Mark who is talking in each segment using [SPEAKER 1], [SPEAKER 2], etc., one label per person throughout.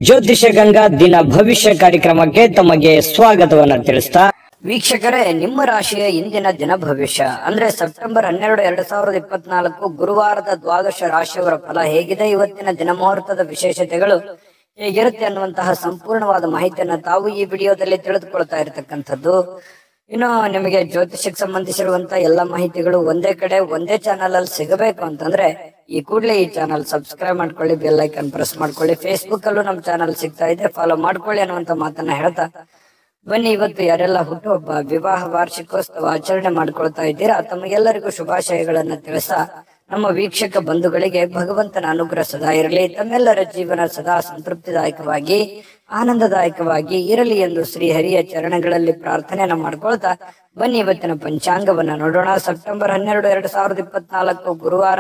[SPEAKER 1] ಜ್ಯೋತಿಷ ಗಂಗಾ ದಿನ ಭವಿಷ್ಯ ಕಾರ್ಯಕ್ರಮಕ್ಕೆ ತಮಗೆ ಸ್ವಾಗತವನ್ನ ತಿಳಿಸ್ತಾ ವೀಕ್ಷಕರೇ, ನಿಮ್ಮ ರಾಶಿಯ ಇಂದಿನ ದಿನ ಭವಿಷ್ಯ ಅಂದ್ರೆ ಸೆಪ್ಟೆಂಬರ್ 12, 2024 ಗುರುವಾರದ ದ್ವಾದಶ ರಾಶಿಯವರ ಫಲ ಹೇಗಿದೆ, ಇವತ್ತಿನ ದಿನ ಮುಹೂರ್ತದ ವಿಶೇಷತೆಗಳು ಹೇಗಿರುತ್ತೆ ಅನ್ನುವಂತಹ ಸಂಪೂರ್ಣವಾದ ಮಾಹಿತಿಯನ್ನ ತಾವು ಈ ವಿಡಿಯೋದಲ್ಲಿ ತಿಳಿದುಕೊಳ್ತಾ ಇರತಕ್ಕಂಥದ್ದು. ಇನ್ನು ನಿಮಗೆ ಜ್ಯೋತಿಷಕ್ಕೆ ಸಂಬಂಧಿಸಿರುವಂತಹ ಎಲ್ಲ ಮಾಹಿತಿಗಳು ಒಂದೇ ಕಡೆ ಒಂದೇ ಚಾನಲ್ ಅಲ್ಲಿ ಸಿಗಬೇಕು ಅಂತಂದ್ರೆ ಈ ಕೂಡಲೇ ಈ ಚಾನಲ್ ಸಬ್ಸ್ಕ್ರೈಬ್ ಮಾಡ್ಕೊಳ್ಳಿ, ಬೆಲ್ ಐಕನ್ ಪ್ರೆಸ್ ಮಾಡ್ಕೊಳ್ಳಿ. ಫೇಸ್ಬುಕ್ ಅಲ್ಲೂ ನಮ್ಮ ಚಾನಲ್ ಸಿಗ್ತಾ ಇದೆ, ಫಾಲೋ ಮಾಡ್ಕೊಳ್ಳಿ ಅನ್ನುವಂತ ಮಾತನ್ನ ಹೇಳ್ತಾ ಬನ್ನಿ, ಇವತ್ತು ಯಾರೆಲ್ಲ ಹುಟ್ಟುಹಬ್ಬ, ವಿವಾಹ, ವಾರ್ಷಿಕೋತ್ಸವ ಆಚರಣೆ ಮಾಡ್ಕೊಳ್ತಾ ಇದ್ದೀರಾ ತಮಗೆಲ್ಲರಿಗೂ ಶುಭಾಶಯಗಳನ್ನ ತಿಳಿಸ ನಮ್ಮ ವೀಕ್ಷಕ ಬಂಧುಗಳಿಗೆ ಭಗವಂತನ ಅನುಗ್ರಹ ಸದಾ ಇರಲಿ, ತಮ್ಮೆಲ್ಲರ ಜೀವನ ಸದಾ ಸಂತೃಪ್ತಿದಾಯಕವಾಗಿ ಆನಂದದಾಯಕವಾಗಿ ಇರಲಿ ಎಂದು ಶ್ರೀ ಹರಿಯ ಚರಣಗಳಲ್ಲಿ ಪ್ರಾರ್ಥನೆಯನ್ನ ಮಾಡ್ಕೊಳ್ತಾ ಬನ್ನಿ ಇವತ್ತಿನ ಪಂಚಾಂಗವನ್ನ ನೋಡೋಣ. ಸೆಪ್ಟೆಂಬರ್ 12, 2024 ಗುರುವಾರ,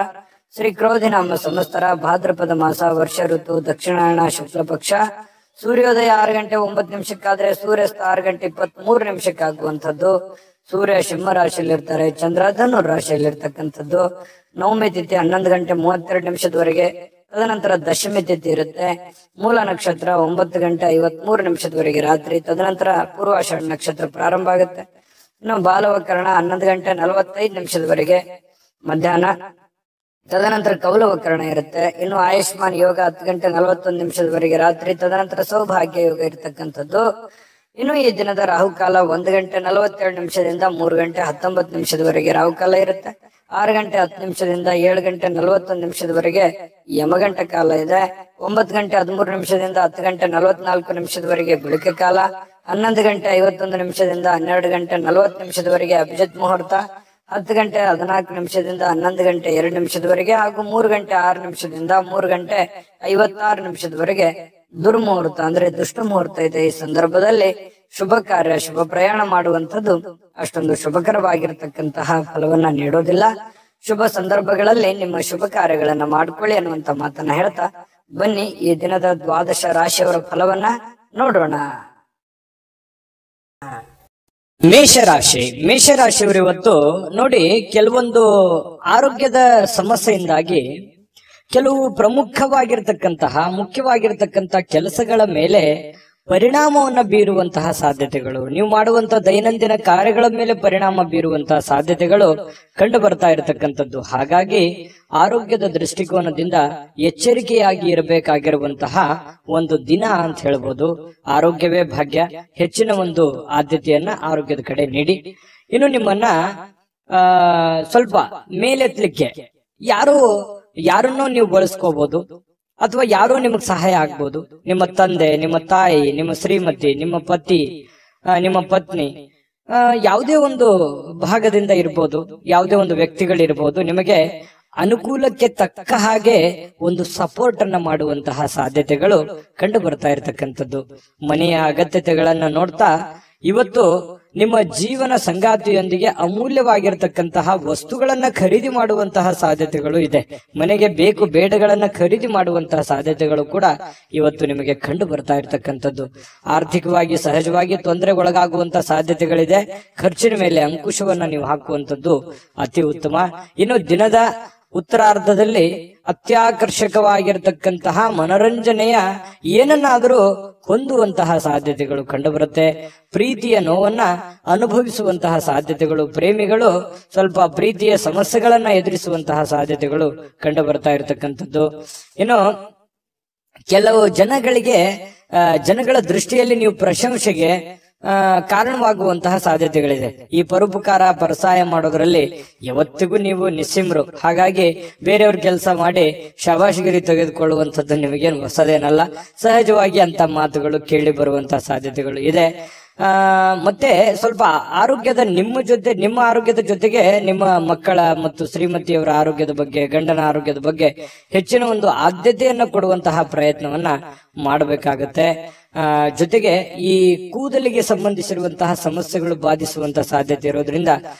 [SPEAKER 1] ಶ್ರೀ ಕ್ರೋಧಿನಾಮ ಸಂವತ್ಸರ, ಭಾದ್ರಪದ ಮಾಸ, ವರ್ಷ ಋತು ದಕ್ಷಿಣಾಯಣ ಶುಕ್ಲ ಪಕ್ಷ, ಸೂರ್ಯೋದಯ 6 ಗಂಟೆ 9 ನಿಮಿಷಕ್ಕಾದ್ರೆ ಸೂರ್ಯಾಸ್ತ 6 ಗಂಟೆ 23 ನಿಮಿಷಕ್ಕಾಗುವಂಥದ್ದು. ಸೂರ್ಯ ಸಿಂಹ ರಾಶಿಯಲ್ಲಿ ಇರ್ತಾರೆ, ಚಂದ್ರ ಧನು ರಾಶಿಯಲ್ಲಿ ಇರ್ತಕ್ಕಂಥದ್ದು. ನವಮಿ ತಿಥಿ 11 ಗಂಟೆ 32 ನಿಮಿಷದವರೆಗೆ, ತದನಂತರ ದಶಮಿ ತಿಥಿ ಇರುತ್ತೆ. ಮೂಲ ನಕ್ಷತ್ರ 9 ಗಂಟೆ 53 ನಿಮಿಷದವರೆಗೆ ರಾತ್ರಿ, ತದನಂತರ ಪೂರ್ವಾಷಾಢ ನಕ್ಷತ್ರ ಪ್ರಾರಂಭ ಆಗುತ್ತೆ. ಇನ್ನು ಬಾಲವಕರಣ 11 ಗಂಟೆ 45 ನಿಮಿಷದವರೆಗೆ ಮಧ್ಯಾಹ್ನ, ತದನಂತರ ಕೌಲವಕರಣ ಇರುತ್ತೆ. ಇನ್ನು ಆಯುಷ್ಮಾನ್ ಯೋಗ 10 ಗಂಟೆ 41 ನಿಮಿಷದವರೆಗೆ ರಾತ್ರಿ, ತದನಂತರ ಸೌಭಾಗ್ಯ ಯೋಗ ಇರತಕ್ಕಂಥದ್ದು. ಇನ್ನು ಈ ದಿನದ ರಾಹುಕಾಲ 1 ಗಂಟೆ 47 ನಿಮಿಷದಿಂದ 3 ಗಂಟೆ 19 ನಿಮಿಷದವರೆಗೆ ರಾಹುಕಾಲ ಇರುತ್ತೆ. 6 ಗಂಟೆ 10 ನಿಮಿಷದಿಂದ 7 ಗಂಟೆ 41 ನಿಮಿಷದವರೆಗೆ ಯಮಗಂಟ ಕಾಲ ಇದೆ. 9 ಗಂಟೆ 13 ನಿಮಿಷದಿಂದ 10 ಗಂಟೆ 44 ನಿಮಿಷದವರೆಗೆ ಗುಳಿಕೆ ಕಾಲ. 11 ಗಂಟೆ 51 ನಿಮಿಷದಿಂದ 12 ಗಂಟೆ 40 ನಿಮಿಷದವರೆಗೆ ಅಭಿಜಿತ್ ಮುಹೂರ್ತ. 10 ಗಂಟೆ 14 ನಿಮಿಷದಿಂದ 11 ಗಂಟೆ 2 ನಿಮಿಷದವರೆಗೆ ಹಾಗೂ 3 ಗಂಟೆ 6 ನಿಮಿಷದಿಂದ 3 ಗಂಟೆ 56 ನಿಮಿಷದವರೆಗೆ ದುರ್ಮುಹೂರ್ತ ಅಂದ್ರೆ ದುಷ್ಟ ಮುಹೂರ್ತ ಇದೆ. ಈ ಸಂದರ್ಭದಲ್ಲಿ ಶುಭ ಕಾರ್ಯ, ಶುಭ ಪ್ರಯಾಣ ಮಾಡುವಂಥದ್ದು ಅಷ್ಟೊಂದು ಶುಭಕರವಾಗಿರತಕ್ಕಂತಹ ಫಲವನ್ನ ನೀಡೋದಿಲ್ಲ. ಶುಭ ಸಂದರ್ಭಗಳಲ್ಲಿ ನಿಮ್ಮ ಶುಭ ಕಾರ್ಯಗಳನ್ನ ಮಾಡ್ಕೊಳ್ಳಿ ಅನ್ನುವಂತ ಮಾತನ್ನ ಹೇಳ್ತಾ ಬನ್ನಿ ಈ ದಿನದ ದ್ವಾದಶ ರಾಶಿಯವರ ಫಲವನ್ನ ನೋಡೋಣ. ಮೇಷರಾಶಿಯವರು ಇವತ್ತು ನೋಡಿ, ಕೆಲವೊಂದು ಆರೋಗ್ಯದ ಸಮಸ್ಯೆಯಿಂದಾಗಿ ಕೆಲವು ಪ್ರಮುಖವಾಗಿರ್ತಕ್ಕಂತಹ ಮುಖ್ಯವಾಗಿರ್ತಕ್ಕಂತಹ ಕೆಲಸಗಳ ಮೇಲೆ ಪರಿಣಾಮವನ್ನ ಬೀರುವಂತಹ ಸಾಧ್ಯತೆಗಳು, ನೀವು ಮಾಡುವಂತಹ ದೈನಂದಿನ ಕಾರ್ಯಗಳ ಮೇಲೆ ಪರಿಣಾಮ ಬೀರುವಂತಹ ಸಾಧ್ಯತೆಗಳು ಕಂಡು ಬರ್ತಾ ಇರತಕ್ಕಂಥದ್ದು. ಹಾಗಾಗಿ ಆರೋಗ್ಯದ ದೃಷ್ಟಿಕೋನದಿಂದ ಎಚ್ಚರಿಕೆಯಾಗಿ ಇರಬೇಕಾಗಿರುವಂತಹ ಒಂದು ದಿನ ಅಂತ ಹೇಳ್ಬೋದು. ಆರೋಗ್ಯವೇ ಭಾಗ್ಯ, ಹೆಚ್ಚಿನ ಒಂದು ಆದ್ಯತೆಯನ್ನ ಆರೋಗ್ಯದ ಕಡೆ ನೀಡಿ. ಇನ್ನು ನಿಮ್ಮನ್ನ ಸ್ವಲ್ಪ ಮೇಲೆತ್ತಲಿಕ್ಕೆ ಯಾರನ್ನೋ ನೀವು ಬಳಸ್ಕೋಬಹುದು, ಅಥವಾ ಯಾರೋ ನಿಮಗ್ ಸಹಾಯ ಆಗ್ಬೋದು. ನಿಮ್ಮ ತಂದೆ, ನಿಮ್ಮ ತಾಯಿ, ನಿಮ್ಮ ಶ್ರೀಮತಿ, ನಿಮ್ಮ ಪತಿ, ನಿಮ್ಮ ಪತ್ನಿ, ಯಾವುದೇ ಒಂದು ಭಾಗದಿಂದ ಇರ್ಬೋದು, ಯಾವುದೇ ಒಂದು ವ್ಯಕ್ತಿಗಳಿರ್ಬೋದು, ನಿಮಗೆ ಅನುಕೂಲಕ್ಕೆ ತಕ್ಕ ಹಾಗೆ ಒಂದು ಸಪೋರ್ಟ್ ಅನ್ನ ಮಾಡುವಂತಹ ಸಾಧ್ಯತೆಗಳು ಕಂಡು ಬರ್ತಾ ಇರತಕ್ಕಂಥದ್ದು. ಮನೆಯ ಅಗತ್ಯತೆಗಳನ್ನ ನೋಡ್ತಾ ಇವತ್ತು ನಿಮ್ಮ ಜೀವನ ಸಂಗಾತಿಯೊಂದಿಗೆ ಅಮೂಲ್ಯವಾಗಿರ್ತಕ್ಕಂತಹ ವಸ್ತುಗಳನ್ನ ಖರೀದಿ ಮಾಡುವಂತಹ ಸಾಧ್ಯತೆಗಳು ಇದೆ. ಮನೆಗೆ ಬೇಕು ಬೇಡಗಳನ್ನ ಖರೀದಿ ಮಾಡುವಂತಹ ಸಾಧ್ಯತೆಗಳು ಕೂಡ ಇವತ್ತು ನಿಮಗೆ ಕಂಡು ಬರ್ತಾ ಇರತಕ್ಕಂಥದ್ದು. ಆರ್ಥಿಕವಾಗಿ ಸಹಜವಾಗಿ ತೊಂದರೆಗೊಳಗಾಗುವಂತಹ ಸಾಧ್ಯತೆಗಳಿದೆ. ಖರ್ಚಿನ ಮೇಲೆ ಅಂಕುಶವನ್ನ ನೀವು ಹಾಕುವಂಥದ್ದು ಅತಿ ಉತ್ತಮ. ಇನ್ನು ದಿನದ ಉತ್ತರಾರ್ಧದಲ್ಲಿ ಅತ್ಯಾಕರ್ಷಕವಾಗಿರ್ತಕ್ಕಂತಹ ಮನೋರಂಜನೆಯ ಏನನ್ನಾದರೂ ಹೊಂದುವಂತಹ ಸಾಧ್ಯತೆಗಳು ಕಂಡುಬರುತ್ತೆ. ಪ್ರೀತಿಯ ನೋವನ್ನ ಅನುಭವಿಸುವಂತಹ ಸಾಧ್ಯತೆಗಳು, ಪ್ರೇಮಿಗಳು ಸ್ವಲ್ಪ ಪ್ರೀತಿಯ ಸಮಸ್ಯೆಗಳನ್ನ ಎದುರಿಸುವಂತಹ ಸಾಧ್ಯತೆಗಳು ಕಂಡು ಬರ್ತಾ ಇರತಕ್ಕಂಥದ್ದು. ಇನ್ನು ಕೆಲವು ಜನಗಳ ದೃಷ್ಟಿಯಲ್ಲಿ ನೀವು ಪ್ರಶಂಸೆಗೆ ಕಾರಣವಾಗುವಂತಹ ಸಾಧ್ಯತೆಗಳಿದೆ. ಈ ಪರೋಪಕಾರ ಪರಸಾಯ ಮಾಡೋದ್ರಲ್ಲಿ ಯಾವತ್ತಿಗೂ ನೀವು ನಿಸ್ಸಿಮ್ರು. ಹಾಗಾಗಿ ಬೇರೆಯವ್ರ ಕೆಲಸ ಮಾಡಿ ಶಬಾಷ್ಗಿರಿ ತೆಗೆದುಕೊಳ್ಳುವಂಥದ್ದು ನಿಮಗೇನು ಹೊಸದೇನಲ್ಲ. ಸಹಜವಾಗಿ ಅಂತ ಮಾತುಗಳು ಕೇಳಿ ಬರುವಂತಹ ಸಾಧ್ಯತೆಗಳು ಇದೆ. ಮತ್ತೆ ಸ್ವಲ್ಪ ನಿಮ್ಮ ಆರೋಗ್ಯದ ಜೊತೆಗೆ ನಿಮ್ಮ ಮಕ್ಕಳ ಮತ್ತು ಶ್ರೀಮತಿಯವರ ಆರೋಗ್ಯದ ಬಗ್ಗೆ, ಗಂಡನ ಆರೋಗ್ಯದ ಬಗ್ಗೆ ಹೆಚ್ಚಿನ ಒಂದು ಆದ್ಯತೆಯನ್ನ ಕೊಡುವಂತಹ ಪ್ರಯತ್ನವನ್ನ ಮಾಡಬೇಕಾಗತ್ತೆ. ಜೊತೆಗೆ ಈ ಕೂದಲಿಗೆ ಸಂಬಂಧಿಸಿರುವಂತಹ ಸಮಸ್ಯೆಗಳು ಬಾಧಿಸುವಂತಹ ಸಾಧ್ಯತೆ ಇರೋದ್ರಿಂದ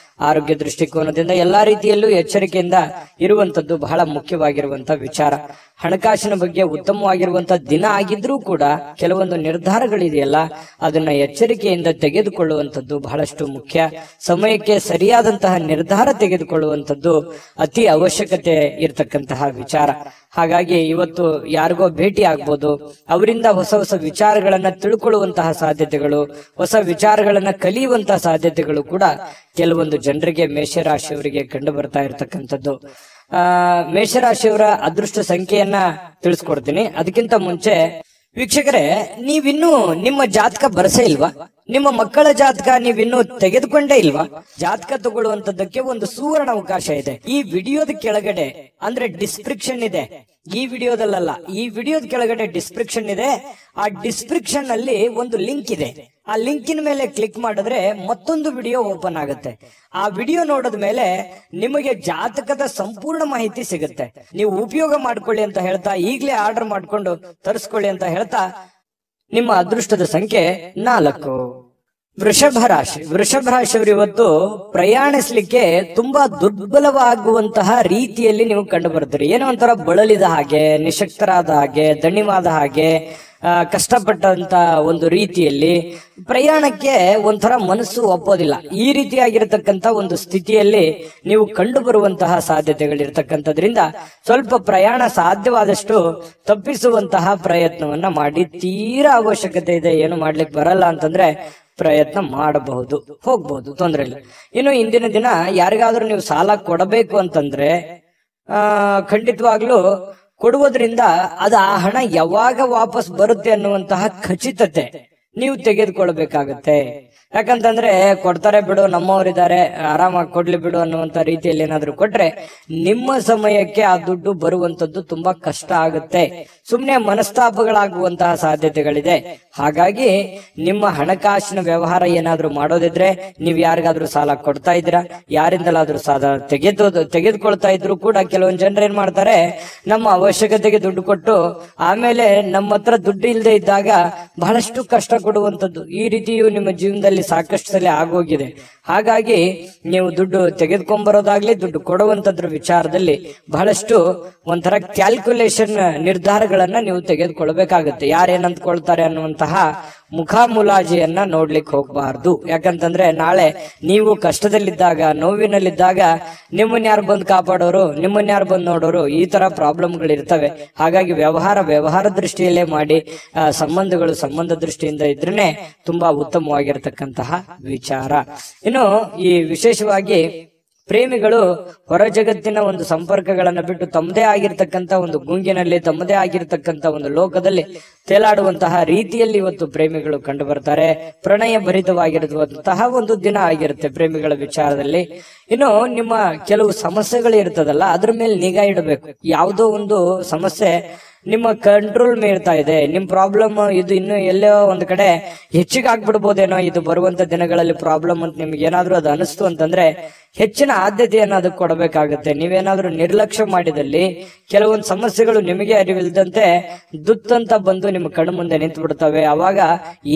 [SPEAKER 1] ಆರೋಗ್ಯ ದೃಷ್ಟಿಕೋನದಿಂದ ಎಲ್ಲಾ ರೀತಿಯಲ್ಲೂ ಎಚ್ಚರಿಕೆಯಿಂದ ಇರುವಂತದ್ದು ಬಹಳ ಮುಖ್ಯವಾಗಿರುವಂತಹ ವಿಚಾರ. ಹಣಕಾಸಿನ ಬಗ್ಗೆ ಉತ್ತಮವಾಗಿರುವಂತಹ ದಿನ ಆಗಿದ್ರೂ ಕೂಡ ಕೆಲವೊಂದು ನಿರ್ಧಾರಗಳಿದೆಯಲ್ಲ, ಅದನ್ನ ಎಚ್ಚರಿಕೆಯಿಂದ ತೆಗೆದುಕೊಳ್ಳುವಂಥದ್ದು ಬಹಳಷ್ಟು ಮುಖ್ಯ. ಸಮಯಕ್ಕೆ ಸರಿಯಾದಂತಹ ನಿರ್ಧಾರ ತೆಗೆದುಕೊಳ್ಳುವಂಥದ್ದು ಅತಿ ಅವಶ್ಯಕತೆ ಇರತಕ್ಕಂತಹ ವಿಚಾರ. ಹಾಗಾಗಿ ಇವತ್ತು ಯಾರಿಗೋ ಭೇಟಿ ಆಗ್ಬೋದು, ಅವರಿಂದ ಹೊಸ ಹೊಸ ವಿಚಾರಗಳನ್ನ ತಿಳ್ಕೊಳ್ಳುವಂತಹ ಸಾಧ್ಯತೆಗಳು, ಹೊಸ ವಿಚಾರಗಳನ್ನ ಕಲಿಯುವಂತಹ ಸಾಧ್ಯತೆಗಳು ಕೂಡ ಕೆಲವೊಂದು ಜನರಿಗೆ ಮೇಷರಾಶಿಯವರಿಗೆ ಕಂಡು ಬರ್ತಾ ಇರತಕ್ಕಂಥದ್ದು. ಮೇಷರಾಶಿಯವರ ಅದೃಷ್ಟ ಸಂಖ್ಯೆಯನ್ನ ತಿಳಿಸ್ಕೊಡ್ತೀನಿ. ಅದಕ್ಕಿಂತ ಮುಂಚೆ ವೀಕ್ಷಕರೇ, ನೀವಿನ್ನೂ ನಿಮ್ಮ ಜಾತಕ ಬರಸೇ ಇಲ್ವಾ? ನಿಮ್ಮ ಮಕ್ಕಳ ಜಾತಕ ನೀವಿನ್ನೂ ತೆಗೆದುಕೊಂಡೇ ಇಲ್ವಾ? ಜಾತಕ ತಗೊಳ್ಳುವಂತದ್ದಕ್ಕೆ ಒಂದು ಸುವರ್ಣ ಅವಕಾಶ ಇದೆ. ಈ ವಿಡಿಯೋದ ಕೆಳಗಡೆ ಅಂದ್ರೆ ಡಿಸ್ಕ್ರಿಪ್ಷನ್ ಇದೆ, ಈ ವಿಡಿಯೋದಲ್ಲ, ಈ ವಿಡಿಯೋದ ಕೆಳಗಡೆ ಡಿಸ್ಕ್ರಿಪ್ಷನ್ ಇದೆ. ಆ ಡಿಸ್ಕ್ರಿಪ್ಷನ್ ಅಲ್ಲಿ ಒಂದು ಲಿಂಕ್ ಇದೆ. ಆ ಲಿಂಕಿನ ಮೇಲೆ ಕ್ಲಿಕ್ ಮಾಡಿದ್ರೆ ಮತ್ತೊಂದು ವಿಡಿಯೋ ಓಪನ್ ಆಗುತ್ತೆ. ಆ ವಿಡಿಯೋ ನೋಡಿದ ಮೇಲೆ ನಿಮಗೆ ಜಾತಕದ ಸಂಪೂರ್ಣ ಮಾಹಿತಿ ಸಿಗುತ್ತೆ. ನೀವು ಉಪಯೋಗ ಮಾಡ್ಕೊಳ್ಳಿ ಅಂತ ಹೇಳ್ತಾ, ಈಗಲೇ ಆರ್ಡರ್ ಮಾಡ್ಕೊಂಡು ತರಿಸ್ಕೊಳ್ಳಿ ಅಂತ ಹೇಳ್ತಾ, ನಿಮ್ಮ ಅದೃಷ್ಟದ ಸಂಖ್ಯೆ 4. ವೃಷಭ ರಾಶಿ. ವೃಷಭ ರಾಶಿಯವರು ಇವತ್ತು ಪ್ರಯಾಣಿಸ್ಲಿಕ್ಕೆ ತುಂಬಾ ದುರ್ಬಲವಾಗುವಂತಹ ರೀತಿಯಲ್ಲಿ ನೀವು ಕಂಡು ಬರ್ತೀರಿ. ಏನೋ ಒಂಥರ ಬಳಲಿದ ಹಾಗೆ, ನಿಶಕ್ತರಾದ ಹಾಗೆ, ದಣಿವಾದ ಹಾಗೆ, ಕಷ್ಟಪಟ್ಟಂತ ಒಂದು ರೀತಿಯಲ್ಲಿ ಪ್ರಯಾಣಕ್ಕೆ ಒಂಥರ ಮನಸ್ಸು ಒಪ್ಪೋದಿಲ್ಲ. ಈ ರೀತಿಯಾಗಿರ್ತಕ್ಕಂಥ ಒಂದು ಸ್ಥಿತಿಯಲ್ಲಿ ನೀವು ಕಂಡು ಬರುವಂತಹ ಸಾಧ್ಯತೆಗಳಿರ್ತಕ್ಕಂಥದ್ರಿಂದ ಸ್ವಲ್ಪ ಪ್ರಯಾಣ ಸಾಧ್ಯವಾದಷ್ಟು ತಪ್ಪಿಸುವಂತಹ ಪ್ರಯತ್ನವನ್ನ ಮಾಡಿ. ತೀರಾ ಅವಶ್ಯಕತೆ ಇದೆ, ಏನು ಮಾಡ್ಲಿಕ್ಕೆ ಬರಲ್ಲ ಅಂತಂದ್ರೆ ಪ್ರಯತ್ನ ಮಾಡಬಹುದು, ಹೋಗ್ಬಹುದು, ತೊಂದರೆ ಇಲ್ಲ. ಇನ್ನು ಇಂದಿನ ದಿನ ಯಾರಿಗಾದ್ರೂ ನೀವು ಸಾಲ ಕೊಡಬೇಕು ಅಂತಂದ್ರೆ ಖಂಡಿತವಾಗ್ಲೂ ಕೊಡುವುದರಿಂದ ಅದು ಆ ಹಣ ಯಾವಾಗ ವಾಪಸ್ ಬರುತ್ತೆ ಅನ್ನುವಂತಹ ಖಚಿತತೆ ನೀವು ತೆಗೆದುಕೊಳ್ಬೇಕಾಗತ್ತೆ. ಯಾಕಂತಂದ್ರೆ ಕೊಡ್ತಾರೆ ಬಿಡು, ನಮ್ಮವರಿದ್ದಾರೆ, ಆರಾಮಾಗಿ ಕೊಡ್ಲಿ ಬಿಡು ಅನ್ನುವಂತ ರೀತಿಯಲ್ಲಿ ಏನಾದ್ರು ಕೊಟ್ರೆ ನಿಮ್ಮ ಸಮಯಕ್ಕೆ ಆ ದುಡ್ಡು ಬರುವಂತದ್ದು ತುಂಬಾ ಕಷ್ಟ ಆಗುತ್ತೆ. ಸುಮ್ನೆ ಮನಸ್ತಾಪಗಳಾಗುವಂತಹ ಸಾಧ್ಯತೆಗಳಿದೆ. ಹಾಗಾಗಿ ನಿಮ್ಮ ಹಣಕಾಸಿನ ವ್ಯವಹಾರ ಏನಾದ್ರೂ ಮಾಡೋದಿದ್ರೆ, ನೀವು ಯಾರಿಗಾದ್ರೂ ಸಾಲ ಕೊಡ್ತಾ ಇದ್ದೀರಾ, ಯಾರಿಂದಲಾದ್ರೂ ಸಾಲ ತೆಗೆದುಕೊಳ್ತಾ ಇದ್ರು ಕೂಡ ಕೆಲವೊಂದು ಜನರು ಏನ್ ಮಾಡ್ತಾರೆ, ನಮ್ಮ ಅವಶ್ಯಕತೆಗೆ ದುಡ್ಡು ಕೊಟ್ಟು ಆಮೇಲೆ ನಮ್ಮ ಹತ್ರ ದುಡ್ಡು ಇಲ್ಲದೆ ಇದ್ದಾಗ ಬಹಳಷ್ಟು ಕಷ್ಟ ಕೊಡುವಂತದ್ದು. ಈ ರೀತಿಯು ನಿಮ್ಮ ಜೀವನದಲ್ಲಿ ಸಾಕಷ್ಟು ಸಲ ಆಗೋಗಿದೆ. ಹಾಗಾಗಿ ನೀವು ದುಡ್ಡು ತೆಗೆದುಕೊಂಡ್ಬರೋದಾಗ್ಲಿ, ದುಡ್ಡು ಕೊಡುವಂತದ್ರ ವಿಚಾರದಲ್ಲಿ ಬಹಳಷ್ಟು ಒಂಥರ ಕ್ಯಾಲ್ಕುಲೇಷನ್ ನಿರ್ಧಾರಗಳನ್ನ ನೀವು ತೆಗೆದುಕೊಳ್ಬೇಕಾಗುತ್ತೆ. ಯಾರೇನಂದ್ಕೊಳ್ತಾರೆ ಅನ್ನುವಂತಹ ಮುಖಾಮುಲಾಜಿಯನ್ನ ನೋಡ್ಲಿಕ್ಕೆ ಹೋಗಬಾರ್ದು. ಯಾಕಂತಂದ್ರೆ ನಾಳೆ ನೀವು ಕಷ್ಟದಲ್ಲಿದ್ದಾಗ, ನೋವಿನಲ್ಲಿದ್ದಾಗ ನಿಮ್ಮನ್ನ ಯಾರು ಬಂದು ಕಾಪಾಡೋರು, ನಿಮ್ಮನ್ನ ಯಾರು ಬಂದು ನೋಡೋರು, ಈ ತರ ಪ್ರಾಬ್ಲಮ್ಗಳು ಇರ್ತವೆ. ಹಾಗಾಗಿ ವ್ಯವಹಾರ ದೃಷ್ಟಿಯಲ್ಲೇ ಮಾಡಿ. ಸಂಬಂಧ ದೃಷ್ಟಿಯಿಂದ ಇದ್ರೇನೆ ತುಂಬಾ ಉತ್ತಮವಾಗಿರ್ತಕ್ಕಂತಹ ವಿಚಾರ. ಇನ್ನು ಈ ವಿಶೇಷವಾಗಿ ಪ್ರೇಮಿಗಳು ಹೊರ ಜಗತ್ತಿನ ಒಂದು ಸಂಪರ್ಕಗಳನ್ನ ಬಿಟ್ಟು ತಮ್ಮದೇ ಆಗಿರ್ತಕ್ಕಂಥ ಒಂದು ಗುಂಗಿನಲ್ಲಿ, ತಮ್ಮದೇ ಆಗಿರ್ತಕ್ಕಂಥ ಒಂದು ಲೋಕದಲ್ಲಿ ತೇಲಾಡುವಂತಹ ರೀತಿಯಲ್ಲಿ ಇವತ್ತು ಪ್ರೇಮಿಗಳು ಕಂಡು ಬರ್ತಾರೆ. ಪ್ರಣಯ ಭರಿತವಾಗಿರುವಂತಹ ಒಂದು ದಿನ ಆಗಿರುತ್ತೆ ಪ್ರೇಮಿಗಳ ವಿಚಾರದಲ್ಲಿ. ಇನ್ನು ನಿಮ್ಮ ಕೆಲವು ಸಮಸ್ಯೆಗಳು ಇರ್ತದಲ್ಲ, ಅದ್ರ ಮೇಲೆ ನಿಗಾ ಇಡಬೇಕು. ಯಾವುದೋ ಒಂದು ಸಮಸ್ಯೆ ನಿಮ್ಮ ಕಂಟ್ರೋಲ್ ಮೀರ್ತಾ ಇದೆ, ನಿಮ್ ಪ್ರಾಬ್ಲಮ್ ಇದು ಇನ್ನು ಎಲ್ಲೋ ಒಂದ್ ಕಡೆ ಹೆಚ್ಚಿಗೆ ಆಗ್ಬಿಡ್ಬೋದೇನೋ ಇದು ಬರುವಂತ ದಿನಗಳಲ್ಲಿ ಪ್ರಾಬ್ಲಮ್ ಅಂತ ನಿಮ್ಗೆ ಏನಾದ್ರೂ ಅದು ಅನಿಸ್ತು ಅಂತಂದ್ರೆ ಹೆಚ್ಚಿನ ಆದ್ಯತೆಯನ್ನು ಅದಕ್ಕೆ ಕೊಡಬೇಕಾಗುತ್ತೆ. ನೀವೇನಾದ್ರೂ ನಿರ್ಲಕ್ಷ್ಯ ಮಾಡಿದಲ್ಲಿ ಕೆಲವೊಂದು ಸಮಸ್ಯೆಗಳು ನಿಮಗೆ ಅರಿವಿಲ್ಲದಂತೆ ದುತ್ತಂತ ಬಂದು ನಿಮ್ಮ ಕಣ್ಣು ಮುಂದೆ ನಿಂತು ಬಿಡ್ತವೆ. ಅವಾಗ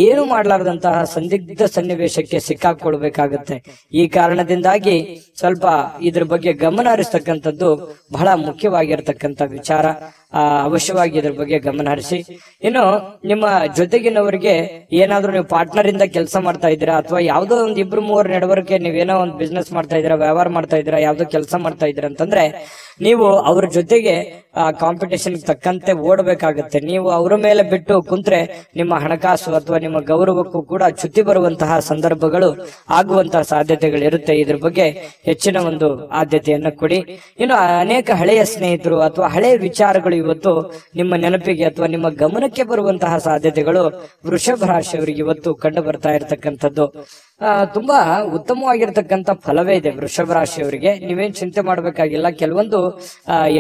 [SPEAKER 1] ಏನು ಮಾಡ್ಲಾರ್ದಂತಹ ಸಂದಿಗ್ಧ ಸನ್ನಿವೇಶಕ್ಕೆ ಸಿಕ್ಕಾಕೊಳ್ಬೇಕಾಗುತ್ತೆ. ಈ ಕಾರಣದಿಂದಾಗಿ ಸ್ವಲ್ಪ ಇದ್ರ ಬಗ್ಗೆ ಗಮನ ಹರಿಸ್ತಕ್ಕಂಥದ್ದು ಬಹಳ ಮುಖ್ಯವಾಗಿರ್ತಕ್ಕಂಥ ವಿಚಾರ. ಅವಶ್ಯವಾಗಿ ಇದ್ರ ಬಗ್ಗೆ ಗಮನ ಹರಿಸಿ. ಇನ್ನು ನಿಮ್ಮ ಜೊತೆಗಿನವರಿಗೆ ಏನಾದ್ರೂ ನೀವು ಪಾರ್ಟ್ನರ್ ಇಂದ ಕೆಲಸ ಮಾಡ್ತಾ ಇದ್ದೀರಾ, ಅಥವಾ ಯಾವ್ದೋ ಒಂದು 2-3 ನಡವಳಿಕೆ ನೀವೇನೋ ಒಂದು ಬಿಸ್ನೆಸ್ ಮಾಡ್ತಾ ಇದ್ದೀರಾ, ವ್ಯವಹಾರ ಮಾಡ್ತಾ ಇದ್ದೀರಾ, ಯಾವ್ದೋ ಕೆಲಸ ಮಾಡ್ತಾ ಇದ್ದೀರಾ ಅಂತಂದ್ರೆ ನೀವು ಅವ್ರ ಜೊತೆಗೆ ಕಾಂಪಿಟೇಷನ್ ತಕ್ಕಂತೆ ಓಡಬೇಕಾಗುತ್ತೆ. ನೀವು ಅವರ ಮೇಲೆ ಬಿಟ್ಟು ಕುಂತ್ರೆ ನಿಮ್ಮ ಹಣಕಾಸು ಅಥವಾ ನಿಮ್ಮ ಗೌರವಕ್ಕೂ ಕೂಡ ಚ್ಯುತಿ ಬರುವಂತಹ ಸಂದರ್ಭಗಳು ಆಗುವಂತಹ ಸಾಧ್ಯತೆಗಳಿರುತ್ತೆ. ಇದ್ರ ಬಗ್ಗೆ ಹೆಚ್ಚಿನ ಒಂದು ಆದ್ಯತೆಯನ್ನ ಕೊಡಿ. ಇನ್ನು ಅನೇಕ ಹಳೆಯ ಸ್ನೇಹಿತರು ಅಥವಾ ಹಳೆಯ ವಿಚಾರಗಳು ಇವತ್ತು ನಿಮ್ಮ ನೆನಪಿಗೆ ಅಥವಾ ನಿಮ್ಮ ಗಮನಕ್ಕೆ ಬರುವಂತಹ ಸಾಧ್ಯತೆಗಳು ವೃಷಭ ರಾಶಿಯವರಿಗೆ ಇವತ್ತು ಕಂಡು ಬರ್ತಾ ಇರತಕ್ಕಂಥದ್ದು. ತುಂಬಾ ಉತ್ತಮವಾಗಿರ್ತಕ್ಕಂಥ ಫಲವೇ ಇದೆ ವೃಷಭ ರಾಶಿಯವರಿಗೆ. ನೀವೇನ್ ಚಿಂತೆ ಮಾಡಬೇಕಾಗಿಲ್ಲ. ಕೆಲವೊಂದು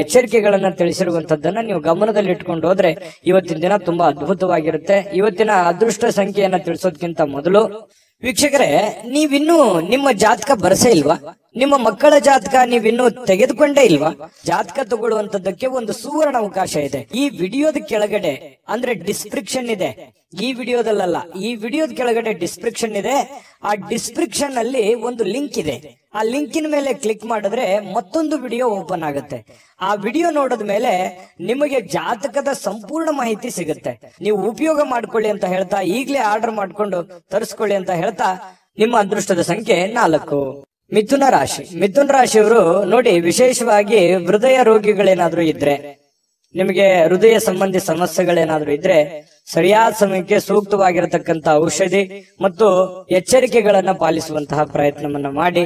[SPEAKER 1] ಎಚ್ಚರಿಕೆಗಳನ್ನ ತಿಳಿಸಿರುವಂತದ್ದನ್ನ ನೀವು ಗಮನದಲ್ಲಿ ಇಟ್ಕೊಂಡು ಹೋದ್ರೆ ಇವತ್ತಿನ ದಿನ ತುಂಬಾ ಅದ್ಭುತವಾಗಿರುತ್ತೆ. ಇವತ್ತಿನ ಅದೃಷ್ಟ ಸಂಖ್ಯೆಯನ್ನ ತಿಳಿಸೋದಕ್ಕಿಂತ ಮೊದಲು ವೀಕ್ಷಕರೇ, ನೀವಿನ್ನೂ ನಿಮ್ಮ ಜಾತಕ ಬರಸೇ ಇಲ್ವಾ? ನಿಮ್ಮ ಮಕ್ಕಳ ಜಾತಕ ನೀವಿನ್ನೂ ತೆಗೆದುಕೊಂಡೇ ಇಲ್ವಾ? ಜಾತಕ ತಗೊಳ್ಳುವಂತದ್ದಕ್ಕೆ ಒಂದು ಸುವರ್ಣ ಅವಕಾಶ ಇದೆ. ಈ ವಿಡಿಯೋದ ಕೆಳಗಡೆ ಅಂದ್ರೆ ಡಿಸ್ಕ್ರಿಪ್ಷನ್ ಇದೆ, ಈ ವಿಡಿಯೋದಲ್ಲ, ಈ ವಿಡಿಯೋದ ಕೆಳಗಡೆ ಡಿಸ್ಕ್ರಿಪ್ಷನ್ ಇದೆ. ಆ ಡಿಸ್ಕ್ರಿಪ್ಷನ್ ಅಲ್ಲಿ ಒಂದು ಲಿಂಕ್ ಇದೆ. ಆ ಲಿಂಕಿನ ಮೇಲೆ ಕ್ಲಿಕ್ ಮಾಡಿದ್ರೆ ಮತ್ತೊಂದು ವಿಡಿಯೋ ಓಪನ್ ಆಗುತ್ತೆ. ಆ ವಿಡಿಯೋ ನೋಡಿದ ಮೇಲೆ ನಿಮಗೆ ಜಾತಕದ ಸಂಪೂರ್ಣ ಮಾಹಿತಿ ಸಿಗುತ್ತೆ. ನೀವು ಉಪಯೋಗ ಮಾಡ್ಕೊಳ್ಳಿ ಅಂತ ಹೇಳ್ತಾ, ಈಗಲೇ ಆರ್ಡರ್ ಮಾಡ್ಕೊಂಡು ತರಿಸ್ಕೊಳ್ಳಿ ಅಂತ ಹೇಳ್ತಾ, ನಿಮ್ಮ ಅದೃಷ್ಟದ ಸಂಖ್ಯೆ 4. ಮಿಥುನ ರಾಶಿ. ಮಿಥುನ ರಾಶಿಯವರು ನೋಡಿ, ವಿಶೇಷವಾಗಿ ಹೃದಯ ರೋಗಿಗಳೇನಾದ್ರೂ ಇದ್ರೆ ನಿಮಗೆ ಹೃದಯ ಸಂಬಂಧಿ ಸಮಸ್ಯೆಗಳೇನಾದ್ರೂ ಇದ್ರೆ ಸರಿಯಾದ ಸಮಯಕ್ಕೆ ಸೂಕ್ತವಾಗಿರತಕ್ಕಂತ ಔಷಧಿ ಮತ್ತು ಎಚ್ಚರಿಕೆಗಳನ್ನ ಪಾಲಿಸುವಂತಹ ಪ್ರಯತ್ನವನ್ನ ಮಾಡಿ,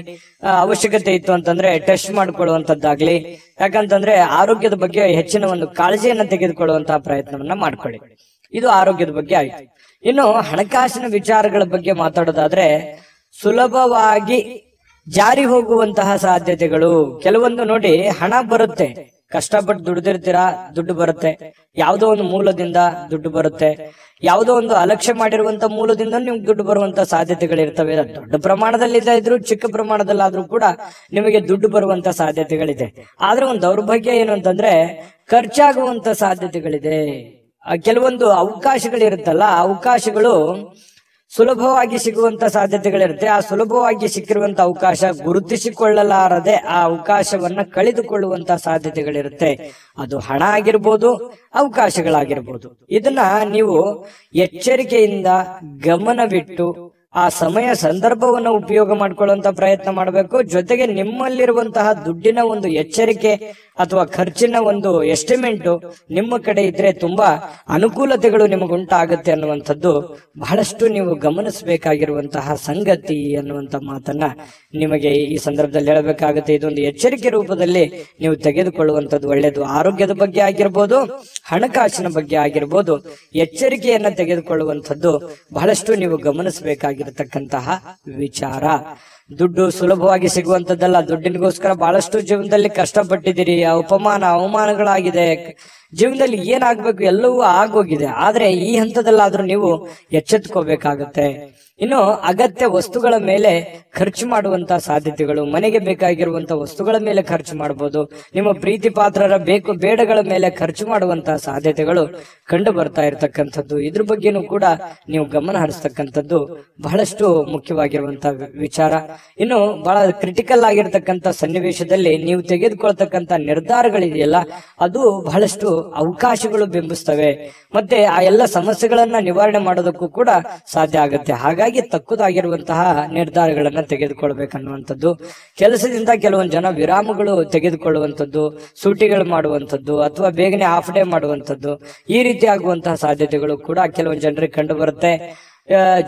[SPEAKER 1] ಅವಶ್ಯಕತೆ ಇತ್ತು ಅಂತಂದ್ರೆ ಟೆಸ್ಟ್ ಮಾಡಿಕೊಳ್ಳುವಂತದ್ದಾಗ್ಲಿ, ಯಾಕಂತಂದ್ರೆ ಆರೋಗ್ಯದ ಬಗ್ಗೆ ಹೆಚ್ಚಿನ ಒಂದು ಕಾಳಜಿಯನ್ನ ತೆಗೆದುಕೊಳ್ಳುವಂತಹ ಪ್ರಯತ್ನವನ್ನ ಮಾಡ್ಕೊಳ್ಳಿ. ಇದು ಆರೋಗ್ಯದ ಬಗ್ಗೆ ಆಯ್ತು. ಇನ್ನು ಹಣಕಾಸಿನ ವಿಚಾರಗಳ ಬಗ್ಗೆ ಮಾತಾಡೋದಾದ್ರೆ ಸುಲಭವಾಗಿ ಜಾರಿ ಹೋಗುವಂತಹ ಸಾಧ್ಯತೆಗಳು ಕೆಲವೊಂದು. ನೋಡಿ, ಹಣ ಬರುತ್ತೆ, ಕಷ್ಟಪಟ್ಟು ದುಡ್ದಿರ್ತೀರಾ, ದುಡ್ಡು ಬರುತ್ತೆ, ಯಾವುದೋ ಒಂದು ಮೂಲದಿಂದ ದುಡ್ಡು ಬರುತ್ತೆ, ಯಾವುದೋ ಒಂದು ಅಲಕ್ಷ್ಯ ಮಾಡಿರುವಂತ ಮೂಲದಿಂದ ನಿಮ್ಗೆ ದುಡ್ಡು ಬರುವಂತ ಸಾಧ್ಯತೆಗಳಿರ್ತವೆ. ದೊಡ್ಡ ಪ್ರಮಾಣದಲ್ಲಿ ಇದ್ರೂ ಚಿಕ್ಕ ಪ್ರಮಾಣದಲ್ಲಾದ್ರೂ ಕೂಡ ನಿಮಗೆ ದುಡ್ಡು ಬರುವಂತ ಸಾಧ್ಯತೆಗಳಿದೆ. ಆದ್ರೆ ಒಂದು ದೌರ್ಭಾಗ್ಯ ಏನು ಅಂತಂದ್ರೆ ಖರ್ಚಾಗುವಂತ ಸಾಧ್ಯತೆಗಳಿದೆ. ಕೆಲವೊಂದು ಅವಕಾಶಗಳಿರುತ್ತಲ್ಲ, ಅವಕಾಶಗಳು ಸುಲಭವಾಗಿ ಸಿಗುವಂತ ಸಾಧ್ಯತೆಗಳಿರುತ್ತೆ. ಆ ಸುಲಭವಾಗಿ ಸಿಕ್ಕಿರುವಂತ ಅವಕಾಶ ಗುರುತಿಸಿಕೊಳ್ಳಲಾರದೆ ಆ ಅವಕಾಶವನ್ನ ಕಳೆದುಕೊಳ್ಳುವಂತ ಸಾಧ್ಯತೆಗಳಿರುತ್ತೆ. ಅದು ಹಣ ಆಗಿರ್ಬೋದು, ಅವಕಾಶಗಳಾಗಿರ್ಬೋದು. ಇದನ್ನ ನೀವು ಎಚ್ಚರಿಕೆಯಿಂದ ಗಮನವಿಟ್ಟು ಆ ಸಮಯ ಸಂದರ್ಭವನ್ನ ಉಪಯೋಗ ಮಾಡ್ಕೊಳ್ಳುವಂತ ಪ್ರಯತ್ನ ಮಾಡಬೇಕು. ಜೊತೆಗೆ ನಿಮ್ಮಲ್ಲಿರುವಂತಹ ದುಡ್ಡಿನ ಒಂದು ಎಚ್ಚರಿಕೆ ಅಥವಾ ಖರ್ಚಿನ ಒಂದು ಎಸ್ಟಿಮೇಟ್ ನಿಮ್ಮ ಕಡೆ ಇದ್ರೆ ತುಂಬಾ ಅನುಕೂಲತೆಗಳು ನಿಮಗುಂಟಾಗುತ್ತೆ ಅನ್ನುವಂಥದ್ದು ಬಹಳಷ್ಟು ನೀವು ಗಮನಿಸಬೇಕಾಗಿರುವಂತಹ ಸಂಗತಿ ಅನ್ನುವಂತ ಮಾತನ್ನ ನಿಮಗೆ ಈ ಸಂದರ್ಭದಲ್ಲಿ ಹೇಳಬೇಕಾಗುತ್ತೆ. ಇದೊಂದು ಎಚ್ಚರಿಕೆ ರೂಪದಲ್ಲಿ ನೀವು ತೆಗೆದುಕೊಳ್ಳುವಂಥದ್ದು ಒಳ್ಳೆಯದು. ಆರೋಗ್ಯದ ಬಗ್ಗೆ ಆಗಿರ್ಬೋದು, ಹಣಕಾಸಿನ ಬಗ್ಗೆ ಆಗಿರ್ಬೋದು, ಎಚ್ಚರಿಕೆಯನ್ನ ತೆಗೆದುಕೊಳ್ಳುವಂಥದ್ದು ಬಹಳಷ್ಟು ನೀವು ಗಮನಿಸಬೇಕಾಗಿರತಕ್ಕಂತಹ ವಿಚಾರ. ದುಡ್ಡು ಸುಲಭವಾಗಿ ಸಿಗುವಂತದ್ದಲ್ಲ. ದುಡ್ಡಿನಗೋಸ್ಕರ ಬಹಳಷ್ಟು ಜೀವನದಲ್ಲಿ ಕಷ್ಟಪಟ್ಟಿದ್ದೀರಿ, ಅವಮಾನಗಳಾಗಿದೆ, ಜೀವನದಲ್ಲಿ ಏನಾಗ್ಬೇಕು ಎಲ್ಲವೂ ಆಗೋಗಿದೆ. ಆದ್ರೆ ಈ ಹಂತದಲ್ಲಾದ್ರೂ ನೀವು ಎಚ್ಚೆತ್ಕೋಬೇಕಾಗತ್ತೆ. ಇನ್ನು ಅಗತ್ಯ ವಸ್ತುಗಳ ಮೇಲೆ ಖರ್ಚು ಮಾಡುವಂತ ಸಾಧ್ಯತೆಗಳು, ಮನೆಗೆ ಬೇಕಾಗಿರುವಂತ ವಸ್ತುಗಳ ಮೇಲೆ ಖರ್ಚು ಮಾಡಬಹುದು. ನಿಮ್ಮ ಪ್ರೀತಿ ಪಾತ್ರರ ಬೇಡಗಳ ಮೇಲೆ ಖರ್ಚು ಮಾಡುವಂತಹ ಸಾಧ್ಯತೆಗಳು ಕಂಡು ಬರ್ತಾ ಇರತಕ್ಕಂಥದ್ದು. ಇದ್ರ ಬಗ್ಗೆನೂ ಕೂಡ ನೀವು ಗಮನ ಹರಿಸ್ತಕ್ಕಂಥದ್ದು ಬಹಳಷ್ಟು ಮುಖ್ಯವಾಗಿರುವಂತಹ ವಿಚಾರ. ಇನ್ನು ಬಹಳ ಕ್ರಿಟಿಕಲ್ ಆಗಿರ್ತಕ್ಕಂಥ ಸನ್ನಿವೇಶದಲ್ಲಿ ನೀವು ತೆಗೆದುಕೊಳ್ತಕ್ಕಂಥ ನಿರ್ಧಾರಗಳಿದೆಯಲ್ಲ, ಅದು ಬಹಳಷ್ಟು ಅವಕಾಶಗಳು ಬಿಂಬಿಸ್ತವೆ. ಮತ್ತೆ ಆ ಎಲ್ಲ ಸಮಸ್ಯೆಗಳನ್ನ ನಿವಾರಣೆ ಮಾಡೋದಕ್ಕೂ ಕೂಡ ಸಾಧ್ಯ ಆಗುತ್ತೆ. ಹಾಗಾಗಿ ತಕ್ಕುದಾಗಿರುವಂತಹ ನಿರ್ಧಾರಗಳನ್ನ ತೆಗೆದುಕೊಳ್ಬೇಕನ್ನುವಂಥದ್ದು. ಕೆಲಸದಿಂದ ಕೆಲವೊಂದು ಜನ ವಿರಾಮಗಳು ತೆಗೆದುಕೊಳ್ಳುವಂಥದ್ದು, ಸೂಟಿಗಳು ಮಾಡುವಂಥದ್ದು, ಅಥವಾ ಬೇಗನೆ ಹಾಫ್ ಡೇ ಮಾಡುವಂಥದ್ದು, ಈ ರೀತಿ ಆಗುವಂತಹ ಸಾಧ್ಯತೆಗಳು ಕೂಡ ಕೆಲವೊಂದು ಜನರಿಗೆ ಕಂಡು ಬರುತ್ತೆ.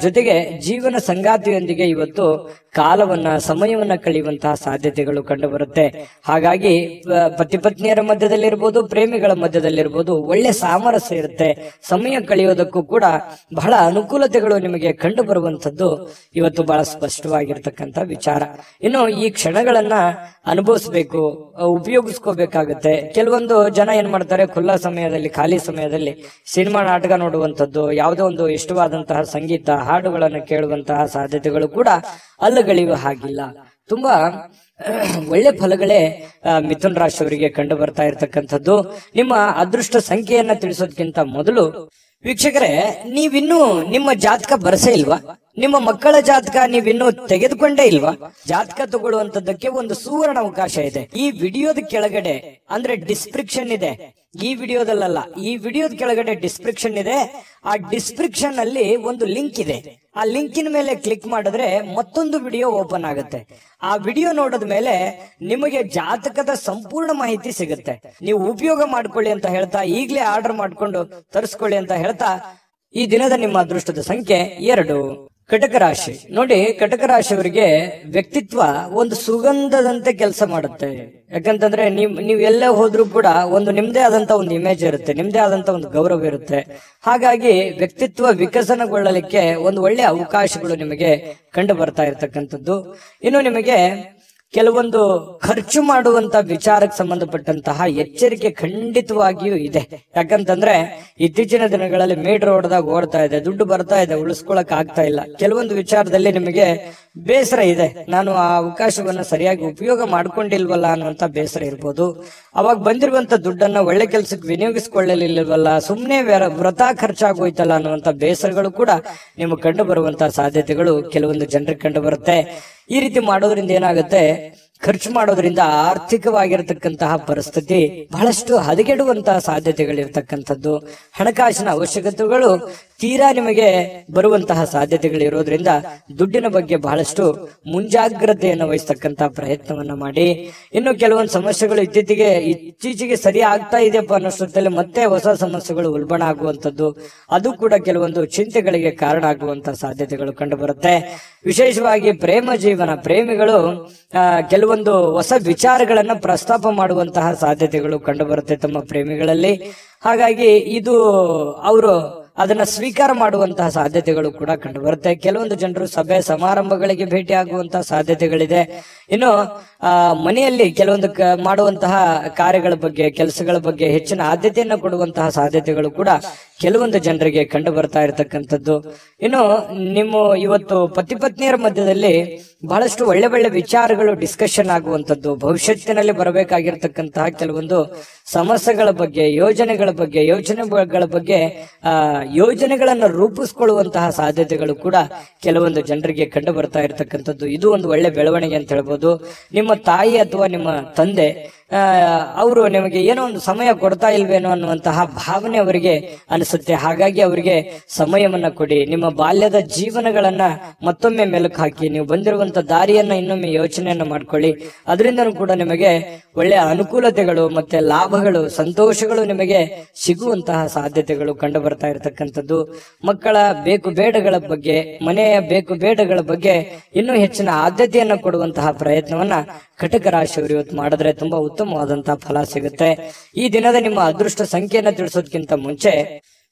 [SPEAKER 1] ಜೊತೆಗೆ ಜೀವನ ಸಂಗಾತಿಯೊಂದಿಗೆ ಇವತ್ತು ಸಮಯವನ್ನ ಕಳೆಯುವಂತಹ ಸಾಧ್ಯತೆಗಳು ಕಂಡು ಬರುತ್ತೆ. ಹಾಗಾಗಿ ಪತಿ ಪತ್ನಿಯರ ಮಧ್ಯದಲ್ಲಿರ್ಬೋದು, ಪ್ರೇಮಿಗಳ ಮಧ್ಯದಲ್ಲಿರ್ಬೋದು, ಒಳ್ಳೆ ಸಾಮರಸ್ಯ ಇರುತ್ತೆ. ಸಮಯ ಕಳೆಯೋದಕ್ಕೂ ಕೂಡ ಬಹಳ ಅನುಕೂಲತೆಗಳು ನಿಮಗೆ ಕಂಡು ಬರುವಂತದ್ದು ಇವತ್ತು ಬಹಳ ಸ್ಪಷ್ಟವಾಗಿರ್ತಕ್ಕಂಥ ವಿಚಾರ. ಇನ್ನು ಈ ಕ್ಷಣಗಳನ್ನ ಅನುಭವಿಸ್ಬೇಕು, ಉಪಯೋಗಿಸ್ಕೋಬೇಕಾಗತ್ತೆ. ಕೆಲವೊಂದು ಜನ ಏನ್ ಮಾಡ್ತಾರೆ, ಖುಲ್ಲಾ ಸಮಯದಲ್ಲಿ, ಖಾಲಿ ಸಮಯದಲ್ಲಿ ಸಿನಿಮಾ, ನಾಟಕ ನೋಡುವಂಥದ್ದು, ಯಾವುದೋ ಒಂದು ಇಷ್ಟವಾದಂತಹ ಸಂಗೀತ, ಹಾಡುಗಳನ್ನು ಕೇಳುವಂತಹ ಸಾಧ್ಯತೆಗಳು ಕೂಡ ಅಲ್ಲಗಳಿವ ಹಾಗಿಲ್ಲ. ತುಂಬಾ ಒಳ್ಳೆ ಫಲಗಳೇ ಮಿಥುನ್ ರಾಶಿಯವರಿಗೆ ಕಂಡು ಬರ್ತಾ ಇರತಕ್ಕಂಥದ್ದು. ನಿಮ್ಮ ಅದೃಷ್ಟ ಸಂಖ್ಯೆಯನ್ನ ತಿಳಿಸೋದಕ್ಕಿಂತ ಮೊದಲು ವೀಕ್ಷಕರೇ, ನೀವಿನ್ನೂ ನಿಮ್ಮ ಜಾತಕ ಬರಸೇ ಇಲ್ವಾ? ನಿಮ್ಮ ಮಕ್ಕಳ ಜಾತಕ ನೀವಿನ್ನೂ ತೆಗೆದುಕೊಂಡೇ ಇಲ್ವಾ? ಜಾತಕ ತಗೊಳ್ಳುವಂತದ್ದಕ್ಕೆ ಒಂದು ಸುವರ್ಣ ಅವಕಾಶ ಇದೆ. ಈ ವಿಡಿಯೋದ ಕೆಳಗಡೆ ಅಂದ್ರೆ ಡಿಸ್ಕ್ರಿಪ್ಷನ್ ಇದೆ. ಈ ವಿಡಿಯೋದಲ್ಲ, ಈ ವಿಡಿಯೋದ ಕೆಳಗಡೆ ಡಿಸ್ಕ್ರಿಪ್ಷನ್ ಇದೆ. ಆ ಡಿಸ್ಕ್ರಿಪ್ಷನ್ ಅಲ್ಲಿ ಒಂದು ಲಿಂಕ್ ಇದೆ. ಆ ಲಿಂಕಿನ ಮೇಲೆ ಕ್ಲಿಕ್ ಮಾಡಿದ್ರೆ ಮತ್ತೊಂದು ವಿಡಿಯೋ ಓಪನ್ ಆಗುತ್ತೆ. ಆ ವಿಡಿಯೋ ನೋಡಿದ ಮೇಲೆ ನಿಮಗೆ ಜಾತಕದ ಸಂಪೂರ್ಣ ಮಾಹಿತಿ ಸಿಗುತ್ತೆ. ನೀವು ಉಪಯೋಗ ಮಾಡ್ಕೊಳ್ಳಿ ಅಂತ ಹೇಳ್ತಾ, ಈಗಲೇ ಆರ್ಡರ್ ಮಾಡ್ಕೊಂಡು ತರಿಸ್ಕೊಳ್ಳಿ ಅಂತ ಹೇಳ್ತಾ, ಈ ದಿನದ ನಿಮ್ಮ ಅದೃಷ್ಟದ ಸಂಖ್ಯೆ 2. ಕಟಕ ರಾಶಿ. ನೋಡಿ, ಕಟಕ ರಾಶಿಯವರಿಗೆ ವ್ಯಕ್ತಿತ್ವ ಒಂದು ಸುಗಂಧದಂತೆ ಕೆಲಸ ಮಾಡುತ್ತೆ. ಯಾಕಂತಂದ್ರೆ ನೀವು ಎಲ್ಲೇ ಹೋದ್ರೂ ಕೂಡ ಒಂದು ನಿಮ್ದೇ ಆದಂತ ಒಂದು ಇಮೇಜ್ ಇರುತ್ತೆ, ನಿಮ್ದೇ ಆದಂತ ಒಂದು ಗೌರವ ಇರುತ್ತೆ. ಹಾಗಾಗಿ ವ್ಯಕ್ತಿತ್ವ ವಿಕಸನಗೊಳ್ಳಲಿಕ್ಕೆ ಒಂದು ಒಳ್ಳೆ ಅವಕಾಶಗಳು ನಿಮಗೆ ಕಂಡು ಬರ್ತಾ ಇರತಕ್ಕಂಥದ್ದು. ಇನ್ನು ನಿಮಗೆ ಕೆಲವೊಂದು ಖರ್ಚು ಮಾಡುವಂತ ವಿಚಾರಕ್ಕೆ ಸಂಬಂಧಪಟ್ಟಂತಹ ಎಚ್ಚರಿಕೆ ಖಂಡಿತವಾಗಿಯೂ ಇದೆ. ಯಾಕಂತಂದ್ರೆ ಇತ್ತೀಚಿನ ದಿನಗಳಲ್ಲಿ ಮೀಟರ್ ಹೊಡೆದಾಗ ಓಡ್ತಾ ಇದೆ, ದುಡ್ಡು ಬರ್ತಾ ಇದೆ, ಉಳಿಸ್ಕೊಳಕ್ ಆಗ್ತಾ ಇಲ್ಲ. ಕೆಲವೊಂದು ವಿಚಾರದಲ್ಲಿ ನಿಮಗೆ ಬೇಸರ ಇದೆ, ನಾನು ಆ ಅವಕಾಶವನ್ನ ಸರಿಯಾಗಿ ಉಪಯೋಗ ಮಾಡ್ಕೊಂಡಿಲ್ವಲ್ಲ ಅನ್ನುವಂತ ಬೇಸರ ಇರ್ಬೋದು. ಅವಾಗ ಬಂದಿರುವಂತ ದುಡ್ಡನ್ನ ಒಳ್ಳೆ ಕೆಲಸಕ್ಕೆ ವಿನಿಯೋಗಿಸಿಕೊಳ್ಳಲಿಲ್ವಲ್ಲ, ಸುಮ್ನೆ ವೃಥಾ ಖರ್ಚಾಗೋಯ್ತಲ್ಲ ಅನ್ನುವಂತ ಬೇಸರಗಳು ಕೂಡ ನಿಮಗೆ ಕಂಡು ಬರುವಂತಹ ಸಾಧ್ಯತೆಗಳು ಕೆಲವೊಂದು ಜನರಿಗೆ ಕಂಡು ಬರುತ್ತೆ. ಈ ರೀತಿ ಮಾಡೋದ್ರಿಂದ ಏನಾಗುತ್ತೆ, ಖರ್ಚು ಮಾಡೋದ್ರಿಂದ ಆರ್ಥಿಕವಾಗಿರತಕ್ಕಂತಹ ಪರಿಸ್ಥಿತಿ ಬಹಳಷ್ಟು ಹದಗೆಡುವಂತಹ ಸಾಧ್ಯತೆಗಳಿರ್ತಕ್ಕಂಥದ್ದು. ಹಣಕಾಸಿನ ಅವಶ್ಯಕತೆಗಳು ತೀರಾ ನಿಮಗೆ ಬರುವಂತಹ ಸಾಧ್ಯತೆಗಳು ಇರೋದ್ರಿಂದ ದುಡ್ಡಿನ ಬಗ್ಗೆ ಬಹಳಷ್ಟು ಮುಂಜಾಗ್ರತೆಯನ್ನು ವಹಿಸ್ತಕ್ಕಂತ ಪ್ರಯತ್ನವನ್ನ ಮಾಡಿ. ಇನ್ನು ಕೆಲವೊಂದು ಸಮಸ್ಯೆಗಳು ಇತ್ತೀಚೆಗೆ ಸರಿ ಆಗ್ತಾ ಇದೆಯಪ್ಪ ಅನ್ನೋಷ್ಟೊತ್ತಲ್ಲಿ ಮತ್ತೆ ಹೊಸ ಸಮಸ್ಯೆಗಳು ಉಲ್ಬಣ ಆಗುವಂತದ್ದು, ಅದು ಕೂಡ ಕೆಲವೊಂದು ಚಿಂತೆಗಳಿಗೆ ಕಾರಣ ಆಗುವಂತಹ ಸಾಧ್ಯತೆಗಳು ಕಂಡು ಬರುತ್ತೆ. ವಿಶೇಷವಾಗಿ ಪ್ರೇಮ ಜೀವನ, ಪ್ರೇಮಿಗಳು ಕೆಲವೊಂದು ಹೊಸ ವಿಚಾರಗಳನ್ನ ಪ್ರಸ್ತಾಪ ಮಾಡುವಂತಹ ಸಾಧ್ಯತೆಗಳು ಕಂಡು ಬರುತ್ತೆ ತಮ್ಮ ಪ್ರೇಮಿಗಳಲ್ಲಿ. ಹಾಗಾಗಿ ಇದು ಅವರು ಅದನ್ನ ಸ್ವೀಕಾರ ಮಾಡುವಂತಹ ಸಾಧ್ಯತೆಗಳು ಕೂಡ ಕಂಡು ಬರುತ್ತೆ. ಕೆಲವೊಂದು ಜನರು ಸಭೆ ಸಮಾರಂಭಗಳಿಗೆ ಭೇಟಿ ಆಗುವಂತಹ ಸಾಧ್ಯತೆಗಳಿದೆ. ಇನ್ನು ಮನೆಯಲ್ಲಿ ಕೆಲವೊಂದು ಮಾಡುವಂತಹ ಕಾರ್ಯಗಳ ಬಗ್ಗೆ, ಕೆಲಸಗಳ ಬಗ್ಗೆ ಹೆಚ್ಚಿನ ಆದ್ಯತೆಯನ್ನು ಕೊಡುವಂತಹ ಸಾಧ್ಯತೆಗಳು ಕೂಡ ಕೆಲವೊಂದು ಜನರಿಗೆ ಕಂಡು ಬರ್ತಾ ಇರತಕ್ಕಂಥದ್ದು. ಇನ್ನು ನಿಮ್ಮ ಇವತ್ತು ಪತಿ ಪತ್ನಿಯರ ಮಧ್ಯದಲ್ಲಿ ಬಹಳಷ್ಟು ಒಳ್ಳೆ ಒಳ್ಳೆ ವಿಚಾರಗಳು ಡಿಸ್ಕಷನ್ ಆಗುವಂತದ್ದು, ಭವಿಷ್ಯತ್ತಿನಲ್ಲಿ ಬರಬೇಕಾಗಿರ್ತಕ್ಕಂತಹ ಕೆಲವೊಂದು ಸಮಸ್ಯೆಗಳ ಬಗ್ಗೆ, ಯೋಜನೆಗಳ ಬಗ್ಗೆ ಯೋಜನೆಗಳನ್ನು ರೂಪಿಸಿಕೊಳ್ಳುವಂತಹ ಸಾಧ್ಯತೆಗಳು ಕೂಡ ಕೆಲವೊಂದು ಜನರಿಗೆ ಕಂಡು ಬರ್ತಾ ಇರತಕ್ಕಂಥದ್ದು. ಇದು ಒಂದು ಒಳ್ಳೆ ಬೆಳವಣಿಗೆ ಅಂತ ಹೇಳ್ಬೋದು. ನಿಮ್ಮ ತಾಯಿ ಅಥವಾ ನಿಮ್ಮ ತಂದೆ ಅವರು ನಿಮಗೆ ಏನೋ ಒಂದು ಸಮಯ ಕೊಡ್ತಾ ಇಲ್ವೇನೋ ಅನ್ನುವಂತಹ ಭಾವನೆ ಅವರಿಗೆ ಅನಿಸುತ್ತೆ. ಹಾಗಾಗಿ ಅವರಿಗೆ ಸಮಯವನ್ನ ಕೊಡಿ. ನಿಮ್ಮ ಬಾಲ್ಯದ ಜೀವನಗಳನ್ನ ಮತ್ತೊಮ್ಮೆ ಮೆಲುಕು ಹಾಕಿ, ನೀವು ಬಂದಿರುವಂತ ದಾರಿಯನ್ನ ಇನ್ನೊಮ್ಮೆ ಯೋಚನೆಯನ್ನ ಮಾಡ್ಕೊಳ್ಳಿ. ಅದರಿಂದನೂ ಕೂಡ ನಿಮಗೆ ಒಳ್ಳೆಯ ಅನುಕೂಲತೆಗಳು ಮತ್ತೆ ಲಾಭಗಳು, ಸಂತೋಷಗಳು ನಿಮಗೆ ಸಿಗುವಂತಹ ಸಾಧ್ಯತೆಗಳು ಕಂಡು ಬರ್ತಾ ಇರತಕ್ಕಂಥದ್ದು. ಮಕ್ಕಳ ಬೇಕು ಬೇಡಗಳ ಬಗ್ಗೆ, ಮನೆಯ ಬೇಕು ಬೇಡಗಳ ಬಗ್ಗೆ ಇನ್ನೂ ಹೆಚ್ಚಿನ ಆದ್ಯತೆಯನ್ನ ಕೊಡುವಂತಹ ಪ್ರಯತ್ನವನ್ನ ಕಟಕ ರಾಶಿಯವರು ಇವತ್ತು ಮಾಡಿದ್ರೆ ತುಂಬಾ ಉತ್ತಮವಾದಂತಹ ಫಲ ಸಿಗುತ್ತೆ. ಈ ದಿನದ ನಿಮ್ಮ ಅದೃಷ್ಟ ಸಂಖ್ಯೆಯನ್ನ ತಿಳಿಸೋದಕ್ಕಿಂತ ಮುಂಚೆ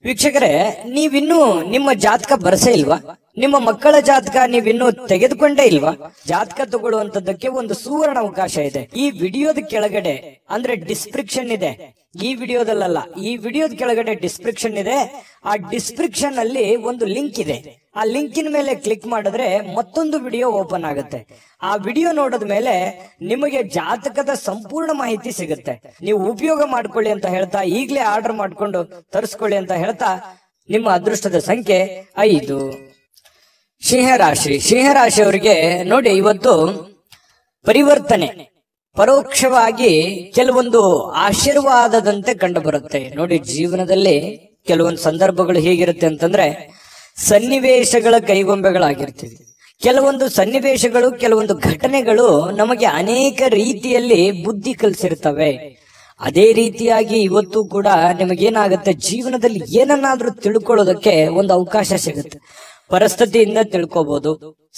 [SPEAKER 1] ವೀಕ್ಷಕರೇ, ನೀವಿನ್ನೂ ನಿಮ್ಮ ಜಾತಕ ಬರಸೇ ಇಲ್ವಾ? ನಿಮ್ಮ ಮಕ್ಕಳ ಜಾತಕ ನೀವಿನ್ನೂ ತೆಗೆದುಕೊಂಡೇ ಇಲ್ವಾ? ಜಾತಕ ತಗೊಳ್ಳುವಂತದ್ದಕ್ಕೆ ಒಂದು ಸುವರ್ಣ ಅವಕಾಶ ಇದೆ. ಈ ವಿಡಿಯೋದ ಕೆಳಗಡೆ ಅಂದ್ರೆ ಡಿಸ್ಕ್ರಿಪ್ಷನ್ ಇದೆ. ಈ ವಿಡಿಯೋದಲ್ಲ, ಈ ವಿಡಿಯೋದ ಕೆಳಗಡೆ ಡಿಸ್ಕ್ರಿಪ್ಷನ್ ಇದೆ. ಆ ಡಿಸ್ಕ್ರಿಪ್ಷನ್ ಅಲ್ಲಿ ಒಂದು ಲಿಂಕ್ ಇದೆ. ಆ ಲಿಂಕಿನ ಮೇಲೆ ಕ್ಲಿಕ್ ಮಾಡಿದ್ರೆ ಮತ್ತೊಂದು ವಿಡಿಯೋ ಓಪನ್ ಆಗುತ್ತೆ. ಆ ವಿಡಿಯೋ ನೋಡಿದ ಮೇಲೆ ನಿಮಗೆ ಜಾತಕದ ಸಂಪೂರ್ಣ ಮಾಹಿತಿ ಸಿಗುತ್ತೆ. ನೀವು ಉಪಯೋಗ ಮಾಡ್ಕೊಳ್ಳಿ ಅಂತ ಹೇಳ್ತಾ, ಈಗಲೇ ಆರ್ಡರ್ ಮಾಡ್ಕೊಂಡು ತರಿಸ್ಕೊಳ್ಳಿ ಅಂತ ಹೇಳ್ತಾ, ನಿಮ್ಮ ಅದೃಷ್ಟದ ಸಂಖ್ಯೆ 5. ಸಿಂಹರಾಶಿಯವರಿಗೆ ನೋಡಿ, ಇವತ್ತು ಪರಿವರ್ತನೆ ಪರೋಕ್ಷವಾಗಿ ಕೆಲವೊಂದು ಆಶೀರ್ವಾದದಂತೆ ಕಂಡು ಬರುತ್ತೆ. ನೋಡಿ, ಜೀವನದಲ್ಲಿ ಕೆಲವೊಂದು ಸಂದರ್ಭಗಳು ಹೇಗಿರುತ್ತೆ ಅಂತಂದ್ರೆ, ಸನ್ನಿವೇಶಗಳ ಕೈಗೊಂಬೆಗಳಾಗಿರ್ತೀವಿ. ಕೆಲವೊಂದು ಸನ್ನಿವೇಶಗಳು, ಕೆಲವೊಂದು ಘಟನೆಗಳು ನಮಗೆ ಅನೇಕ ರೀತಿಯಲ್ಲಿ ಬುದ್ಧಿ ಕಲಿಸಿರ್ತವೆ. ಅದೇ ರೀತಿಯಾಗಿ ಇವತ್ತು ಕೂಡ ನಿಮಗೇನಾಗುತ್ತೆ, ಜೀವನದಲ್ಲಿ ಏನನ್ನಾದ್ರೂ ತಿಳ್ಕೊಳ್ಳೋದಕ್ಕೆ ಒಂದು ಅವಕಾಶ ಸಿಗುತ್ತೆ. ಪರಿಸ್ಥಿತಿಯಿಂದ ತಿಳ್ಕೋಬಹುದು,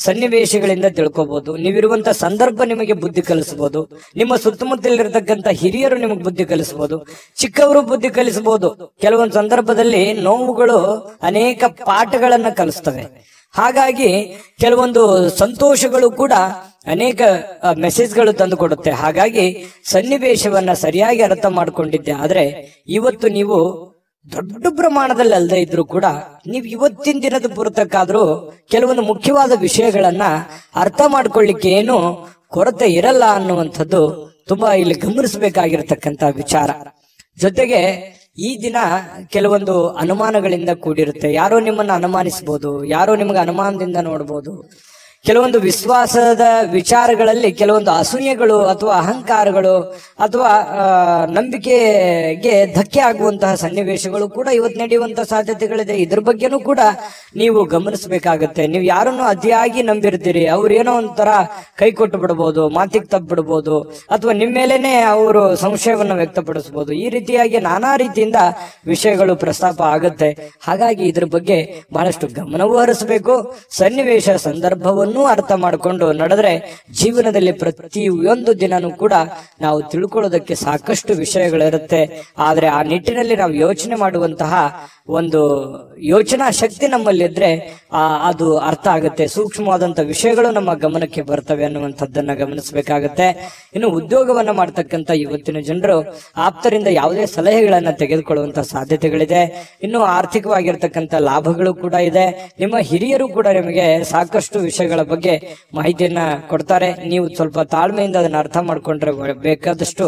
[SPEAKER 1] ಸನ್ನಿವೇಶಗಳಿಂದ ತಿಳ್ಕೋಬಹುದು. ನೀವಿರುವಂತ ಸಂದರ್ಭ ನಿಮಗೆ ಬುದ್ಧಿ ಕಲಿಸಬಹುದು. ನಿಮ್ಮ ಸುತ್ತಮುತ್ತಲಿರತಕ್ಕಂತ ಹಿರಿಯರು ನಿಮಗೆ ಬುದ್ಧಿ ಕಲಿಸಬಹುದು, ಚಿಕ್ಕವರು ಬುದ್ಧಿ ಕಲಿಸಬಹುದು. ಕೆಲವೊಂದು ಸಂದರ್ಭದಲ್ಲಿ ನೋವುಗಳು ಅನೇಕ ಪಾಠಗಳನ್ನ ಕಲಿಸ್ತವೆ. ಹಾಗಾಗಿ ಕೆಲವೊಂದು ಸಂತೋಷಗಳು ಕೂಡ ಅನೇಕ ಮೆಸೇಜ್ಗಳು ತಂದು ಕೊಡುತ್ತೆ. ಹಾಗಾಗಿ ಸನ್ನಿವೇಶವನ್ನ ಸರಿಯಾಗಿ ಅರ್ಥ ಮಾಡ್ಕೊಂಡಿದ್ದೆ ಆದ್ರೆ ಇವತ್ತು ನೀವು ದೊಡ್ಡ ಪ್ರಮಾಣದಲ್ಲಿ ಅಲ್ಲದೆ ಇದ್ರು ಕೂಡ ನೀವು ಇವತ್ತಿನ ದಿನದ ಪುರತಕ್ಕಾದ್ರೂ ಕೆಲವೊಂದು ಮುಖ್ಯವಾದ ವಿಷಯಗಳನ್ನ ಅರ್ಥ ಮಾಡ್ಕೊಳ್ಳಿಕ್ಕೆ ಏನು ಕೊರತೆ ಇರಲ್ಲ ಅನ್ನುವಂಥದ್ದು ತುಂಬಾ ಇಲ್ಲಿ ಗಮನಿಸಬೇಕಾಗಿರ್ತಕ್ಕಂತ ವಿಚಾರ. ಜೊತೆಗೆ ಈ ದಿನ ಕೆಲವೊಂದು ಅನುಮಾನಗಳಿಂದ ಕೂಡಿರುತ್ತೆ. ಯಾರೋ ನಿಮ್ಮನ್ನ ಅನುಮಾನಿಸಬಹುದು, ಯಾರೋ ನಿಮಗೆ ಅನುಮಾನದಿಂದ ನೋಡಬಹುದು. ಕೆಲವೊಂದು ವಿಶ್ವಾಸದ ವಿಚಾರಗಳಲ್ಲಿ ಕೆಲವೊಂದು ಅಸೂಯೆಗಳು ಅಥವಾ ಅಹಂಕಾರಗಳು ಅಥವಾ ನಂಬಿಕೆಗೆ ಧಕ್ಕೆ ಆಗುವಂತಹ ಸನ್ನಿವೇಶಗಳು ಕೂಡ ಇವತ್ತು ನಡೆಯುವಂತಹ ಸಾಧ್ಯತೆಗಳಿದೆ. ಇದ್ರ ಬಗ್ಗೆನೂ ಕೂಡ ನೀವು ಗಮನಿಸಬೇಕಾಗತ್ತೆ. ನೀವು ಯಾರನ್ನು ಅತಿಯಾಗಿ ನಂಬಿರ್ತೀರಿ, ಅವ್ರು ಏನೋ ಒಂಥರ ಕೈ ಕೊಟ್ಟು ಬಿಡಬಹುದು, ಮಾತಿಗೆ ತಪ್ಪು ಬಿಡಬಹುದು, ಅಥವಾ ನಿಮ್ಮ ಮೇಲೇನೆ ಅವರು ಸಂಶಯವನ್ನು ವ್ಯಕ್ತಪಡಿಸಬಹುದು. ಈ ರೀತಿಯಾಗಿ ನಾನಾ ರೀತಿಯಿಂದ ವಿಷಯಗಳು ಪ್ರಸ್ತಾಪ ಆಗುತ್ತೆ. ಹಾಗಾಗಿ ಇದ್ರ ಬಗ್ಗೆ ಬಹಳಷ್ಟು ಗಮನವೂ ಹರಿಸಬೇಕು. ಸನ್ನಿವೇಶ ಸಂದರ್ಭವನ್ನು ಅರ್ಥ ಮಾಡಿಕೊಂಡು ನಡೆದ್ರೆ ಜೀವನದಲ್ಲಿ ಪ್ರತಿಯೊಂದು ದಿನನೂ ಕೂಡ ನಾವು ತಿಳ್ಕೊಳ್ಳೋದಕ್ಕೆ ಸಾಕಷ್ಟು ವಿಷಯಗಳಿರುತ್ತೆ. ಆದ್ರೆ ಆ ನಿಟ್ಟಿನಲ್ಲಿ ನಾವು ಯೋಚನೆ ಮಾಡುವಂತಹ ಒಂದು ಯೋಚನಾ ಶಕ್ತಿ ನಮ್ಮಲ್ಲಿದ್ರೆ ಅದು ಅರ್ಥ ಆಗುತ್ತೆ. ಸೂಕ್ಷ್ಮವಾದಂತ ವಿಷಯಗಳು ನಮ್ಮ ಗಮನಕ್ಕೆ ಬರ್ತವೆ ಅನ್ನುವಂಥದ್ದನ್ನ ಗಮನಿಸಬೇಕಾಗತ್ತೆ. ಇನ್ನು ಉದ್ಯೋಗವನ್ನ ಮಾಡ್ತಕ್ಕಂಥ ಇವತ್ತಿನ ಜನರು ಆಪ್ತರಿಂದ ಯಾವುದೇ ಸಲಹೆಗಳನ್ನ ತೆಗೆದುಕೊಳ್ಳುವಂತ ಸಾಧ್ಯತೆಗಳಿದೆ. ಇನ್ನು ಆರ್ಥಿಕವಾಗಿರ್ತಕ್ಕಂಥ ಲಾಭಗಳು ಕೂಡ ಇದೆ. ನಿಮ್ಮ ಹಿರಿಯರು ಕೂಡ ನಿಮಗೆ ಸಾಕಷ್ಟು ವಿಷಯಗಳ ಬಗ್ಗೆ ಮಾಹಿತಿಯನ್ನ ಕೊಡ್ತಾರೆ. ನೀವು ಸ್ವಲ್ಪ ತಾಳ್ಮೆಯಿಂದ ಅದನ್ನ ಅರ್ಥ ಮಾಡ್ಕೊಂಡ್ರೆ ಬೇಕಾದಷ್ಟು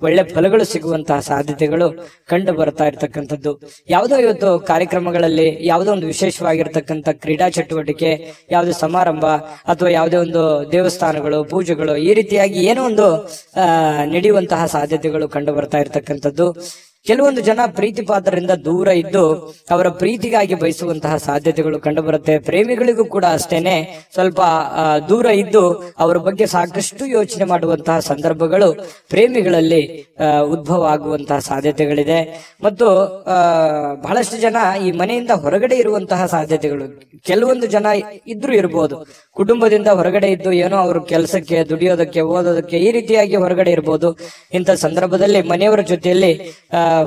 [SPEAKER 1] ಒಳ್ಳೆ ಫಲಗಳು ಸಿಗುವಂತಹ ಸಾಧ್ಯತೆಗಳು ಕಂಡು ಬರ್ತಾ ಇರ್ತಕ್ಕಂಥದ್ದು. ಯಾವುದೋ ಇವತ್ತು ಕಾರ್ಯಕ್ರಮಗಳಲ್ಲಿ ಯಾವುದೋ ಒಂದು ವಿಶೇಷವಾಗಿರ್ತಕ್ಕಂಥ ಕ್ರೀಡಾ ಚಟುವಟಿಕೆ, ಯಾವುದೇ ಸಮಾರಂಭ ಅಥವಾ ಯಾವುದೇ ಒಂದು ದೇವಸ್ಥಾನಗಳು, ಪೂಜೆಗಳು, ಈ ರೀತಿಯಾಗಿ ಏನೋ ಒಂದು ನಡೆಯುವಂತಹ ಸಾಧ್ಯತೆಗಳು ಕಂಡು ಬರ್ತಾ ಇರ್ತಕ್ಕಂಥದ್ದು. ಕೆಲವೊಂದು ಜನ ಪ್ರೀತಿ ಪಾತ್ರರಿಂದ ದೂರ ಇದ್ದು ಅವರ ಪ್ರೀತಿಗಾಗಿ ಬಯಸುವಂತಹ ಸಾಧ್ಯತೆಗಳು ಕಂಡುಬರುತ್ತೆ. ಪ್ರೇಮಿಗಳಿಗೂ ಕೂಡ ಅಷ್ಟೇನೆ ಸ್ವಲ್ಪ ದೂರ ಇದ್ದು ಅವರ ಬಗ್ಗೆ ಸಾಕಷ್ಟು ಯೋಚನೆ ಮಾಡುವಂತಹ ಸಂದರ್ಭಗಳು ಪ್ರೇಮಿಗಳಲ್ಲಿ ಉದ್ಭವ ಆಗುವಂತಹ ಸಾಧ್ಯತೆಗಳಿದೆ. ಮತ್ತು ಬಹಳಷ್ಟು ಜನ ಈ ಮನೆಯಿಂದ ಹೊರಗಡೆ ಇರುವಂತಹ ಸಾಧ್ಯತೆಗಳು, ಕೆಲವೊಂದು ಜನ ಇದ್ರೂ ಇರಬಹುದು, ಕುಟುಂಬದಿಂದ ಹೊರಗಡೆ ಇದ್ದು ಏನೋ ಅವರು ಕೆಲಸಕ್ಕೆ, ದುಡಿಯೋದಕ್ಕೆ, ಓದೋದಕ್ಕೆ ಈ ರೀತಿಯಾಗಿ ಹೊರಗಡೆ ಇರಬಹುದು. ಇಂಥ ಸಂದರ್ಭದಲ್ಲಿ ಮನೆಯವರ ಜೊತೆಯಲ್ಲಿ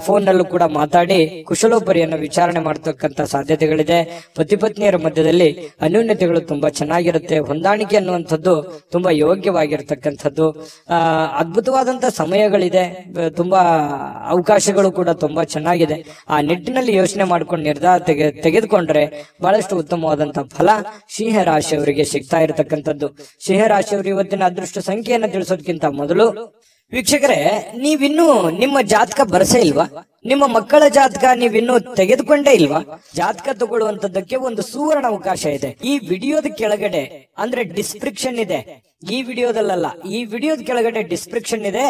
[SPEAKER 1] ಫೋನ್ ನಲ್ಲೂ ಕೂಡ ಮಾತಾಡಿ ಕುಶಲೋಪರಿಯನ್ನು ವಿಚಾರಣೆ ಮಾಡತಕ್ಕಂತ ಸಾಧ್ಯತೆಗಳಿದೆ. ಪತಿ ಪತ್ನಿಯರ ಮಧ್ಯದಲ್ಲಿ ಅನ್ಯೋನ್ಯತೆಗಳು ತುಂಬಾ ಚೆನ್ನಾಗಿರುತ್ತೆ. ಹೊಂದಾಣಿಕೆ ಅನ್ನುವಂಥದ್ದು ತುಂಬಾ ಯೋಗ್ಯವಾಗಿರ್ತಕ್ಕಂಥದ್ದು. ಅದ್ಭುತವಾದಂತಹ ಸಮಯಗಳಿದೆ, ತುಂಬಾ ಅವಕಾಶಗಳು ಕೂಡ ತುಂಬಾ ಚೆನ್ನಾಗಿದೆ. ಆ ನಿಟ್ಟಿನಲ್ಲಿ ಯೋಚನೆ ಮಾಡ್ಕೊಂಡು ನಿರ್ಧಾರ ತೆಗೆದುಕೊಂಡ್ರೆ ಬಹಳಷ್ಟು ಉತ್ತಮವಾದಂತಹ ಫಲ ಸಿಂಹ ರಾಶಿಯವರಿಗೆ ಸಿಗ್ತಾ ಇರತಕ್ಕಂಥದ್ದು. ಸಿಂಹ ರಾಶಿಯವರು ಇವತ್ತಿನ ಅದೃಷ್ಟ ಸಂಖ್ಯೆಯನ್ನು ತಿಳಿಸೋದಕ್ಕಿಂತ ಮೊದಲು ವೀಕ್ಷಕರೇ, ನೀವಿನ್ನೂ ನಿಮ್ಮ ಜಾತಕ ಬರಸೇ ಇಲ್ವಾ? ನಿಮ್ಮ ಮಕ್ಕಳ ಜಾತಕ ನೀವಿನ್ನೂ ತೆಗೆದುಕೊಂಡೇ ಇಲ್ವಾ? ಜಾತಕ ತಗೊಳ್ಳುವಂತದ್ದಕ್ಕೆ ಒಂದು ಸುವರ್ಣ ಅವಕಾಶ ಇದೆ. ಈ ವಿಡಿಯೋದ ಕೆಳಗಡೆ ಅಂದ್ರೆ ಡಿಸ್ಕ್ರಿಪ್ಷನ್ ಇದೆ, ಈ ವಿಡಿಯೋದಲ್ಲ, ಈ ವಿಡಿಯೋದ ಕೆಳಗಡೆ ಡಿಸ್ಕ್ರಿಪ್ಷನ್ ಇದೆ.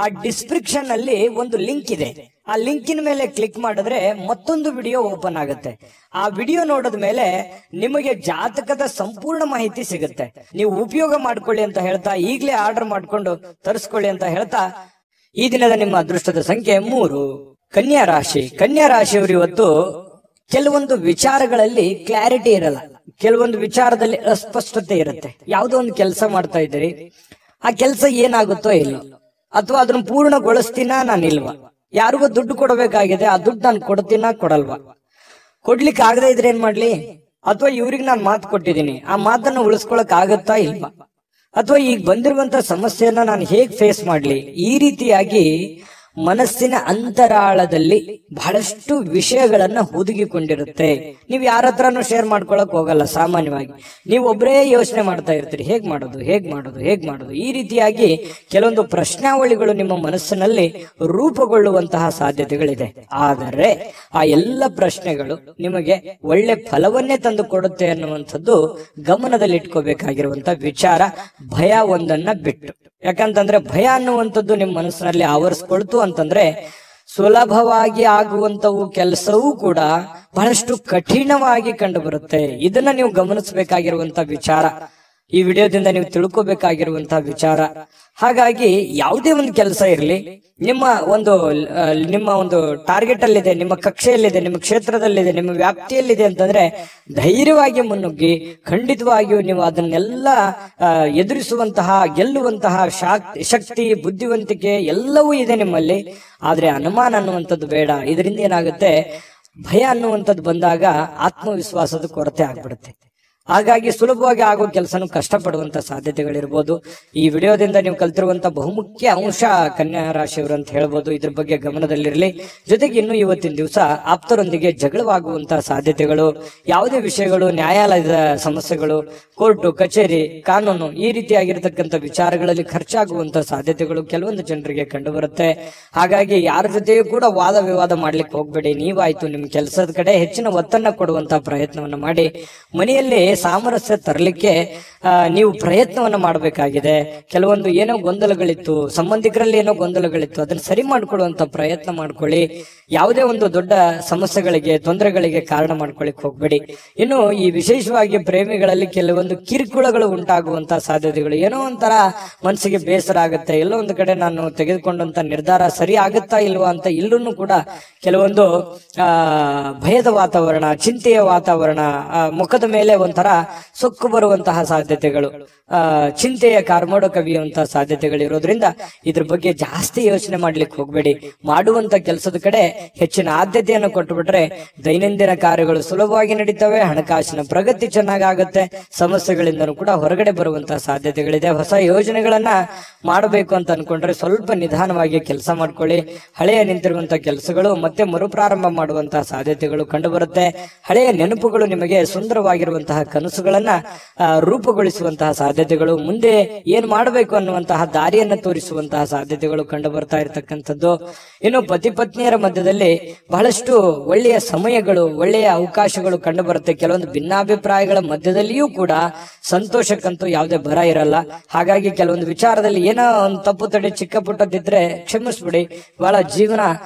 [SPEAKER 1] ಆ ಡಿಸ್ಕ್ರಿಪ್ಷನ್ ಅಲ್ಲಿ ಒಂದು ಲಿಂಕ್ ಇದೆ. ಆ ಲಿಂಕಿನ ಮೇಲೆ ಕ್ಲಿಕ್ ಮಾಡಿದ್ರೆ ಮತ್ತೊಂದು ವಿಡಿಯೋ ಓಪನ್ ಆಗುತ್ತೆ. ಆ ವಿಡಿಯೋ ನೋಡಿದ ಮೇಲೆ ನಿಮಗೆ ಜಾತಕದ ಸಂಪೂರ್ಣ ಮಾಹಿತಿ ಸಿಗುತ್ತೆ. ನೀವು ಉಪಯೋಗ ಮಾಡ್ಕೊಳ್ಳಿ ಅಂತ ಹೇಳ್ತಾ, ಈಗಲೇ ಆರ್ಡರ್ ಮಾಡ್ಕೊಂಡು ತರಿಸ್ಕೊಳ್ಳಿ ಅಂತ ಹೇಳ್ತಾ, ಈ ದಿನದ ನಿಮ್ಮ ಅದೃಷ್ಟದ ಸಂಖ್ಯೆ 3. ಕನ್ಯಾ ರಾಶಿ. ಕನ್ಯಾ ರಾಶಿಯವರು ಇವತ್ತು ಕೆಲವೊಂದು ವಿಚಾರಗಳಲ್ಲಿ ಕ್ಲಾರಿಟಿ ಇರಲ್ಲ, ಕೆಲವೊಂದು ವಿಚಾರದಲ್ಲಿ ಅಸ್ಪಷ್ಟತೆ ಇರುತ್ತೆ. ಯಾವುದೋ ಒಂದು ಕೆಲಸ ಮಾಡ್ತಾ ಇದ್ದೀರಿ, ಆ ಕೆಲಸ ಏನಾಗುತ್ತೋ ಇಲ್ಲೋ, ಅಥವಾ ಅದನ್ನ ಪೂರ್ಣಗೊಳಿಸ್ತೀನಾ ನಾನಿಲ್ವಾ, ಯಾರಿಗೋ ದುಡ್ಡು ಕೊಡಬೇಕಾಗಿದೆ, ಆ ದುಡ್ಡು ನಾನು ಕೊಡ್ತೀನಾ ಕೊಡಲ್ವಾ, ಕೊಡ್ಲಿಕ್ಕೆ ಆಗದೆ ಇದ್ರೆ ಏನ್ ಮಾಡ್ಲಿ, ಅಥವಾ ಇವ್ರಿಗೆ ನಾನು ಮಾತು ಕೊಟ್ಟಿದ್ದೀನಿ, ಆ ಮಾತನ್ನ ಉಳಿಸ್ಕೊಳಕ್ ಆಗತ್ತಾ ಇಲ್ವಾ, ಅಥವಾ ಈಗ ಬಂದಿರುವಂತ ಸಮಸ್ಯೆಯನ್ನ ನಾನು ಹೇಗ್ ಫೇಸ್ ಮಾಡ್ಲಿ, ಈ ರೀತಿಯಾಗಿ ಮನಸ್ಸಿನ ಅಂತರಾಳದಲ್ಲಿ ಬಹಳಷ್ಟು ವಿಷಯಗಳನ್ನ ಹುದುಗಿಕೊಂಡಿರುತ್ತೆ. ನೀವು ಯಾರ ಹತ್ರನೂ ಶೇರ್ ಮಾಡ್ಕೊಳಕ್ ಹೋಗಲ್ಲ. ಸಾಮಾನ್ಯವಾಗಿ ನೀವು ಒಬ್ಬರೇ ಯೋಚನೆ ಮಾಡ್ತಾ ಇರ್ತೀರಿ, ಹೇಗ್ ಮಾಡೋದು. ಈ ರೀತಿಯಾಗಿ ಕೆಲವೊಂದು ಪ್ರಶ್ನಾವಳಿಗಳು ನಿಮ್ಮ ಮನಸ್ಸಿನಲ್ಲಿ ರೂಪುಗೊಳ್ಳುವಂತಹ ಸಾಧ್ಯತೆಗಳಿದೆ. ಆದರೆ ಆ ಎಲ್ಲ ಪ್ರಶ್ನೆಗಳು ನಿಮಗೆ ಒಳ್ಳೆ ಫಲವನ್ನೇ ತಂದು ಕೊಡುತ್ತೆ ಅನ್ನುವಂಥದ್ದು ಗಮನದಲ್ಲಿಟ್ಕೋಬೇಕಾಗಿರುವಂತಹ ವಿಚಾರ. ಭಯ ಒಂದನ್ನ ಬಿಟ್ಟು, ಯಾಕಂತಂದ್ರೆ ಭಯ ಅನ್ನುವಂಥದ್ದು ನಿಮ್ಮ ಮನಸ್ಸಿನಲ್ಲಿ ಆವರಿಸ್ಕೊಳ್ತು ಅಂತಂದ್ರೆ ಸುಲಭವಾಗಿ ಆಗುವಂತವು ಕೆಲಸವೂ ಕೂಡ ಬಹಳಷ್ಟು ಕಠಿಣವಾಗಿ ಕಂಡು ಬರುತ್ತೆ. ಇದನ್ನ ನೀವು ಗಮನಿಸಬೇಕಾಗಿರುವಂತಹ ವಿಚಾರ, ಈ ವಿಡಿಯೋದಿಂದ ನೀವು ತಿಳ್ಕೋಬೇಕಾಗಿರುವಂತಹ ವಿಚಾರ. ಹಾಗಾಗಿ ಯಾವುದೇ ಒಂದು ಕೆಲಸ ಇರಲಿ, ನಿಮ್ಮ ಒಂದು ಟಾರ್ಗೆಟ್ ಅಲ್ಲಿದೆ, ನಿಮ್ಮ ಕಕ್ಷೆಯಲ್ಲಿದೆ, ನಿಮ್ಮ ಕ್ಷೇತ್ರದಲ್ಲಿದೆ, ನಿಮ್ಮ ವ್ಯಾಪ್ತಿಯಲ್ಲಿದೆ ಅಂತಂದ್ರೆ ಧೈರ್ಯವಾಗಿ ಮುನ್ನುಗ್ಗಿ ಖಂಡಿತವಾಗಿಯೂ ನೀವು ಅದನ್ನೆಲ್ಲ ಎದುರಿಸುವಂತಹ, ಗೆಲ್ಲುವಂತಹ ಶಕ್ತಿ, ಬುದ್ಧಿವಂತಿಕೆ ಎಲ್ಲವೂ ಇದೆ ನಿಮ್ಮಲ್ಲಿ. ಆದ್ರೆ ಅನುಮಾನ ಅನ್ನುವಂಥದ್ದು ಬೇಡ. ಇದರಿಂದ ಏನಾಗುತ್ತೆ, ಭಯ ಅನ್ನುವಂಥದ್ದು ಬಂದಾಗ ಆತ್ಮವಿಶ್ವಾಸದ ಕೊರತೆ ಆಗ್ಬಿಡುತ್ತೆ. ಹಾಗಾಗಿ ಸುಲಭವಾಗಿ ಆಗೋ ಕೆಲಸನೂ ಕಷ್ಟಪಡುವಂತ ಸಾಧ್ಯತೆಗಳಿರ್ಬೋದು. ಈ ವಿಡಿಯೋದಿಂದ ನೀವು ಕಲ್ತಿರುವಂತ ಬಹುಮುಖ್ಯ ಅಂಶ ಕನ್ಯಾ ರಾಶಿಯವರು ಅಂತ ಹೇಳ್ಬೋದು. ಇದ್ರ ಬಗ್ಗೆ ಗಮನದಲ್ಲಿರಲಿ. ಜೊತೆಗೆ ಇನ್ನು ಇವತ್ತಿನ ದಿವಸ ಆಪ್ತರೊಂದಿಗೆ ಜಗಳವಾಗುವಂತಹ ಸಾಧ್ಯತೆಗಳು, ಯಾವುದೇ ವಿಷಯಗಳು, ನ್ಯಾಯಾಲಯದ ಸಮಸ್ಯೆಗಳು, ಕೋರ್ಟು ಕಚೇರಿ, ಕಾನೂನು ಈ ರೀತಿಯಾಗಿರ್ತಕ್ಕಂಥ ವಿಚಾರಗಳಲ್ಲಿ ಖರ್ಚಾಗುವಂತಹ ಸಾಧ್ಯತೆಗಳು ಕೆಲವೊಂದು ಜನರಿಗೆ ಕಂಡು ಬರುತ್ತೆ. ಹಾಗಾಗಿ ಯಾರ ಜೊತೆಯೂ ಕೂಡ ವಾದ ವಿವಾದ ಮಾಡ್ಲಿಕ್ಕೆ ಹೋಗ್ಬೇಡಿ. ನೀವಾಯ್ತು ನಿಮ್ಮ ಕೆಲಸದ ಕಡೆ ಹೆಚ್ಚಿನ ಒತ್ತನ್ನ ಕೊಡುವಂತಹ ಪ್ರಯತ್ನವನ್ನ ಮಾಡಿ ಮನೆಯಲ್ಲಿ ಸಾಮರಸ್ಯ ತರಲಿಕ್ಕೆ ನೀವು ಪ್ರಯತ್ನವನ್ನ ಮಾಡಬೇಕಾಗಿದೆ. ಕೆಲವೊಂದು ಏನೋ ಗೊಂದಲಗಳಿತ್ತು, ಸಂಬಂಧಿಕರಲ್ಲಿ ಏನೋ ಗೊಂದಲಗಳಿತ್ತು, ಅದನ್ನ ಸರಿ ಮಾಡ್ಕೊಳ್ಳುವಂತ ಪ್ರಯತ್ನ ಮಾಡ್ಕೊಳ್ಳಿ. ಯಾವುದೇ ಒಂದು ದೊಡ್ಡ ಸಮಸ್ಯೆಗಳಿಗೆ, ತೊಂದರೆಗಳಿಗೆ ಕಾರಣ ಮಾಡ್ಕೊಳ್ಳಿಕ್ ಹೋಗ್ಬೇಡಿ. ಇನ್ನು ಈ ವಿಶೇಷವಾಗಿ ಪ್ರೇಮಿಗಳಲ್ಲಿ ಕೆಲವೊಂದು ಕಿರುಕುಳಗಳು ಉಂಟಾಗುವಂತಹ ಸಾಧ್ಯತೆಗಳು, ಏನೋ ಒಂಥರ ಮನಸ್ಸಿಗೆ ಬೇಸರ ಆಗುತ್ತೆ, ಎಲ್ಲೋ ಒಂದು ಕಡೆ ನಾನು ತೆಗೆದುಕೊಂಡಂತ ನಿರ್ಧಾರ ಸರಿ ಆಗುತ್ತಾ ಇಲ್ವಾ ಅಂತ ಇಲ್ಲೂ ಕೂಡ ಕೆಲವೊಂದು ಭಯದ ವಾತಾವರಣ, ಚಿಂತೆಯ ವಾತಾವರಣ, ಮುಖದ ಮೇಲೆ ಒಂಥರ ಸೊಕ್ಕು ಬರುವಂತಹ ಸಾಧ್ಯತೆಗಳು, ಚಿಂತೆಯ ಕಾರ್ಮೋಡ ಕವಿಯುವಂತಹ ಸಾಧ್ಯತೆಗಳಿರೋದ್ರಿಂದ ಇದ್ರ ಬಗ್ಗೆ ಜಾಸ್ತಿ ಯೋಚನೆ ಮಾಡ್ಲಿಕ್ಕೆ ಹೋಗ್ಬೇಡಿ. ಮಾಡುವಂತ ಕೆಲಸದ ಕಡೆ ಹೆಚ್ಚಿನ ಆದ್ಯತೆಯನ್ನು ಕೊಟ್ಟು ಬಿಟ್ರೆ ದೈನಂದಿನ ಕಾರ್ಯಗಳು ಸುಲಭವಾಗಿ ನಡೀತವೆ, ಹಣಕಾಸಿನ ಪ್ರಗತಿ ಚೆನ್ನಾಗಾಗುತ್ತೆ, ಸಮಸ್ಯೆಗಳಿಂದನೂ ಕೂಡ ಹೊರಗಡೆ ಬರುವಂತಹ ಸಾಧ್ಯತೆಗಳಿದೆ. ಹೊಸ ಯೋಜನೆಗಳನ್ನ ಮಾಡಬೇಕು ಅಂತ ಅನ್ಕೊಂಡ್ರೆ ಸ್ವಲ್ಪ ನಿಧಾನವಾಗಿ ಕೆಲಸ ಮಾಡ್ಕೊಳ್ಳಿ. ಹಳೆಯ ನಿಂತಿರುವಂತಹ ಕೆಲಸಗಳು ಮತ್ತೆ ಮರುಪ್ರಾರಂಭ ಮಾಡುವಂತಹ ಸಾಧ್ಯತೆಗಳು ಕಂಡು ಬರುತ್ತೆ. ಹಳೆಯ ನೆನಪುಗಳು ನಿಮಗೆ ಸುಂದರವಾಗಿರುವಂತಹ ಕನಸುಗಳನ್ನ ರೂಪುಗೊಳಿಸುವಂತಹ ಸಾಧ್ಯತೆಗಳು, ಮುಂದೆ ಏನ್ ಮಾಡಬೇಕು ಅನ್ನುವಂತಹ ದಾರಿಯನ್ನ ತೋರಿಸುವಂತಹ ಸಾಧ್ಯತೆಗಳು ಕಂಡು ಬರ್ತಾ ಇರತಕ್ಕಂಥದ್ದು. ಇನ್ನು ಪತಿ ಪತ್ನಿಯರ ಮಧ್ಯದಲ್ಲಿ ಬಹಳಷ್ಟು ಒಳ್ಳೆಯ ಸಮಯಗಳು, ಒಳ್ಳೆಯ ಅವಕಾಶಗಳು ಕಂಡು ಬರುತ್ತೆ. ಕೆಲವೊಂದು ಭಿನ್ನಾಭಿಪ್ರಾಯಗಳ ಮಧ್ಯದಲ್ಲಿಯೂ ಕೂಡ ಸಂತೋಷಕ್ಕಂತೂ ಯಾವುದೇ ಬರ ಇರಲ್ಲ. ಹಾಗಾಗಿ ಕೆಲವೊಂದು ವಿಚಾರದಲ್ಲಿ ಏನೋ ಒಂದು ತಪ್ಪು ತಡೆ ಚಿಕ್ಕ ಪುಟ್ಟದಿದ್ರೆ ಕ್ಷಮಿಸ್ಬಿಡಿ, ಬಹಳ ಜೀವನ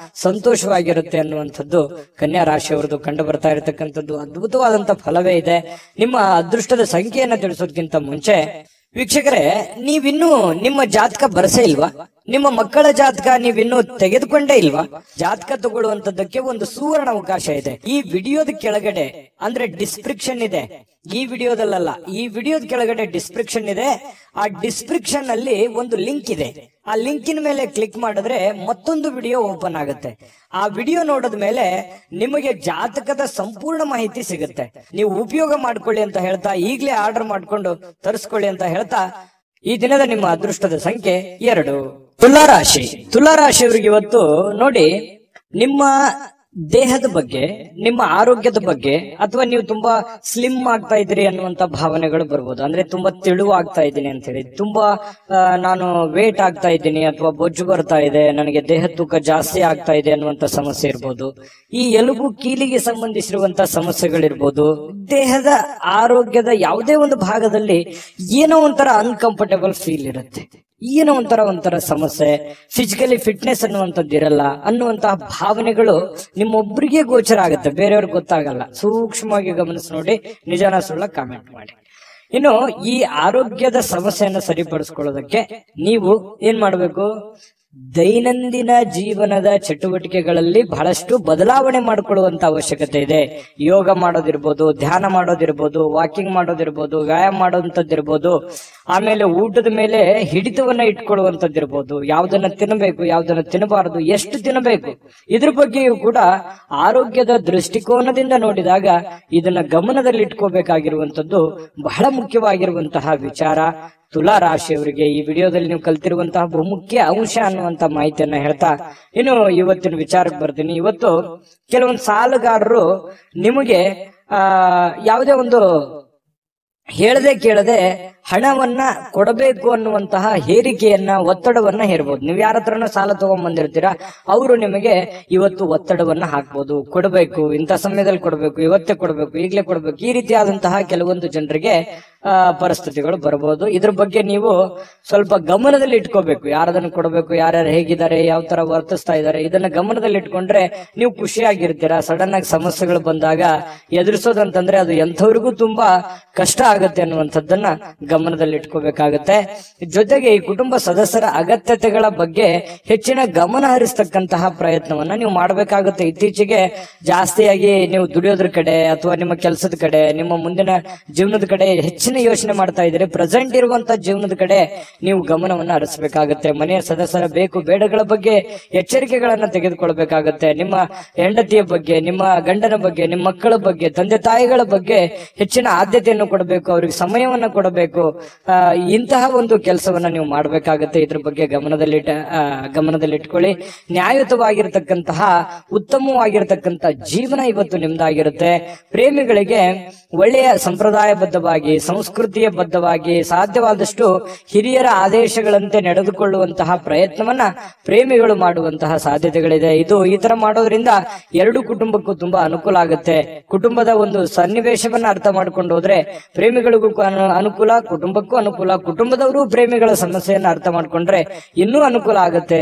[SPEAKER 1] ಸಂತೋಷವಾಗಿರುತ್ತೆ ಅನ್ನುವಂಥದ್ದು ಕನ್ಯಾ ರಾಶಿಯವರದು ಕಂಡು ಬರ್ತಾ ಇರತಕ್ಕಂಥದ್ದು. ಅದ್ಭುತವಾದಂತ ಫಲವೇ ಇದೆ. ನಿಮ್ಮ ಅದೃಷ್ಟದ ಸಂಖ್ಯೆಯನ್ನ ತಿಳಿಸೋದಕ್ಕಿಂತ ಮುಂಚೆ ವೀಕ್ಷಕರೇ, ನೀವಿನ್ನೂ ನಿಮ್ಮ ಜಾತಕ ಬರಸೇ ಇಲ್ವಾ? ನಿಮ್ಮ ಮಕ್ಕಳ ಜಾತಕ ನೀವಿನ್ನೂ ತೆಗೆದುಕೊಂಡೇ ಇಲ್ವಾ? ಜಾತಕ ತಗೊಳ್ಳುವಂತದ್ದಕ್ಕೆ ಒಂದು ಸುವರ್ಣ ಅವಕಾಶ ಇದೆ. ಈ ವಿಡಿಯೋದ ಕೆಳಗಡೆ ಅಂದ್ರೆ ಡಿಸ್ಕ್ರಿಪ್ಷನ್ ಇದೆ, ಈ ವಿಡಿಯೋದಲ್ಲ, ಈ ವಿಡಿಯೋದ ಕೆಳಗಡೆ ಡಿಸ್ಕ್ರಿಪ್ಷನ್ ಇದೆ. ಆ ಡಿಸ್ಕ್ರಿಪ್ಷನ್ ಅಲ್ಲಿ ಒಂದು ಲಿಂಕ್ ಇದೆ. ಆ ಲಿಂಕಿನ ಮೇಲೆ ಕ್ಲಿಕ್ ಮಾಡಿದ್ರೆ ಮತ್ತೊಂದು ವಿಡಿಯೋ ಓಪನ್ ಆಗುತ್ತೆ. ಆ ವಿಡಿಯೋ ನೋಡಿದ ಮೇಲೆ ನಿಮಗೆ ಜಾತಕದ ಸಂಪೂರ್ಣ ಮಾಹಿತಿ ಸಿಗುತ್ತೆ. ನೀವು ಉಪಯೋಗ ಮಾಡ್ಕೊಳ್ಳಿ ಅಂತ ಹೇಳ್ತಾ, ಈಗಲೇ ಆರ್ಡರ್ ಮಾಡ್ಕೊಂಡು ತರಿಸ್ಕೊಳ್ಳಿ ಅಂತ ಹೇಳ್ತಾ, ಈ ದಿನದ ನಿಮ್ಮ ಅದೃಷ್ಟದ ಸಂಖ್ಯೆ 2. ತುಲಾರಾಶಿ. ತುಲಾರಾಶಿಯವರಿಗೆ ಇವತ್ತು ನೋಡಿ, ನಿಮ್ಮ ದೇಹದ ಬಗ್ಗೆ, ನಿಮ್ಮ ಆರೋಗ್ಯದ ಬಗ್ಗೆ, ಅಥವಾ ನೀವು ತುಂಬಾ ಸ್ಲಿಮ್ ಆಗ್ತಾ ಇದ್ದೀರಿ ಅನ್ನುವಂತ ಭಾವನೆಗಳು ಬರ್ಬೋದು. ಅಂದ್ರೆ ತುಂಬಾ ತೆಳುವಾಗ್ತಾ ಇದ್ದೀನಿ ಅಂತ ಹೇಳಿ, ತುಂಬಾ ನಾನು ವೇಟ್ ಆಗ್ತಾ ಇದ್ದೀನಿ, ಅಥವಾ ಬೊಜ್ಜು ಬರ್ತಾ ಇದೆ, ನನಗೆ ದೇಹ ತೂಕ ಜಾಸ್ತಿ ಆಗ್ತಾ ಇದೆ ಅನ್ನುವಂತ ಸಮಸ್ಯೆ ಇರ್ಬೋದು. ಈ ಎಲುಬು ಕೀಲಿಗೆ ಸಂಬಂಧಿಸಿರುವಂತ ಸಮಸ್ಯೆಗಳಿರ್ಬೋದು. ದೇಹದ ಆರೋಗ್ಯದ ಯಾವುದೇ ಒಂದು ಭಾಗದಲ್ಲಿ ಏನೋ ಒಂಥರ ಅನ್ಕಂಫರ್ಟೇಬಲ್ ಫೀಲ್ ಇರುತ್ತೆ, ಏನೋ ಒಂಥರ ಸಮಸ್ಯೆ, ಫಿಸಿಕಲಿ ಫಿಟ್ನೆಸ್ ಅನ್ನುವಂಥದ್ದು ಇರಲ್ಲ ಅನ್ನುವಂತಹ ಭಾವನೆಗಳು ನಿಮ್ಮೊಬ್ಬರಿಗೆ ಗೋಚರ ಆಗುತ್ತೆ, ಬೇರೆಯವ್ರಿಗೆ ಗೊತ್ತಾಗಲ್ಲ. ಸೂಕ್ಷ್ಮವಾಗಿ ಗಮನಿಸಿ ನೋಡಿ, ನಿಜಾನ ಸುಳ್ಳ ಕಾಮೆಂಟ್ ಮಾಡಿ. ಇನ್ನು ಈ ಆರೋಗ್ಯದ ಸಮಸ್ಯೆಯನ್ನು ಸರಿಪಡಿಸ್ಕೊಳ್ಳೋದಕ್ಕೆ ನೀವು ಏನ್ ಮಾಡ್ಬೇಕು? ದೈನಂದಿನ ಜೀವನದ ಚಟುವಟಿಕೆಗಳಲ್ಲಿ ಬಹಳಷ್ಟು ಬದಲಾವಣೆ ಮಾಡಿಕೊಳ್ಳುವಂತ ಅವಶ್ಯಕತೆ ಇದೆ. ಯೋಗ ಮಾಡೋದಿರ್ಬೋದು, ಧ್ಯಾನ ಮಾಡೋದಿರ್ಬೋದು, ವಾಕಿಂಗ್ ಮಾಡೋದಿರ್ಬೋದು, ವ್ಯಾಯಾಮ ಮಾಡೋಂಥದ್ದಿರ್ಬೋದು, ಆಮೇಲೆ ಊಟದ ಮೇಲೆ ಹಿಡಿತವನ್ನ ಇಟ್ಕೊಳ್ಳುವಂಥದ್ದಿರ್ಬೋದು, ಯಾವ್ದನ್ನ ತಿನ್ನಬೇಕು, ಯಾವ್ದನ್ನ ತಿನ್ನಬಾರದು, ಎಷ್ಟು ತಿನ್ನಬೇಕು, ಇದ್ರ ಬಗ್ಗೆಯೂ ಕೂಡ ಆರೋಗ್ಯದ ದೃಷ್ಟಿಕೋನದಿಂದ ನೋಡಿದಾಗ ಇದನ್ನ ಗಮನದಲ್ಲಿ ಇಟ್ಕೋಬೇಕಾಗಿರುವಂತದ್ದು ಬಹಳ ಮುಖ್ಯವಾಗಿರುವಂತಹ ವಿಚಾರ. ತುಲಾ ರಾಶಿಯವರಿಗೆ ಈ ವಿಡಿಯೋದಲ್ಲಿ ನೀವು ಕಲ್ತಿರುವಂತಹ ಬಹುಮುಖ್ಯ ಅಂಶ ಅನ್ನುವಂತ ಮಾಹಿತಿಯನ್ನ ಹೇಳ್ತಾ ಇನ್ನು ಇವತ್ತಿನ ವಿಚಾರಕ್ಕೆ ಬರ್ತೀನಿ. ಇವತ್ತು ಕೆಲವೊಂದು ಸಾಲಗಾರರು ನಿಮಗೆ ಯಾವುದೇ ಒಂದು ಹೇಳದೆ ಕೇಳದೆ ಹಣವನ್ನ ಕೊಡಬೇಕು ಅನ್ನುವಂತಹ ಹೇರಿಕೆಯನ್ನ, ಒತ್ತಡವನ್ನ ಹೇರಬಹುದು. ನೀವು ಯಾರ ಹತ್ರನೂ ಸಾಲ ತಗೊಂಡ್ ಬಂದಿರ್ತೀರಾ, ಅವರು ನಿಮಗೆ ಇವತ್ತು ಒತ್ತಡವನ್ನ ಹಾಕ್ಬೋದು. ಕೊಡಬೇಕು, ಇಂಥ ಸಮಯದಲ್ಲಿ ಕೊಡಬೇಕು, ಇವತ್ತೇ ಕೊಡಬೇಕು, ಈಗಲೇ ಕೊಡಬೇಕು, ಈ ರೀತಿಯಾದಂತಹ ಕೆಲವೊಂದು ಜನರಿಗೆ ಪರಿಸ್ಥಿತಿಗಳು ಬರಬಹುದು. ಇದ್ರ ಬಗ್ಗೆ ನೀವು ಸ್ವಲ್ಪ ಗಮನದಲ್ಲಿ ಇಟ್ಕೋಬೇಕು. ಯಾರದನ್ನು ಕೊಡಬೇಕು, ಯಾರ್ಯಾರು ಹೇಗಿದ್ದಾರೆ, ಯಾವ ತರ ವರ್ತಿಸ್ತಾ ಇದ್ದಾರೆ, ಇದನ್ನ ಗಮನದಲ್ಲಿ ಇಟ್ಕೊಂಡ್ರೆ ನೀವು ಖುಷಿಯಾಗಿರ್ತೀರಾ. ಸಡನ್ ಆಗಿ ಸಮಸ್ಯೆಗಳು ಬಂದಾಗ ಎದುರಿಸೋದಂತಂದ್ರೆ ಅದು ಎಂಥವ್ರಿಗೂ ತುಂಬಾ ಕಷ್ಟ ಆಗತ್ತೆ ಅನ್ನುವಂಥದ್ದನ್ನ ಗಮನದಲ್ಲಿ ಇಟ್ಕೋಬೇಕಾಗತ್ತೆ. ಜೊತೆಗೆ ಈ ಕುಟುಂಬ ಸದಸ್ಯರ ಅಗತ್ಯತೆಗಳ ಬಗ್ಗೆ ಹೆಚ್ಚಿನ ಗಮನ ಹರಿಸ್ತಕ್ಕಂತಹ ಪ್ರಯತ್ನವನ್ನ ನೀವು ಮಾಡಬೇಕಾಗುತ್ತೆ. ಇತ್ತೀಚೆಗೆ ಜಾಸ್ತಿಯಾಗಿ ನೀವು ದುಡಿಯೋದ್ರ ಕಡೆ ಅಥವಾ ನಿಮ್ಮ ಕೆಲಸದ ಕಡೆ, ನಿಮ್ಮ ಮುಂದಿನ ಜೀವನದ ಕಡೆ ಹೆಚ್ಚಿನ ಯೋಚನೆ ಮಾಡ್ತಾ ಇದ್ದೀರಿ. ಪ್ರೆಸೆಂಟ್ ಇರುವಂತಹ ಜೀವನದ ಕಡೆ ನೀವು ಗಮನವನ್ನ ಹರಿಸಬೇಕಾಗುತ್ತೆ. ಮನೆಯ ಸದಸ್ಯರ ಬೇಕು ಬೇಡಗಳ ಬಗ್ಗೆ ಎಚ್ಚರಿಕೆಗಳನ್ನ ತೆಗೆದುಕೊಳ್ಬೇಕಾಗತ್ತೆ. ನಿಮ್ಮ ಹೆಂಡತಿಯ ಬಗ್ಗೆ, ನಿಮ್ಮ ಗಂಡನ ಬಗ್ಗೆ, ನಿಮ್ಮ ಮಕ್ಕಳ ಬಗ್ಗೆ, ತಂದೆ ತಾಯಿಗಳ ಬಗ್ಗೆ ಹೆಚ್ಚಿನ ಆದ್ಯತೆಯನ್ನು ಕೊಡಬೇಕು, ಅವ್ರಿಗೆ ಸಮಯವನ್ನ ಕೊಡಬೇಕು. ಇಂತಹ ಒಂದು ಕೆಲಸವನ್ನ ನೀವು ಮಾಡಬೇಕಾಗತ್ತೆ. ಇದ್ರ ಬಗ್ಗೆ ಗಮನದಲ್ಲಿಟ್ಕೊಳ್ಳಿ. ನ್ಯಾಯಯುತವಾಗಿರತಕ್ಕಂತಹ ಉತ್ತಮವಾಗಿರತಕ್ಕಂತ ಜೀವನ ಇವತ್ತು ನಿಮ್ದಾಗಿರುತ್ತೆ. ಪ್ರೇಮಿಗಳಿಗೆ ಒಳ್ಳೆಯ ಸಂಪ್ರದಾಯಬದ್ಧವಾಗಿ, ಸಂಸ್ಕೃತಿಯ ಬದ್ಧವಾಗಿ, ಸಾಧ್ಯವಾದಷ್ಟು ಹಿರಿಯರ ಆದೇಶಗಳಂತೆ ನಡೆದುಕೊಳ್ಳುವಂತಹ ಪ್ರಯತ್ನವನ್ನ ಪ್ರೇಮಿಗಳು ಮಾಡುವಂತಹ ಸಾಧ್ಯತೆಗಳಿದೆ. ಈ ತರ ಮಾಡೋದ್ರಿಂದ ಎರಡು ಕುಟುಂಬಕ್ಕೂ ತುಂಬಾ ಅನುಕೂಲ ಆಗುತ್ತೆ. ಕುಟುಂಬದ ಒಂದು ಸನ್ನಿವೇಶವನ್ನ ಅರ್ಥ ಮಾಡ್ಕೊಂಡು ಹೋದ್ರೆ ಪ್ರೇಮಿಗಳಿಗೂ ಅನುಕೂಲ, ಕುಟುಂಬಕ್ಕೂ ಅನುಕೂಲ. ಕುಟುಂಬದವರು ಪ್ರೇಮಿಗಳ ಸಮಸ್ಯೆಯನ್ನ ಅರ್ಥ ಮಾಡ್ಕೊಂಡ್ರೆ ಇನ್ನೂ ಅನುಕೂಲ ಆಗುತ್ತೆ.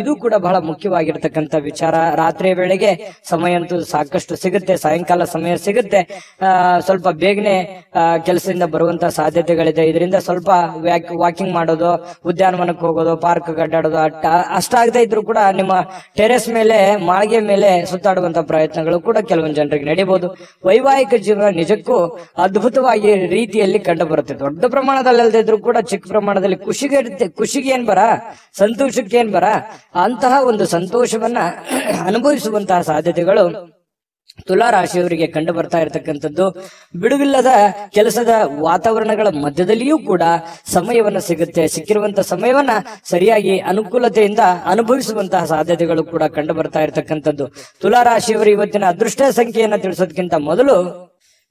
[SPEAKER 1] ಇದು ಕೂಡ ಬಹಳ ಮುಖ್ಯವಾಗಿರ್ತಕ್ಕಂಥ ವಿಚಾರ. ರಾತ್ರಿಯ ವೇಳೆಗೆ ಸಮಯ ಅಂತೂ ಸಾಕಷ್ಟು ಸಿಗುತ್ತೆ, ಸಾಯಂಕಾಲ ಸಮಯ ಸಿಗುತ್ತೆ. ಸ್ವಲ್ಪ ಬೇಗನೆ ಕೆಲಸದಿಂದ ಬರುವಂತಹ ಸಾಧ್ಯತೆಗಳಿದೆ. ಇದರಿಂದ ಸ್ವಲ್ಪ ವಾಕಿಂಗ್ ಮಾಡೋದು, ಉದ್ಯಾನವನಕ್ಕೆ ಹೋಗೋದು, ಪಾರ್ಕ್ ಅಡ್ಡಾಡೋದು, ಅಷ್ಟಾಗದೇ ಇದ್ರು ಕೂಡ ನಿಮ್ಮ ಟೆರೆಸ್ ಮೇಲೆ, ಮಾಳಿಗೆ ಮೇಲೆ ಸುತ್ತಾಡುವಂತಹ ಪ್ರಯತ್ನಗಳು ಕೂಡ ಕೆಲವೊಂದು ಜನರಿಗೆ ನಡೀಬಹುದು. ವೈವಾಹಿಕ ಜೀವನ ನಿಜಕ್ಕೂ ಅದ್ಭುತವಾಗಿ ರೀತಿಯಲ್ಲಿ ಕಂಡು ಬರುತ್ತೆ. ದೊಡ್ಡ ಪ್ರಮಾಣದಲ್ಲಿ ಅಲ್ಲದೆ ಇದ್ರು ಕೂಡ ಚಿಕ್ಕ ಪ್ರಮಾಣದಲ್ಲಿ ಖುಷಿಗೆ ಏನ್ ಬರ, ಸಂತೋಷಕ್ಕೆ ಏನ್ ಬರ, ಅಂತಹ ಒಂದು ಸಂತೋಷವನ್ನ ಅನುಭವಿಸುವಂತಹ ಸಾಧ್ಯತೆಗಳು ತುಲಾ ರಾಶಿಯವರಿಗೆ ಕಂಡು ಬರ್ತಾ ಇರತಕ್ಕಂಥದ್ದು. ಬಿಡುವಿಲ್ಲದ ಕೆಲಸದ ವಾತಾವರಣಗಳ ಮಧ್ಯದಲ್ಲಿಯೂ ಕೂಡ ಸಮಯವನ್ನ ಸಿಕ್ಕಿರುವಂತಹ ಸಮಯವನ್ನ ಸರಿಯಾಗಿ ಅನುಕೂಲತೆಯಿಂದ ಅನುಭವಿಸುವಂತಹ ಸಾಧ್ಯತೆಗಳು ಕೂಡ ಕಂಡು ಬರ್ತಾ ಇರತಕ್ಕಂಥದ್ದು. ತುಲಾ ರಾಶಿಯವರು ಇವತ್ತಿನ ಅದೃಷ್ಟ ಸಂಖ್ಯೆಯನ್ನ ತಿಳಿಸೋದಕ್ಕಿಂತ ಮೊದಲು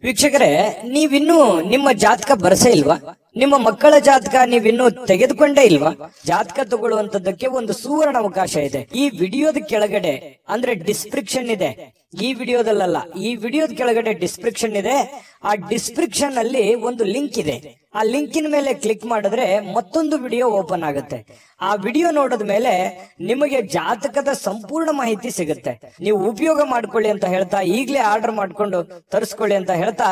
[SPEAKER 1] ವೀಕ್ಷಕರೇ, ನೀವಿನ್ನೂ ನಿಮ್ಮ ಜಾತಕ ಬರಸೇ ಇಲ್ವಾ? ನಿಮ್ಮ ಮಕ್ಕಳ ಜಾತಕ ನೀವಿನ್ನೂ ತೆಗೆದುಕೊಂಡೇ ಇಲ್ವಾ? ಜಾತಕ ತಗೊಳ್ಳುವಂತದ್ದಕ್ಕೆ ಒಂದು ಸುವರ್ಣ ಅವಕಾಶ ಇದೆ. ಈ ವಿಡಿಯೋದ ಕೆಳಗಡೆ ಅಂದ್ರೆ ಡಿಸ್ಕ್ರಿಪ್ಷನ್ ಇದೆ. ಈ ವಿಡಿಯೋದಲ್ಲ, ಈ ವಿಡಿಯೋದ ಕೆಳಗಡೆ ಡಿಸ್ಕ್ರಿಪ್ಷನ್ ಇದೆ. ಆ ಡಿಸ್ಕ್ರಿಪ್ಷನ್ ಅಲ್ಲಿ ಒಂದು ಲಿಂಕ್ ಇದೆ. ಆ ಲಿಂಕಿನ ಮೇಲೆ ಕ್ಲಿಕ್ ಮಾಡಿದ್ರೆ ಮತ್ತೊಂದು ವಿಡಿಯೋ ಓಪನ್ ಆಗುತ್ತೆ. ಆ ವಿಡಿಯೋ ನೋಡಿದ ಮೇಲೆ ನಿಮಗೆ ಜಾತಕದ ಸಂಪೂರ್ಣ ಮಾಹಿತಿ ಸಿಗುತ್ತೆ. ನೀವು ಉಪಯೋಗ ಮಾಡ್ಕೊಳ್ಳಿ ಅಂತ ಹೇಳ್ತಾ, ಈಗಲೇ ಆರ್ಡರ್ ಮಾಡ್ಕೊಂಡು ತರಿಸ್ಕೊಳ್ಳಿ ಅಂತ ಹೇಳ್ತಾ,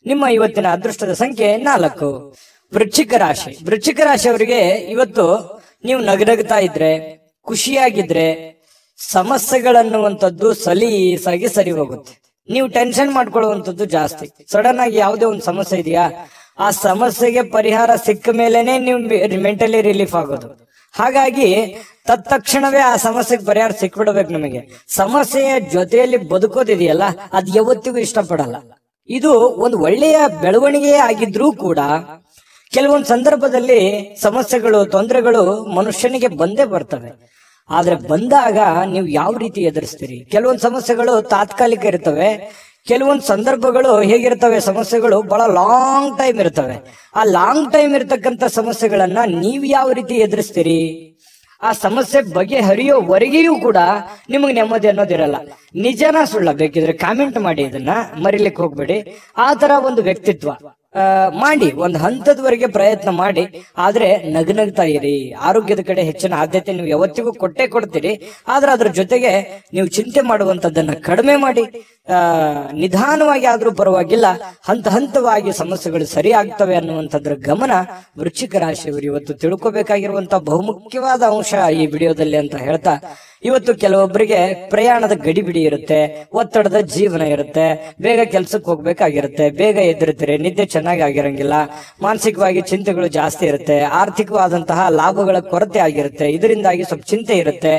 [SPEAKER 1] ನಿಮ್ಮ ಇವತ್ತಿನ ಅದೃಷ್ಟದ ಸಂಖ್ಯೆ 4. ವೃಶ್ಚಿಕ ರಾಶಿ. ವೃಶ್ಚಿಕ ರಾಶಿಯವರಿಗೆ ಇವತ್ತು ನೀವು ನಗನಗ್ತಾ ಇದ್ರೆ, ಖುಷಿಯಾಗಿದ್ರೆ, ಸಮಸ್ಯೆಗಳನ್ನುವಂಥದ್ದು ಸಲೀಸಾಗಿ ಸರಿ ಹೋಗುತ್ತೆ. ನೀವು ಟೆನ್ಷನ್ ಮಾಡ್ಕೊಳ್ಳುವಂಥದ್ದು ಜಾಸ್ತಿ. ಸಡನ್ ಆಗಿ ಯಾವುದೇ ಒಂದು ಸಮಸ್ಯೆ ಇದೆಯಾ, ಆ ಸಮಸ್ಯೆಗೆ ಪರಿಹಾರ ಸಿಕ್ಕ ಮೇಲೆನೆ ನೀವು ಮೆಂಟಲಿ ರಿಲೀಫ್ ಆಗೋದು. ಹಾಗಾಗಿ ತತ್ಕ್ಷಣವೇ ಆ ಸಮಸ್ಯೆಗೆ ಪರಿಹಾರ ಸಿಕ್ಬಿಡ್ಬೇಕು. ನಿಮಗೆ ಸಮಸ್ಯೆಯ ಜೊತೆಯಲ್ಲಿ ಬದುಕೋದಿದೆಯಲ್ಲ, ಅದು ಯಾವತ್ತಿಗೂ ಇಷ್ಟಪಡಲ್ಲ. ಇದು ಒಂದು ಒಳ್ಳೆಯ ಬೆಳವಣಿಗೆ ಆಗಿದ್ರೂ ಕೂಡ ಕೆಲವೊಂದು ಸಂದರ್ಭದಲ್ಲಿ ಸಮಸ್ಯೆಗಳು, ತೊಂದರೆಗಳು ಮನುಷ್ಯನಿಗೆ ಬಂದೇ ಬರ್ತವೆ. ಆದ್ರೆ ಬಂದಾಗ ನೀವು ಯಾವ ರೀತಿ ಎದುರಿಸ್ತೀರಿ? ಕೆಲವೊಂದು ಸಮಸ್ಯೆಗಳು ತಾತ್ಕಾಲಿಕ ಇರ್ತವೆ, ಕೆಲವೊಂದು ಸಂದರ್ಭಗಳು ಹೇಗಿರ್ತವೆ, ಸಮಸ್ಯೆಗಳು ಬಹಳ ಲಾಂಗ್ ಟೈಮ್ ಇರ್ತವೆ. ಆ ಲಾಂಗ್ ಟೈಮ್ ಇರ್ತಕ್ಕಂಥ ಸಮಸ್ಯೆಗಳನ್ನ ನೀವು ಯಾವ ರೀತಿ ಎದುರಿಸ್ತೀರಿ? ಆ ಸಮಸ್ಯೆ ಬಗೆಹರಿಯೋವರೆಗೆಯೂ ಕೂಡ ನಿಮಗೆ ನೆಮ್ಮದಿ ಅನ್ನೋದಿರಲ್ಲ. ನಿಜನಾ ಸುಳ್ಳ ಬೇಕಿದ್ರೆ ಕಾಮೆಂಟ್ ಮಾಡಿ, ಇದನ್ನ ಮರಿಲಿಕ್ಕೆ ಹೋಗ್ಬೇಡಿ. ಆ ತರ ಒಂದು ವ್ಯಕ್ತಿತ್ವ ಮಾಡಿ, ಒಂದು ಹಂತದವರೆಗೆ ಪ್ರಯತ್ನ ಮಾಡಿ. ಆದ್ರೆ ನಗ್ನಗ್ತಾ ಇರಿ. ಆರೋಗ್ಯದ ಕಡೆ ಹೆಚ್ಚಿನ ಆದ್ಯತೆ ನೀವು ಯಾವತ್ತಿಗೂ ಕೊಟ್ಟೇ ಕೊಡ್ತೀರಿ. ಆದ್ರೆ ಅದ್ರ ಜೊತೆಗೆ ನೀವು ಚಿಂತೆ ಮಾಡುವಂತದ್ದನ್ನ ಕಡಿಮೆ ಮಾಡಿ, ನಿಧಾನವಾಗಿ ಆದ್ರೂ ಪರವಾಗಿಲ್ಲ, ಹಂತ ಹಂತವಾಗಿ ಸಮಸ್ಯೆಗಳು ಸರಿ ಆಗ್ತವೆ ಅನ್ನುವಂಥದ್ರ ಗಮನ ವೃಶ್ಚಿಕ ರಾಶಿಯವರು ಇವತ್ತು ತಿಳ್ಕೊಬೇಕಾಗಿರುವಂತಹ ಬಹುಮುಖ್ಯವಾದ ಅಂಶ ಈ ವಿಡಿಯೋದಲ್ಲಿ ಅಂತ ಹೇಳ್ತಾ, ಇವತ್ತು ಕೆಲವೊಬ್ಬರಿಗೆ ಪ್ರಯಾಣದ ಗಡಿಬಿಡಿ ಇರುತ್ತೆ, ಒತ್ತಡದ ಜೀವನ ಇರುತ್ತೆ, ಬೇಗ ಕೆಲ್ಸಕ್ಕೆ ಹೋಗ್ಬೇಕಾಗಿರುತ್ತೆ, ಬೇಗ ಎದ್ದಿರ್ತೀರಿ, ನಿದ್ದೆ ಚೆನ್ನಾಗಿ ಆಗಿರಂಗಿಲ್ಲ, ಮಾನಸಿಕವಾಗಿ ಚಿಂತೆಗಳು ಜಾಸ್ತಿ ಇರುತ್ತೆ, ಆರ್ಥಿಕವಾದಂತಹ ಲಾಭಗಳ ಕೊರತೆ ಆಗಿರುತ್ತೆ, ಇದರಿಂದಾಗಿ ಸ್ವಲ್ಪ ಚಿಂತೆ ಇರುತ್ತೆ.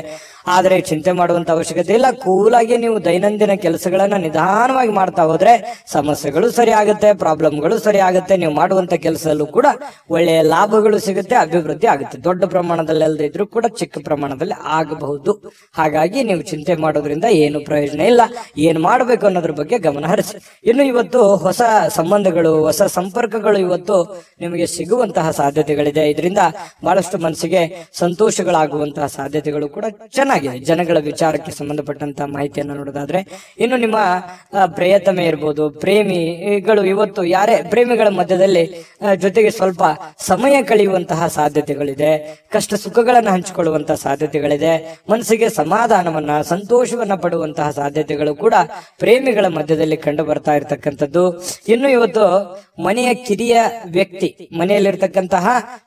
[SPEAKER 1] ಆದ್ರೆ ಚಿಂತೆ ಮಾಡುವಂತ ಅವಶ್ಯಕತೆ ಇಲ್ಲ. ಕೂಲಾಗಿ ನೀವು ದೈನಂದಿನ ಕೆಲಸಗಳನ್ನ ನಿಧಾನವಾಗಿ ಮಾಡ್ತಾ ಹೋದ್ರೆ ಸಮಸ್ಯೆಗಳು ಸರಿ ಆಗುತ್ತೆ, ಪ್ರಾಬ್ಲಮ್ಗಳು ಸರಿ ಆಗುತ್ತೆ. ನೀವು ಮಾಡುವಂತ ಕೆಲಸದಲ್ಲೂ ಕೂಡ ಒಳ್ಳೆಯ ಲಾಭಗಳು ಸಿಗುತ್ತೆ, ಅಭಿವೃದ್ಧಿ ಆಗುತ್ತೆ. ದೊಡ್ಡ ಪ್ರಮಾಣದಲ್ಲಿ ಅಲ್ಲದೆ ಇದ್ರೂ ಕೂಡ ಚಿಕ್ಕ ಪ್ರಮಾಣದಲ್ಲಿ ಆಗಬಹುದು. ಹಾಗಾಗಿ ನೀವು ಚಿಂತೆ ಮಾಡೋದ್ರಿಂದ ಏನು ಪ್ರಯೋಜನ ಇಲ್ಲ. ಏನ್ ಮಾಡಬೇಕು ಅನ್ನೋದ್ರ ಬಗ್ಗೆ ಗಮನ ಹರಿಸಿ. ಇನ್ನು ಇವತ್ತು ಹೊಸ ಸಂಬಂಧಗಳು, ಹೊಸ ಸಂಪರ್ಕಗಳು ಇವತ್ತು ನಿಮಗೆ ಸಿಗುವಂತಹ ಸಾಧ್ಯತೆಗಳಿದೆ. ಇದರಿಂದ ಬಹಳಷ್ಟು ಮನಸ್ಸಿಗೆ ಸಂತೋಷಗಳಾಗುವಂತಹ ಸಾಧ್ಯತೆಗಳು ಕೂಡ ಚೆನ್ನಾಗಿದೆ. ಜನಗಳ ವಿಚಾರಕ್ಕೆ ಸಂಬಂಧಪಟ್ಟಂತಹ ಮಾಹಿತಿಯನ್ನು ನೋಡೋದಾದ್ರೆ, ಇನ್ನು ನಿಮ್ಮ ಪ್ರಿಯತಮೆ ಇರ್ಬೋದು, ಪ್ರೇಮಿಗಳು ಇವತ್ತು ಯಾರೇ ಪ್ರೇಮಿಗಳ ಮಧ್ಯದಲ್ಲಿ ಜೊತೆಗೆ ಸ್ವಲ್ಪ ಸಮಯ ಕಳೆಯುವಂತಹ ಸಾಧ್ಯತೆಗಳಿದೆ. ಕಷ್ಟ ಸುಖಗಳನ್ನ ಹಂಚಿಕೊಳ್ಳುವಂತಹ ಸಾಧ್ಯತೆಗಳಿದೆ. ಮನಸ್ಸಿಗೆ ಸಮಾಧಾನವನ್ನ, ಸಂತೋಷವನ್ನ ಪಡುವಂತಹ ಸಾಧ್ಯತೆಗಳು ಕೂಡ ಪ್ರೇಮಿಗಳ ಮಧ್ಯದಲ್ಲಿ ಕಂಡು ಬರ್ತಾ ಇರತಕ್ಕಂಥದ್ದು. ಇನ್ನು ಇವತ್ತು ಮನೆಯ ಕಿರಿಯ ವ್ಯಕ್ತಿ, ಮನೆಯಲ್ಲಿರ್ತಕ್ಕಂತಹ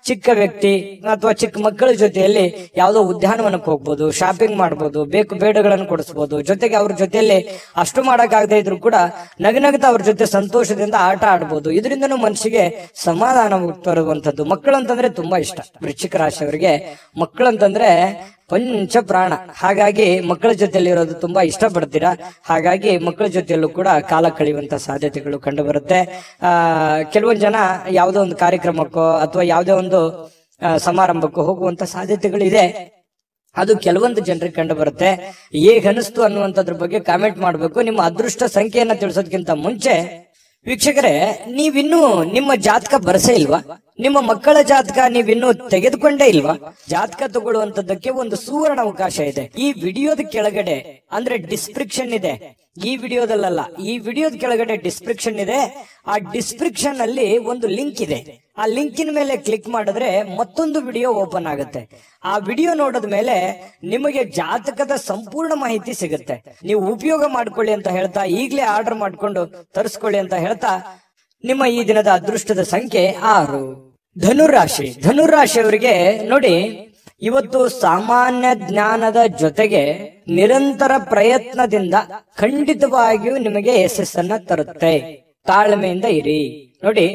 [SPEAKER 1] ಚಿಕ್ಕ ವ್ಯಕ್ತಿ ಅಥವಾ ಚಿಕ್ಕ ಮಕ್ಕಳ ಜೊತೆಯಲ್ಲಿ ಯಾವುದೋ ಉದ್ಯಾನವನಕ್ಕೆ ಹೋಗ್ಬೋದು, ಶಾಪಿಂಗ್ ಮಾಡ್ಬೋದು, ಬೇಕು ಬೇಡಗಳನ್ನು ಕೊಡಿಸ್ಬೋದು. ಜೊತೆಗೆ ಅವ್ರ ಜೊತೆಯಲ್ಲಿ ಅಷ್ಟು ಮಾಡಕ್ಕಾಗದೇ ಇದ್ರು ಕೂಡ ನಗನಗ್ತಾ ಅವ್ರ ಜೊತೆ ಸಂತೋಷದಿಂದ ಆಟ ಆಡ್ಬೋದು. ಇದರಿಂದನೂ ಮನಸ್ಸಿಗೆ ಸಮಾಧಾನ ತರುವಂತದ್ದು. ಮಕ್ಕಳಂತಂದ್ರೆ ತುಂಬಾ ಇಷ್ಟ. ವೃಶ್ಚಿಕ ರಾಶಿಯವರಿಗೆ ಮಕ್ಕಳಂತಂದ್ರೆ ಪಂಚ ಪ್ರಾಣ. ಹಾಗಾಗಿ ಮಕ್ಕಳ ಜೊತೆಯಲ್ಲಿ ಇರೋದು ತುಂಬಾ ಇಷ್ಟ ಪಡ್ತೀರಾ. ಹಾಗಾಗಿ ಮಕ್ಕಳ ಜೊತೆಯಲ್ಲೂ ಕೂಡ ಕಾಲ ಕಳೆಯುವಂತ ಸಾಧ್ಯತೆಗಳು ಕಂಡು ಬರುತ್ತೆ. ಕೆಲವೊಂದು ಜನ ಯಾವುದೋ ಒಂದು ಕಾರ್ಯಕ್ರಮಕ್ಕೋ ಅಥವಾ ಯಾವುದೋ ಒಂದು ಸಮಾರಂಭಕ್ಕೂ ಹೋಗುವಂತ ಸಾಧ್ಯತೆಗಳಿದೆ. ಅದು ಕೆಲವೊಂದು ಜನರಿಗೆ ಕಂಡು ಬರುತ್ತೆ. ಹೇಗನಿಸ್ತು ಅನ್ನುವಂಥದ್ರ ಬಗ್ಗೆ ಕಾಮೆಂಟ್ ಮಾಡಬೇಕು. ನಿಮ್ಮ ಅದೃಷ್ಟ ಸಂಖ್ಯೆಯನ್ನ ತಿಳಿಸೋದಕ್ಕಿಂತ ಮುಂಚೆ ವೀಕ್ಷಕರೇ, ನೀವಿನ್ನೂ ನಿಮ್ಮ ಜಾತಕ ಬರಸೇ ಇಲ್ವಾ? ನಿಮ್ಮ ಮಕ್ಕಳ ಜಾತಕ ನೀವಿನ್ನೂ ತೆಗೆದುಕೊಂಡೇ ಇಲ್ವಾ? ಜಾತಕ ತಗೊಳ್ಳುವಂತದ್ದಕ್ಕೆ ಒಂದು ಸುವರ್ಣ ಅವಕಾಶ ಇದೆ. ಈ ವಿಡಿಯೋದ ಕೆಳಗಡೆ ಅಂದ್ರೆ ಡಿಸ್ಕ್ರಿಪ್ಷನ್ ಇದೆ. ಈ ವಿಡಿಯೋದಲ್ಲ, ಈ ವಿಡಿಯೋದ ಕೆಳಗಡೆ ಡಿಸ್ಕ್ರಿಪ್ಷನ್ ಇದೆ. ಆ ಡಿಸ್ಕ್ರಿಪ್ಷನ್ ಅಲ್ಲಿ ಒಂದು ಲಿಂಕ್ ಇದೆ. ಆ ಲಿಂಕಿನ ಮೇಲೆ ಕ್ಲಿಕ್ ಮಾಡಿದ್ರೆ ಮತ್ತೊಂದು ವಿಡಿಯೋ ಓಪನ್ ಆಗುತ್ತೆ. ಆ ವಿಡಿಯೋ ನೋಡಿದ ಮೇಲೆ ನಿಮಗೆ ಜಾತಕದ ಸಂಪೂರ್ಣ ಮಾಹಿತಿ ಸಿಗುತ್ತೆ. ನೀವು ಉಪಯೋಗ ಮಾಡ್ಕೊಳ್ಳಿ ಅಂತ ಹೇಳ್ತಾ, ಈಗಲೇ ಆರ್ಡರ್ ಮಾಡ್ಕೊಂಡು ತರಿಸ್ಕೊಳ್ಳಿ ಅಂತ ಹೇಳ್ತಾ, ನಿಮ್ಮ ಈ ದಿನದ ಅದೃಷ್ಟದ ಸಂಖ್ಯೆ 6. ಧನುರಾಶಿ. ಧನುರಾಶಿಯವರಿಗೆ ನೋಡಿ, ಇವತ್ತು ಸಾಮಾನ್ಯ ಜ್ಞಾನದ ಜೊತೆಗೆ ನಿರಂತರ ಪ್ರಯತ್ನದಿಂದ ಖಂಡಿತವಾಗಿಯೂ ನಿಮಗೆ ಯಶಸ್ಸನ್ನ ತರುತ್ತೆ. ತಾಳ್ಮೆಯಿಂದ ಇರಿ. ನೋಡಿ,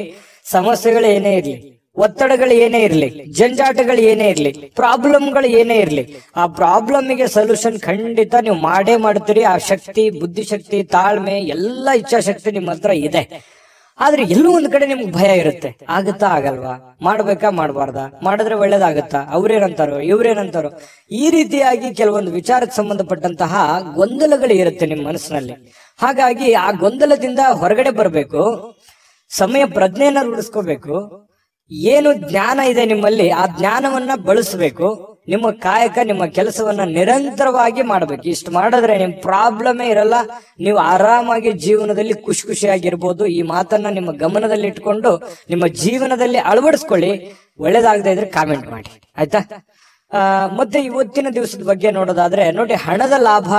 [SPEAKER 1] ಸಮಸ್ಯೆಗಳು ಏನೇ ಇರ್ಲಿ, ಒತ್ತಡಗಳು ಏನೇ ಇರ್ಲಿ, ಜಂಜಾಟಗಳು ಏನೇ ಇರ್ಲಿ, ಪ್ರಾಬ್ಲಮ್ಗಳು ಏನೇ ಇರ್ಲಿ, ಆ ಪ್ರಾಬ್ಲಮ್ಗೆ ಸೊಲ್ಯೂಷನ್ ಖಂಡಿತ ನೀವು ಮಾಡೇ ಮಾಡ್ತೀರಿ. ಆ ಶಕ್ತಿ, ಬುದ್ಧಿಶಕ್ತಿ, ತಾಳ್ಮೆ, ಎಲ್ಲ ಇಚ್ಛಾಶಕ್ತಿ ನಿಮ್ಮ ಹತ್ರ ಇದೆ. ಆದ್ರೆ ಎಲ್ಲೋ ಒಂದ್ ಕಡೆ ನಿಮ್ಗೆ ಭಯ ಇರುತ್ತೆ, ಆಗುತ್ತಾ ಆಗಲ್ವಾ, ಮಾಡ್ಬೇಕಾ ಮಾಡ್ಬಾರ್ದಾ, ಮಾಡಿದ್ರೆ ಒಳ್ಳೇದಾಗತ್ತಾ, ಅವ್ರೇನಂತಾರೋ ಇವ್ರೇನಂತಾರೋ, ಈ ರೀತಿಯಾಗಿ ಕೆಲವೊಂದು ವಿಚಾರಕ್ಕೆ ಸಂಬಂಧಪಟ್ಟಂತಹ ಗೊಂದಲಗಳು ಇರುತ್ತೆ ನಿಮ್ಮ ಮನಸ್ಸಿನಲ್ಲಿ. ಹಾಗಾಗಿ ಆ ಗೊಂದಲದಿಂದ ಹೊರಗಡೆ ಬರಬೇಕು, ಸಮಯ ಪ್ರಜ್ಞೆಯನ್ನ ರೂಢಿಸ್ಕೋಬೇಕು. ಏನು ಜ್ಞಾನ ಇದೆ ನಿಮ್ಮಲ್ಲಿ ಆ ಜ್ಞಾನವನ್ನ ಬಳಸಬೇಕು. ನಿಮ್ಮ ಕಾಯಕ ನಿಮ್ಮ ಕೆಲಸವನ್ನ ನಿರಂತರವಾಗಿ ಮಾಡಬೇಕು. ಇಷ್ಟು ಮಾಡಿದ್ರೆ ನಿಮ್ ಪ್ರಾಬ್ಲಮೇ ಇರಲ್ಲ, ನೀವು ಆರಾಮಾಗಿ ಜೀವನದಲ್ಲಿ ಖುಷಿಯಾಗಿರ್ಬೋದು. ಈ ಮಾತನ್ನ ನಿಮ್ಮ ಗಮನದಲ್ಲಿ ಇಟ್ಕೊಂಡು ನಿಮ್ಮ ಜೀವನದಲ್ಲಿ ಅಳವಡಿಸ್ಕೊಳ್ಳಿ. ಒಳ್ಳೇದಾಗದೇ ಇದ್ರೆ ಕಾಮೆಂಟ್ ಮಾಡಿ, ಆಯ್ತಾ? ಮತ್ತೆ ಇವತ್ತಿನ ದಿವಸದ ಬಗ್ಗೆ ನೋಡೋದಾದ್ರೆ ನೋಡಿ, ಹಣದ ಲಾಭ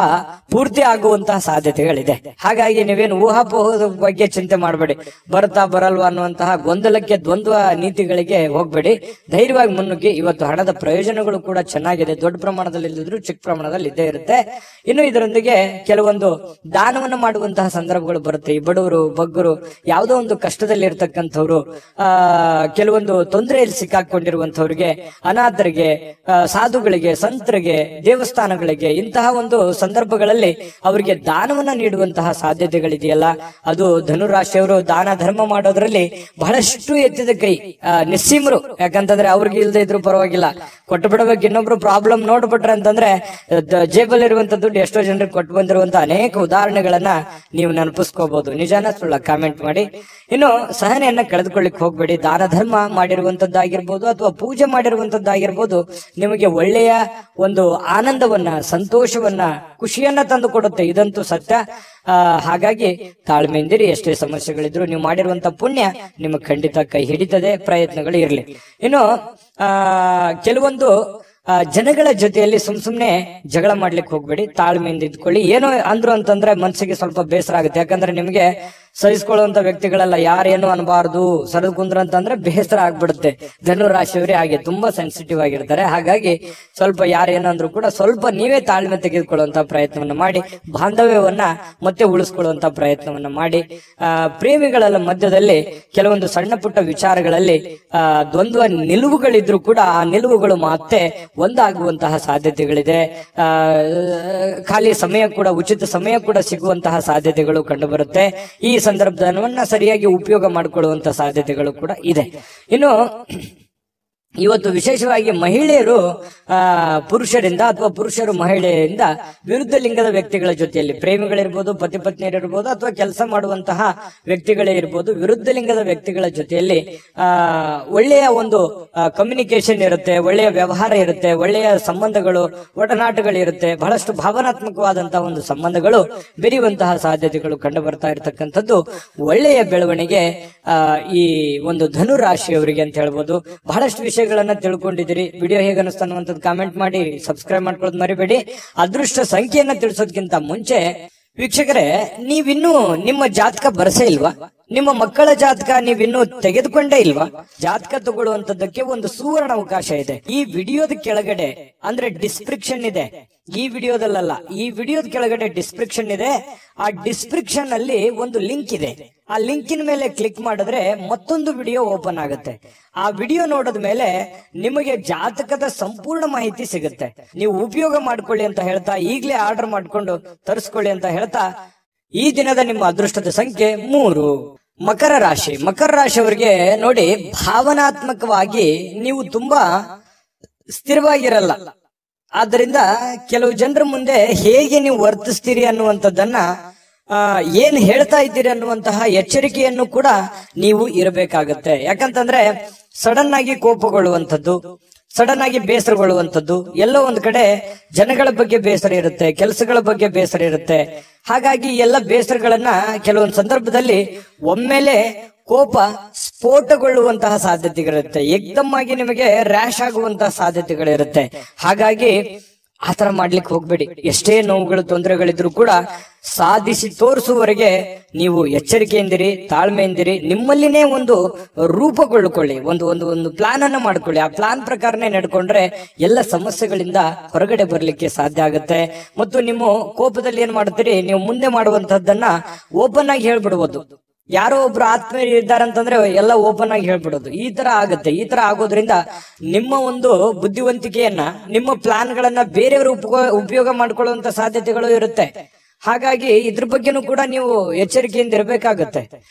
[SPEAKER 1] ಪೂರ್ತಿ ಆಗುವಂತಹ ಸಾಧ್ಯತೆಗಳಿದೆ. ಹಾಗಾಗಿ ನೀವೇನು ಊಹಾಪೋಹದ ಬಗ್ಗೆ ಚಿಂತೆ ಮಾಡಬೇಡಿ, ಬರ್ತಾ ಬರಲ್ವಾ ಅನ್ನುವಂತಹ ಗೊಂದಲಕ್ಕೆ, ದ್ವಂದ್ವ ನೀತಿಗಳಿಗೆ ಹೋಗ್ಬೇಡಿ. ಧೈರ್ಯವಾಗಿ ಮುನ್ನುಗ್ಗಿ. ಇವತ್ತು ಹಣದ ಪ್ರಯೋಜನಗಳು ಕೂಡ ಚೆನ್ನಾಗಿದೆ, ದೊಡ್ಡ ಪ್ರಮಾಣದಲ್ಲಿ ಇಲ್ಲದಿದ್ರು ಚಿಕ್ಕ ಪ್ರಮಾಣದಲ್ಲಿ ಇದ್ದೇ ಇರುತ್ತೆ. ಇನ್ನು ಇದರೊಂದಿಗೆ ಕೆಲವೊಂದು ದಾನವನ್ನು ಮಾಡುವಂತಹ ಸಂದರ್ಭಗಳು ಬರುತ್ತೆ. ಈ ಬಡವರು, ಬಗ್ಗರು, ಯಾವುದೋ ಒಂದು ಕಷ್ಟದಲ್ಲಿ ಇರ್ತಕ್ಕಂಥವ್ರು, ಕೆಲವೊಂದು ತೊಂದರೆಯಲ್ಲಿ ಸಿಕ್ಕಾಕೊಂಡಿರುವಂತವ್ರಿಗೆ, ಅನಾಥರಿಗೆ, ಸಾಧುಗಳಿಗೆ, ಸಂತರಿಗೆ, ದೇವಸ್ಥಾನಗಳಿಗೆ, ಇಂತಹ ಒಂದು ಸಂದರ್ಭಗಳಲ್ಲಿ ಅವರಿಗೆ ದಾನವನ್ನ ನೀಡುವಂತಹ ಸಾಧ್ಯತೆಗಳಿದೆಯಲ್ಲ, ಅದು ಧನುರಾಶಿಯವರು ದಾನ ಧರ್ಮ ಮಾಡೋದ್ರಲ್ಲಿ ಬಹಳಷ್ಟು ಎತ್ತಿದ ಕೈ, ನಿಸ್ಸೀಮರು. ಯಾಕಂತಂದ್ರೆ ಅವ್ರಿಗೆ ಇಲ್ಲದೆ ಇದ್ರು ಪರವಾಗಿಲ್ಲ, ಕೊಟ್ಟು ಬಿಡಬೇಕು. ಇನ್ನೊಬ್ರು ಪ್ರಾಬ್ಲಮ್ ನೋಡ್ಬಿಟ್ರೆ ಅಂತಂದ್ರೆ ಜೇಬಲ್ ಇರುವಂತ ದುಡ್ಡು ಎಷ್ಟೋ ಜನರಿಗೆ ಕೊಟ್ಟು ಬಂದಿರುವಂತ ಅನೇಕ ಉದಾಹರಣೆಗಳನ್ನ ನೀವು ನೆನಪಿಸ್ಕೋಬಹುದು. ನಿಜಾನ ಸುಳ್ಳ ಕಾಮೆಂಟ್ ಮಾಡಿ. ಇನ್ನು ಸಹನೆಯನ್ನ ಕಳೆದುಕೊಳ್ಳಿಕ್ ಹೋಗ್ಬೇಡಿ. ದಾನ ಧರ್ಮ ಮಾಡಿರುವಂತದ್ದಾಗಿರ್ಬೋದು ಅಥವಾ ಪೂಜೆ ಮಾಡಿರುವಂತದ್ದಾಗಿರ್ಬೋದು, ನಿಮಗೆ ಒಳ್ಳೆಯ ಒಂದು ಆನಂದವನ್ನ, ಸಂತೋಷವನ್ನ, ಖುಷಿಯನ್ನ ತಂದು ಕೊಡುತ್ತೆ. ಇದಂತೂ ಸತ್ಯ. ಹಾಗಾಗಿ ತಾಳ್ಮೆಯಿಂದಿರಿ. ಎಷ್ಟೇ ಸಮಸ್ಯೆಗಳಿದ್ರು ನೀವು ಮಾಡಿರುವಂತ ಪುಣ್ಯ ನಿಮಗೆ ಖಂಡಿತ ಕೈ ಹಿಡಿತದೆ. ಪ್ರಯತ್ನಗಳು ಇರಲಿ. ಇನ್ನು ಕೆಲವೊಂದು ಜನಗಳ ಜೊತೆಯಲ್ಲಿ ಸುಮ್ನೆ ಜಗಳ ಮಾಡ್ಲಿಕ್ಕೆ ಹೋಗ್ಬೇಡಿ. ತಾಳ್ಮೆಯಿಂದ ಇದ್ಕೊಳ್ಳಿ. ಏನೋ ಅಂದ್ರು ಅಂತಂದ್ರೆ ಮನಸ್ಸಿಗೆ ಸ್ವಲ್ಪ ಬೇಸರ ಆಗುತ್ತೆ. ಯಾಕಂದ್ರೆ ನಿಮ್ಗೆ ಸಹಿಸ್ಕೊಳ್ಳುವಂತ ವ್ಯಕ್ತಿಗಳೆಲ್ಲ ಯಾರೇನು ಅನ್ಬಾರ್ದು, ಸರಿದು ಕುಂದ್ರ ಅಂತಂದ್ರೆ ಬೇಸರ ಆಗ್ಬಿಡುತ್ತೆ. ಧನುರಾಶಿಯವರೇ ಹಾಗೆ ತುಂಬಾ ಸೆನ್ಸಿಟಿವ್ ಆಗಿರ್ತಾರೆ. ಹಾಗಾಗಿ ಸ್ವಲ್ಪ ಯಾರೇನಂದ್ರು ಕೂಡ ಸ್ವಲ್ಪ ನೀವೇ ತಾಳ್ಮೆ ತೆಗೆದುಕೊಳ್ಳುವಂತ ಪ್ರಯತ್ನವನ್ನ ಮಾಡಿ, ಬಾಂಧವ್ಯವನ್ನ ಮತ್ತೆ ಉಳಿಸ್ಕೊಳ್ಳುವಂತ ಪ್ರಯತ್ನವನ್ನ ಮಾಡಿ. ಪ್ರೇಮಿಗಳ ಮಧ್ಯದಲ್ಲಿ ಕೆಲವೊಂದು ಸಣ್ಣ ಪುಟ್ಟ ವಿಚಾರಗಳಲ್ಲಿ ದ್ವಂದ್ವ ನಿಲುವುಗಳಿದ್ರು ಕೂಡ ಆ ನಿಲುವುಗಳು ಮತ್ತೆ ಒಂದಾಗುವಂತಹ ಸಾಧ್ಯತೆಗಳಿದೆ. ಖಾಲಿ ಸಮಯ ಕೂಡ, ಉಚಿತ ಸಮಯ ಕೂಡ ಸಿಗುವಂತಹ ಸಾಧ್ಯತೆಗಳು ಕಂಡು ಬರುತ್ತೆ. ಈ ಸಂದರ್ಭವನ್ನ ಸರಿಯಾಗಿ ಉಪಯೋಗ ಮಾಡಿಕೊಳ್ಳುವಂತ ಸಾಧ್ಯತೆಗಳು ಕೂಡ ಇದೆ. ಇನ್ನು ಇವತ್ತು ವಿಶೇಷವಾಗಿ ಮಹಿಳೆಯರು ಪುರುಷರಿಂದ ಅಥವಾ ಪುರುಷರು ಮಹಿಳೆಯರಿಂದ ವಿರುದ್ಧ ಲಿಂಗದ ವ್ಯಕ್ತಿಗಳ ಜೊತೆಯಲ್ಲಿ, ಪ್ರೇಮಿಗಳಿರ್ಬೋದು, ಪತಿ ಪತ್ನಿಯರಿರ್ಬೋದು, ಅಥವಾ ಕೆಲಸ ಮಾಡುವಂತಹ ವ್ಯಕ್ತಿಗಳೇ ಇರ್ಬೋದು, ವಿರುದ್ಧ ಲಿಂಗದ ವ್ಯಕ್ತಿಗಳ ಜೊತೆಯಲ್ಲಿ ಒಳ್ಳೆಯ ಒಂದು ಕಮ್ಯುನಿಕೇಶನ್ ಇರುತ್ತೆ, ಒಳ್ಳೆಯ ವ್ಯವಹಾರ ಇರುತ್ತೆ, ಒಳ್ಳೆಯ ಸಂಬಂಧಗಳು, ಒಡನಾಟಗಳಿರುತ್ತೆ. ಬಹಳಷ್ಟು ಭಾವನಾತ್ಮಕವಾದಂತಹ ಒಂದು ಸಂಬಂಧಗಳು ಬೆರೆಯುವಂತಹ ಸಾಧ್ಯತೆಗಳು ಕಂಡು ಬರ್ತಾ ಇರತಕ್ಕಂಥದ್ದು ಒಳ್ಳೆಯ ಬೆಳವಣಿಗೆ ಈ ಒಂದು ಧನು ರಾಶಿಯವರಿಗೆ ಅಂತ ಹೇಳ್ಬೋದು. ಬಹಳಷ್ಟು ವಿಷಯಗಳನ್ನ ತಿಳ್ಕೊಂಡಿದ್ದೀರಿ. ವಿಡಿಯೋ ಹೇಗೆ ಅನಿಸ್ತಾ ಅನ್ನುವಂಥದ್ದು ಕಾಮೆಂಟ್ ಮಾಡಿ, ಸಬ್ಸ್ಕ್ರೈಬ್ ಮಾಡ್ಕೊಳ್ಳೋದು ಮರಿಬೇಡಿ. ಅದೃಷ್ಟ ಸಂಖ್ಯೆಯನ್ನ ತಿಳಿಸೋದಕ್ಕಿಂತ ಮುಂಚೆ ವೀಕ್ಷಕರೇ, ನೀವಿನ್ನೂ ನಿಮ್ಮ ಜಾತಕ ಬರಸೇ ಇಲ್ವಾ? ನಿಮ್ಮ ಮಕ್ಕಳ ಜಾತಕ ನೀವಿನ್ನೂ ತೆಗೆದುಕೊಂಡೇ ಇಲ್ವಾ? ಜಾತಕ ತಗೊಳ್ಳುವಂತದ್ದಕ್ಕೆ ಒಂದು ಸುವರ್ಣ ಅವಕಾಶ ಇದೆ. ಈ ವಿಡಿಯೋದ ಕೆಳಗಡೆ ಅಂದ್ರೆ ಡಿಸ್ಕ್ರಿಪ್ಷನ್ ಇದೆ. ಈ ವಿಡಿಯೋದಲ್ಲ, ಈ ವಿಡಿಯೋದ ಕೆಳಗಡೆ ಡಿಸ್ಕ್ರಿಪ್ಷನ್ ಇದೆ. ಆ ಡಿಸ್ಕ್ರಿಪ್ಷನ್ ಅಲ್ಲಿ ಒಂದು ಲಿಂಕ್ ಇದೆ. ಆ ಲಿಂಕಿನ ಮೇಲೆ ಕ್ಲಿಕ್ ಮಾಡಿದ್ರೆ ಮತ್ತೊಂದು ವಿಡಿಯೋ ಓಪನ್ ಆಗುತ್ತೆ. ಆ ವಿಡಿಯೋ ನೋಡಿದ ಮೇಲೆ ನಿಮಗೆ ಜಾತಕದ ಸಂಪೂರ್ಣ ಮಾಹಿತಿ ಸಿಗುತ್ತೆ. ನೀವು ಉಪಯೋಗ ಮಾಡ್ಕೊಳ್ಳಿ ಅಂತ ಹೇಳ್ತಾ, ಈಗಲೇ ಆರ್ಡರ್ ಮಾಡ್ಕೊಂಡು ತರಿಸ್ಕೊಳ್ಳಿ ಅಂತ ಹೇಳ್ತಾ, ಈ ದಿನದ ನಿಮ್ಮ ಅದೃಷ್ಟದ ಸಂಖ್ಯೆ 3. ಮಕರ ರಾಶಿ. ಮಕರ ರಾಶಿಯವರಿಗೆ ನೋಡಿ, ಭಾವನಾತ್ಮಕವಾಗಿ ನೀವು ತುಂಬಾ ಸ್ಥಿರವಾಗಿರಲ್ಲ. ಆದ್ದರಿಂದ ಕೆಲವು ಜನರ ಮುಂದೆ ಹೇಗೆ ನೀವು ವರ್ತಿಸ್ತೀರಿ ಅನ್ನುವಂಥದ್ದನ್ನ, ಏನ್ ಹೇಳ್ತಾ ಇದ್ದೀರಿ ಅನ್ನುವಂತಹ ಎಚ್ಚರಿಕೆಯನ್ನು ಕೂಡ ನೀವು ಇರಬೇಕಾಗತ್ತೆ. ಯಾಕಂತಂದ್ರೆ ಸಡನ್ ಆಗಿ ಕೋಪಗೊಳ್ಳುವಂಥದ್ದು, ಸಡನ್ ಆಗಿ ಬೇಸರಗೊಳ್ಳುವಂಥದ್ದು, ಎಲ್ಲೋ ಒಂದ್ ಕಡೆ ಜನಗಳ ಬಗ್ಗೆ ಬೇಸರ ಇರುತ್ತೆ, ಕೆಲಸಗಳ ಬಗ್ಗೆ ಬೇಸರ ಇರುತ್ತೆ. ಹಾಗಾಗಿ ಎಲ್ಲ ಬೇಸರಗಳನ್ನ ಕೆಲವೊಂದು ಸಂದರ್ಭದಲ್ಲಿ ಒಮ್ಮೆಲೆ ಕೋಪ ಸ್ಫೋಟಗೊಳ್ಳುವಂತಹ ಸಾಧ್ಯತೆಗಳಿರುತ್ತೆ. ಏಕ್ದಮ್ ಆಗಿ ನಿಮಗೆ ರ್ಯಾಶ್ ಆಗುವಂತಹ ಸಾಧ್ಯತೆಗಳಿರುತ್ತೆ. ಹಾಗಾಗಿ ಆತರ ಮಾಡ್ಲಿಕ್ಕೆ ಹೋಗ್ಬೇಡಿ. ಎಷ್ಟೇ ನೋವುಗಳು, ತೊಂದರೆಗಳಿದ್ರು ಕೂಡ ಸಾಧಿಸಿ ತೋರಿಸುವವರೆಗೆ ನೀವು ಎಚ್ಚರಿಕೆಯಿಂದಿರಿ, ತಾಳ್ಮೆಯಿಂದಿರಿ. ನಿಮ್ಮಲ್ಲಿನೇ ಒಂದು ರೂಪುಗೊಳ್ಕೊಳ್ಳಿ, ಒಂದು ಪ್ಲಾನ್ ಅನ್ನ ಮಾಡ್ಕೊಳ್ಳಿ. ಆ ಪ್ಲಾನ್ ಪ್ರಕಾರನೇ ನಡ್ಕೊಂಡ್ರೆ ಎಲ್ಲ ಸಮಸ್ಯೆಗಳಿಂದ ಹೊರಗಡೆ ಬರ್ಲಿಕ್ಕೆ ಸಾಧ್ಯ ಆಗುತ್ತೆ. ಮತ್ತು ನಿಮ್ಮ ಕೋಪದಲ್ಲಿ ಏನ್ ಮಾಡ್ತೀರಿ, ನೀವು ಮುಂದೆ ಮಾಡುವಂತಹದ್ದನ್ನ ಓಪನ್ ಆಗಿ ಹೇಳ್ಬಿಡ್ಬೋದು. ಯಾರೋ ಒಬ್ರು ಆತ್ಮೀಯರು ಇದ್ದಾರಂತಂದ್ರೆ ಎಲ್ಲ ಓಪನ್ ಆಗಿ ಹೇಳ್ಬಿಡೋದು. ಈ ತರ ಆಗುತ್ತೆ. ಈ ತರ ಆಗೋದ್ರಿಂದ ನಿಮ್ಮ ಒಂದು ಬುದ್ಧಿವಂತಿಕೆಯನ್ನ, ನಿಮ್ಮ ಪ್ಲಾನ್ ಗಳನ್ನ ಬೇರೆಯವರು ಉಪಯೋಗ ಮಾಡ್ಕೊಳ್ಳುವಂತ ಸಾಧ್ಯತೆಗಳು ಇರುತ್ತೆ. ಹಾಗಾಗಿ ಇದ್ರ ಬಗ್ಗೆನೂ ಕೂಡ ನೀವು ಎಚ್ಚರಿಕೆಯಿಂದ ಇರಬೇಕಾಗತ್ತೆ.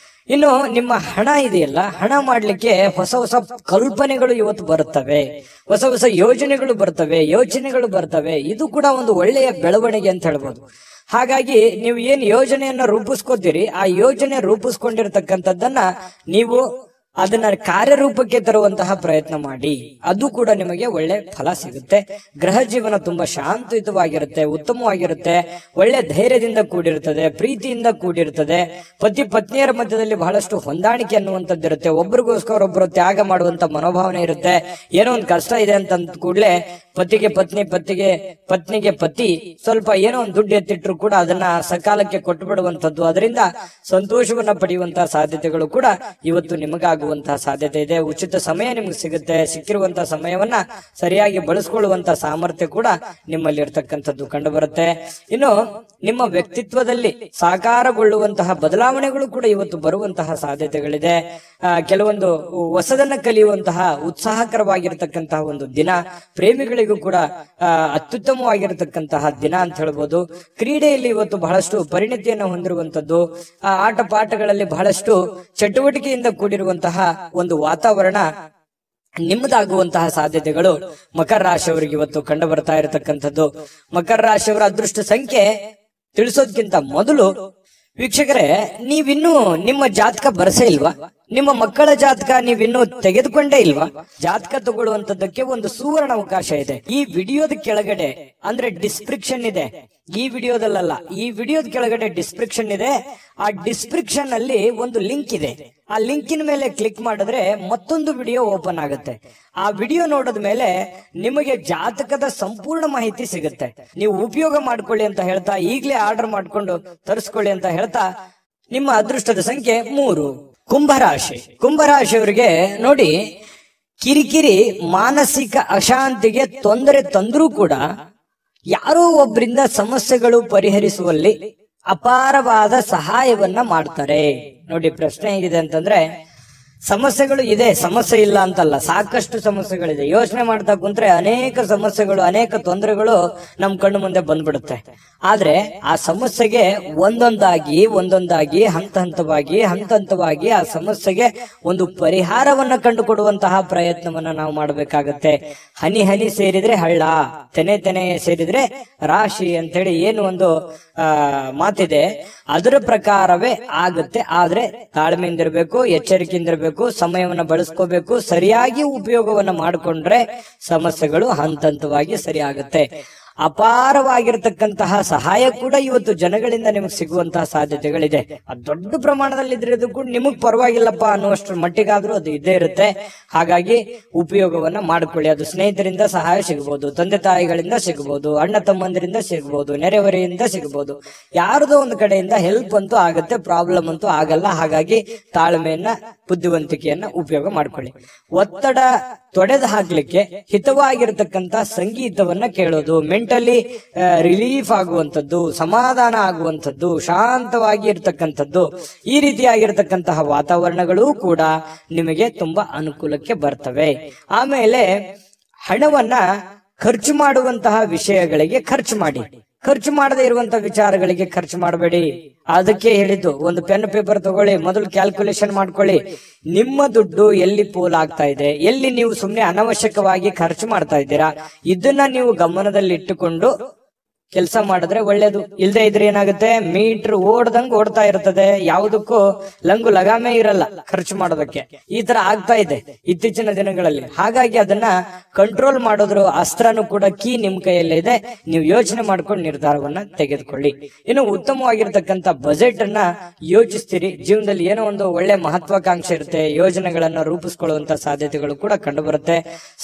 [SPEAKER 1] ಇನ್ನು ನಿಮ್ಮ ಹಣ ಇದೆಯಲ್ಲ, ಹಣ ಮಾಡ್ಲಿಕ್ಕೆ ಹೊಸ ಹೊಸ ಕಲ್ಪನೆಗಳು ಇವತ್ತು ಬರುತ್ತವೆ, ಹೊಸ ಹೊಸ ಯೋಚನೆಗಳು ಬರ್ತವೆ. ಇದು ಕೂಡ ಒಂದು ಒಳ್ಳೆಯ ಬೆಳವಣಿಗೆ ಅಂತ ಹೇಳ್ಬೋದು. ಹಾಗಾಗಿ ನೀವು ಏನ್ ಯೋಜನೆಯನ್ನ ರೂಪಿಸ್ಕೋತೀರಿ, ಆ ಯೋಜನೆ ರೂಪಿಸ್ಕೊಂಡಿರ್ತಕ್ಕಂಥದ್ದನ್ನ ನೀವು ಅದನ್ನ ಕಾರ್ಯರೂಪಕ್ಕೆ ತರುವಂತಹ ಪ್ರಯತ್ನ ಮಾಡಿ. ಅದು ಕೂಡ ನಿಮಗೆ ಒಳ್ಳೆ ಫಲ ಸಿಗುತ್ತೆ. ಗೃಹ ಜೀವನ ತುಂಬಾ ಶಾಂತಿಯುತವಾಗಿರುತ್ತೆ, ಉತ್ತಮವಾಗಿರುತ್ತೆ, ಒಳ್ಳೆ ಧೈರ್ಯದಿಂದ ಕೂಡಿರುತ್ತದೆ, ಪ್ರೀತಿಯಿಂದ ಕೂಡಿರುತ್ತದೆ. ಪತಿ ಪತ್ನಿಯರ ಮಧ್ಯದಲ್ಲಿ ಬಹಳಷ್ಟು ಹೊಂದಾಣಿಕೆ ಅನ್ನುವಂಥದ್ದಿರುತ್ತೆ. ಒಬ್ರಿಗೋಸ್ಕರ ಒಬ್ಬರು ತ್ಯಾಗ ಮಾಡುವಂತ ಮನೋಭಾವನೆ ಇರುತ್ತೆ. ಏನೋ ಒಂದು ಕಷ್ಟ ಇದೆ ಅಂತ ಕೂಡಲೇ ಪತಿಗೆ ಪತ್ನಿಗೆ ಪತಿ ಸ್ವಲ್ಪ ಏನೋ ಒಂದು ದುಡ್ಡು ಎತ್ತಿಟ್ರು ಕೂಡ ಅದನ್ನ ಸಕಾಲಕ್ಕೆ ಕೊಟ್ಟು ಬಿಡುವಂತದ್ದು, ಅದರಿಂದ ಸಂತೋಷವನ್ನ ಪಡೆಯುವಂತಹ ಸಾಧ್ಯತೆಗಳು ಕೂಡ ಇವತ್ತು ನಿಮಗಾಗುವಂತಹ ಸಾಧ್ಯತೆ ಇದೆ. ಉಚಿತ ಸಮಯ ನಿಮ್ಗೆ ಸಿಗುತ್ತೆ. ಸಿಕ್ಕಿರುವಂತಹ ಸಮಯವನ್ನ ಸರಿಯಾಗಿ ಬಳಸ್ಕೊಳ್ಳುವಂತಹ ಸಾಮರ್ಥ್ಯ ಕೂಡ ನಿಮ್ಮಲ್ಲಿ ಇರ್ತಕ್ಕಂಥದ್ದು ಕಂಡು ಬರುತ್ತೆ. ಇನ್ನು ನಿಮ್ಮ ವ್ಯಕ್ತಿತ್ವದಲ್ಲಿ ಸಾಕಾರಗೊಳ್ಳುವಂತಹ ಬದಲಾವಣೆಗಳು ಕೂಡ ಇವತ್ತು ಬರುವಂತಹ ಸಾಧ್ಯತೆಗಳಿದೆ. ಕೆಲವೊಂದು ಹೊಸದನ್ನ ಕಲಿಯುವಂತಹ ಉತ್ಸಾಹಕರವಾಗಿರ್ತಕ್ಕಂತಹ ಒಂದು ದಿನ. ಪ್ರೇಮಿಗಳಿಗೂ ಕೂಡ ಅತ್ಯುತ್ತಮವಾಗಿರತಕ್ಕಂತಹ ದಿನ ಅಂತ ಹೇಳ್ಬೋದು. ಕ್ರೀಡೆಯಲ್ಲಿ ಇವತ್ತು ಬಹಳಷ್ಟು ಪರಿಣಿತಿಯನ್ನು ಹೊಂದಿರುವಂತದ್ದು, ಆಟ ಪಾಠಗಳಲ್ಲಿ ಬಹಳಷ್ಟು ಚಟುವಟಿಕೆಯಿಂದ ಕೂಡಿರುವಂತಹ ಒಂದು ವಾತಾವರಣ ನಿಮ್ಮದಾಗುವಂತಹ ಸಾಧ್ಯತೆಗಳು ಮಕರ ರಾಶಿಯವರಿಗೆ ಇವತ್ತು ಕಂಡು ಬರ್ತಾ ಇರತಕ್ಕಂಥದ್ದು. ಮಕರ ರಾಶಿಯವರ ಅದೃಷ್ಟ ಸಂಖ್ಯೆ ತಿಳಿಸೋದಕ್ಕಿಂತ ಮೊದಲು ವೀಕ್ಷಕರೇ, ನೀವಿನ್ನೂ ನಿಮ್ಮ ಜಾತಕ ಬರಸೇ ಇಲ್ವಾ? ನಿಮ್ಮ ಮಕ್ಕಳ ಜಾತಕ ನೀವಿನ್ನೂ ತೆಗೆದುಕೊಂಡೇ ಇಲ್ವಾ? ಜಾತಕ ತಗೊಳ್ಳುವಂತದ್ದಕ್ಕೆ ಒಂದು ಸುವರ್ಣ ಅವಕಾಶ ಇದೆ. ಈ ವಿಡಿಯೋದ ಕೆಳಗಡೆ ಅಂದ್ರೆ ಡಿಸ್ಕ್ರಿಪ್ಷನ್ ಇದೆ. ಈ ವಿಡಿಯೋದಲ್ಲ, ಈ ವಿಡಿಯೋದ ಕೆಳಗಡೆ ಡಿಸ್ಕ್ರಿಪ್ಷನ್ ಇದೆ. ಆ ಡಿಸ್ಕ್ರಿಪ್ಷನ್ ಅಲ್ಲಿ ಒಂದು ಲಿಂಕ್ ಇದೆ. ಆ ಲಿಂಕಿನ ಮೇಲೆ ಕ್ಲಿಕ್ ಮಾಡಿದ್ರೆ ಮತ್ತೊಂದು ವಿಡಿಯೋ ಓಪನ್ ಆಗುತ್ತೆ. ಆ ವಿಡಿಯೋ ನೋಡಿದ ಮೇಲೆ ನಿಮಗೆ ಜಾತಕದ ಸಂಪೂರ್ಣ ಮಾಹಿತಿ ಸಿಗುತ್ತೆ. ನೀವು ಉಪಯೋಗ ಮಾಡ್ಕೊಳ್ಳಿ ಅಂತ ಹೇಳ್ತಾ, ಈಗಲೇ ಆರ್ಡರ್ ಮಾಡ್ಕೊಂಡು ತರಿಸ್ಕೊಳ್ಳಿ ಅಂತ ಹೇಳ್ತಾ, ನಿಮ್ಮ ಅದೃಷ್ಟದ ಸಂಖ್ಯೆ 3. ಕುಂಭರಾಶಿಯವರಿಗೆ ನೋಡಿ, ಕಿರಿಕಿರಿ ಮಾನಸಿಕ ಅಶಾಂತಿಗೆ ತೊಂದರೆ ತಂದ್ರೂ ಕೂಡ ಯಾರೋ ಒಬ್ಬರಿಂದ ಸಮಸ್ಯೆಗಳು ಪರಿಹರಿಸುವಲ್ಲಿ ಅಪಾರವಾದ ಸಹಾಯವನ್ನ ಮಾಡ್ತಾರೆ. ನೋಡಿ, ಪ್ರಶ್ನೆ ಹೇಗಿದೆ ಅಂತಂದ್ರೆ, ಸಮಸ್ಯೆಗಳು ಇದೆ, ಸಮಸ್ಯೆ ಇಲ್ಲ ಅಂತಲ್ಲ, ಸಾಕಷ್ಟು ಸಮಸ್ಯೆಗಳಿದೆ. ಯೋಚನೆ ಮಾಡ್ತಾ ಕುಂತ್ರೆ ಅನೇಕ ಸಮಸ್ಯೆಗಳು, ಅನೇಕ ತೊಂದರೆಗಳು ನಮ್ ಕಣ್ಣು ಮುಂದೆ ಬಂದ್ಬಿಡುತ್ತೆ. ಆದ್ರೆ ಆ ಸಮಸ್ಯೆಗೆ ಒಂದೊಂದಾಗಿ ಹಂತ ಹಂತವಾಗಿ ಆ ಸಮಸ್ಯೆಗೆ ಒಂದು ಪರಿಹಾರವನ್ನ ಕಂಡುಕೊಡುವಂತಹ ಪ್ರಯತ್ನವನ್ನ ನಾವು ಮಾಡಬೇಕಾಗತ್ತೆ. ಹನಿ ಹನಿ ಸೇರಿದ್ರೆ ಹಳ್ಳ, ತೆನೆ ಸೇರಿದ್ರೆ ರಾಶಿ ಅಂತೇಳಿ ಏನು ಒಂದು ಮಾತಿದೆ, ಅದರ ಪ್ರಕಾರವೇ ಆಗುತ್ತೆ. ಆದ್ರೆ ತಾಳ್ಮೆಯಿಂದಿರ್ಬೇಕು, ಎಚ್ಚರಿಕೆಯಿಂದಿರ್ಬೇಕು, ಸಮಯವನ್ನ ಬಳಸ್ಕೋಬೇಕು. ಸರಿಯಾಗಿ ಉಪಯೋಗವನ್ನ ಮಾಡಿಕೊಂಡ್ರೆ ಸಮಸ್ಯೆಗಳು ಹಂತವಾಗಿ ಸರಿ ಆಗುತ್ತೆ. ಅಪಾರವಾಗಿರ್ತಕ್ಕಂತಹ ಸಹಾಯ ಕೂಡ ಇವತ್ತು ಜನಗಳಿಂದ ನಿಮಗೆ ಸಿಗುವಂತಹ ಸಾಧ್ಯತೆಗಳಿದೆ. ಅದು ದೊಡ್ಡ ಪ್ರಮಾಣದಲ್ಲಿ ಇದ್ರೆ ಕೂಡ ನಿಮಗ್ ಪರವಾಗಿಲ್ಲಪ್ಪ ಅನ್ನುವಷ್ಟರ ಮಟ್ಟಿಗಾದ್ರೂ ಅದು ಇದ್ದೇ ಇರುತ್ತೆ. ಹಾಗಾಗಿ ಉಪಯೋಗವನ್ನ ಮಾಡ್ಕೊಳ್ಳಿ. ಅದು ಸ್ನೇಹಿತರಿಂದ ಸಹಾಯ ಸಿಗಬಹುದು, ತಂದೆ ತಾಯಿಗಳಿಂದ ಸಿಗಬಹುದು, ಅಣ್ಣ ತಮ್ಮಂದಿರಿಂದ ಸಿಗಬಹುದು, ನೆರೆಹೊರೆಯಿಂದ ಸಿಗಬಹುದು. ಯಾರದೋ ಒಂದು ಕಡೆಯಿಂದ ಹೆಲ್ಪ್ ಅಂತೂ ಆಗುತ್ತೆ, ಪ್ರಾಬ್ಲಮ್ ಅಂತೂ ಆಗಲ್ಲ. ಹಾಗಾಗಿ ತಾಳ್ಮೆಯನ್ನ, ಬುದ್ಧಿವಂತಿಕೆಯನ್ನ ಉಪಯೋಗ ಮಾಡ್ಕೊಳ್ಳಿ. ಒತ್ತಡ ತೊಡೆದು ಹಾಕ್ಲಿಕ್ಕೆ ಹಿತವಾಗಿರ್ತಕ್ಕಂತ ಸಂಗೀತವನ್ನ ಕೇಳೋದು, ಮೆಂಟಲಿ ರಿಲೀಫ್ ಆಗುವಂಥದ್ದು, ಸಮಾಧಾನ ಆಗುವಂಥದ್ದು, ಶಾಂತವಾಗಿ ಇರ್ತಕ್ಕಂಥದ್ದು, ಈ ರೀತಿಯಾಗಿರ್ತಕ್ಕಂತಹ ವಾತಾವರಣಗಳು ಕೂಡ ನಿಮಗೆ ತುಂಬಾ ಅನುಕೂಲಕ್ಕೆ ಬರ್ತವೆ. ಆಮೇಲೆ ಹಣವನ್ನ ಖರ್ಚು ಮಾಡುವಂತಹ ವಿಷಯಗಳಿಗೆ ಖರ್ಚು ಮಾಡಿ, ಖರ್ಚು ಮಾಡದೇ ಇರುವಂತಹ ವಿಚಾರಗಳಿಗೆ ಖರ್ಚು ಮಾಡಬೇಡಿ. ಅದಕ್ಕೆ ಹೇಳಿದ್ದು, ಒಂದು ಪೆನ್ ಪೇಪರ್ ತಗೊಳ್ಳಿ, ಮೊದಲು ಕ್ಯಾಲ್ಕುಲೇಷನ್ ಮಾಡ್ಕೊಳ್ಳಿ. ನಿಮ್ಮ ದುಡ್ಡು ಎಲ್ಲಿ ಪೋಲ್ ಆಗ್ತಾ ಇದೆ, ಎಲ್ಲಿ ನೀವು ಸುಮ್ನೆ ಅನವಶ್ಯಕವಾಗಿ ಖರ್ಚು ಮಾಡ್ತಾ ಇದ್ದೀರಾ, ಇದನ್ನ ನೀವು ಗಮನದಲ್ಲಿ ಇಟ್ಟುಕೊಂಡು ಕೆಲಸ ಮಾಡಿದ್ರೆ ಒಳ್ಳೇದು. ಇಲ್ದೇ ಇದ್ರೆ ಏನಾಗುತ್ತೆ, ಮೀಟರ್ ಓಡ್ದಂಗ್ ಓಡ್ತಾ ಇರ್ತದೆ, ಯಾವುದಕ್ಕೂ ಲಂಗು ಲಗಾಮೆ ಇರಲ್ಲ ಖರ್ಚು ಮಾಡೋದಕ್ಕೆ. ಈ ತರ ಆಗ್ತಾ ಇದೆ ಇತ್ತೀಚಿನ ದಿನಗಳಲ್ಲಿ. ಹಾಗಾಗಿ ಅದನ್ನ ಕಂಟ್ರೋಲ್ ಮಾಡೋದ್ರ ಅಸ್ತ್ರನೂ ಕೂಡ ಕೀ ನಿಮ್ ಕೈಯಲ್ಲೇ ಇದೆ. ನೀವು ಯೋಚನೆ ಮಾಡ್ಕೊಂಡು ನಿರ್ಧಾರವನ್ನ ತೆಗೆದುಕೊಳ್ಳಿ. ಇನ್ನು ಉತ್ತಮವಾಗಿರ್ತಕ್ಕಂಥ ಬಜೆಟ್ ಅನ್ನ ಯೋಚಿಸ್ತೀರಿ. ಜೀವನದಲ್ಲಿ ಏನೋ ಒಂದು ಒಳ್ಳೆ ಮಹತ್ವಾಕಾಂಕ್ಷೆ ಇರುತ್ತೆ, ಯೋಜನೆಗಳನ್ನ ರೂಪಿಸ್ಕೊಳ್ಳುವಂತ ಸಾಧ್ಯತೆಗಳು ಕೂಡ ಕಂಡು ಬರುತ್ತೆ.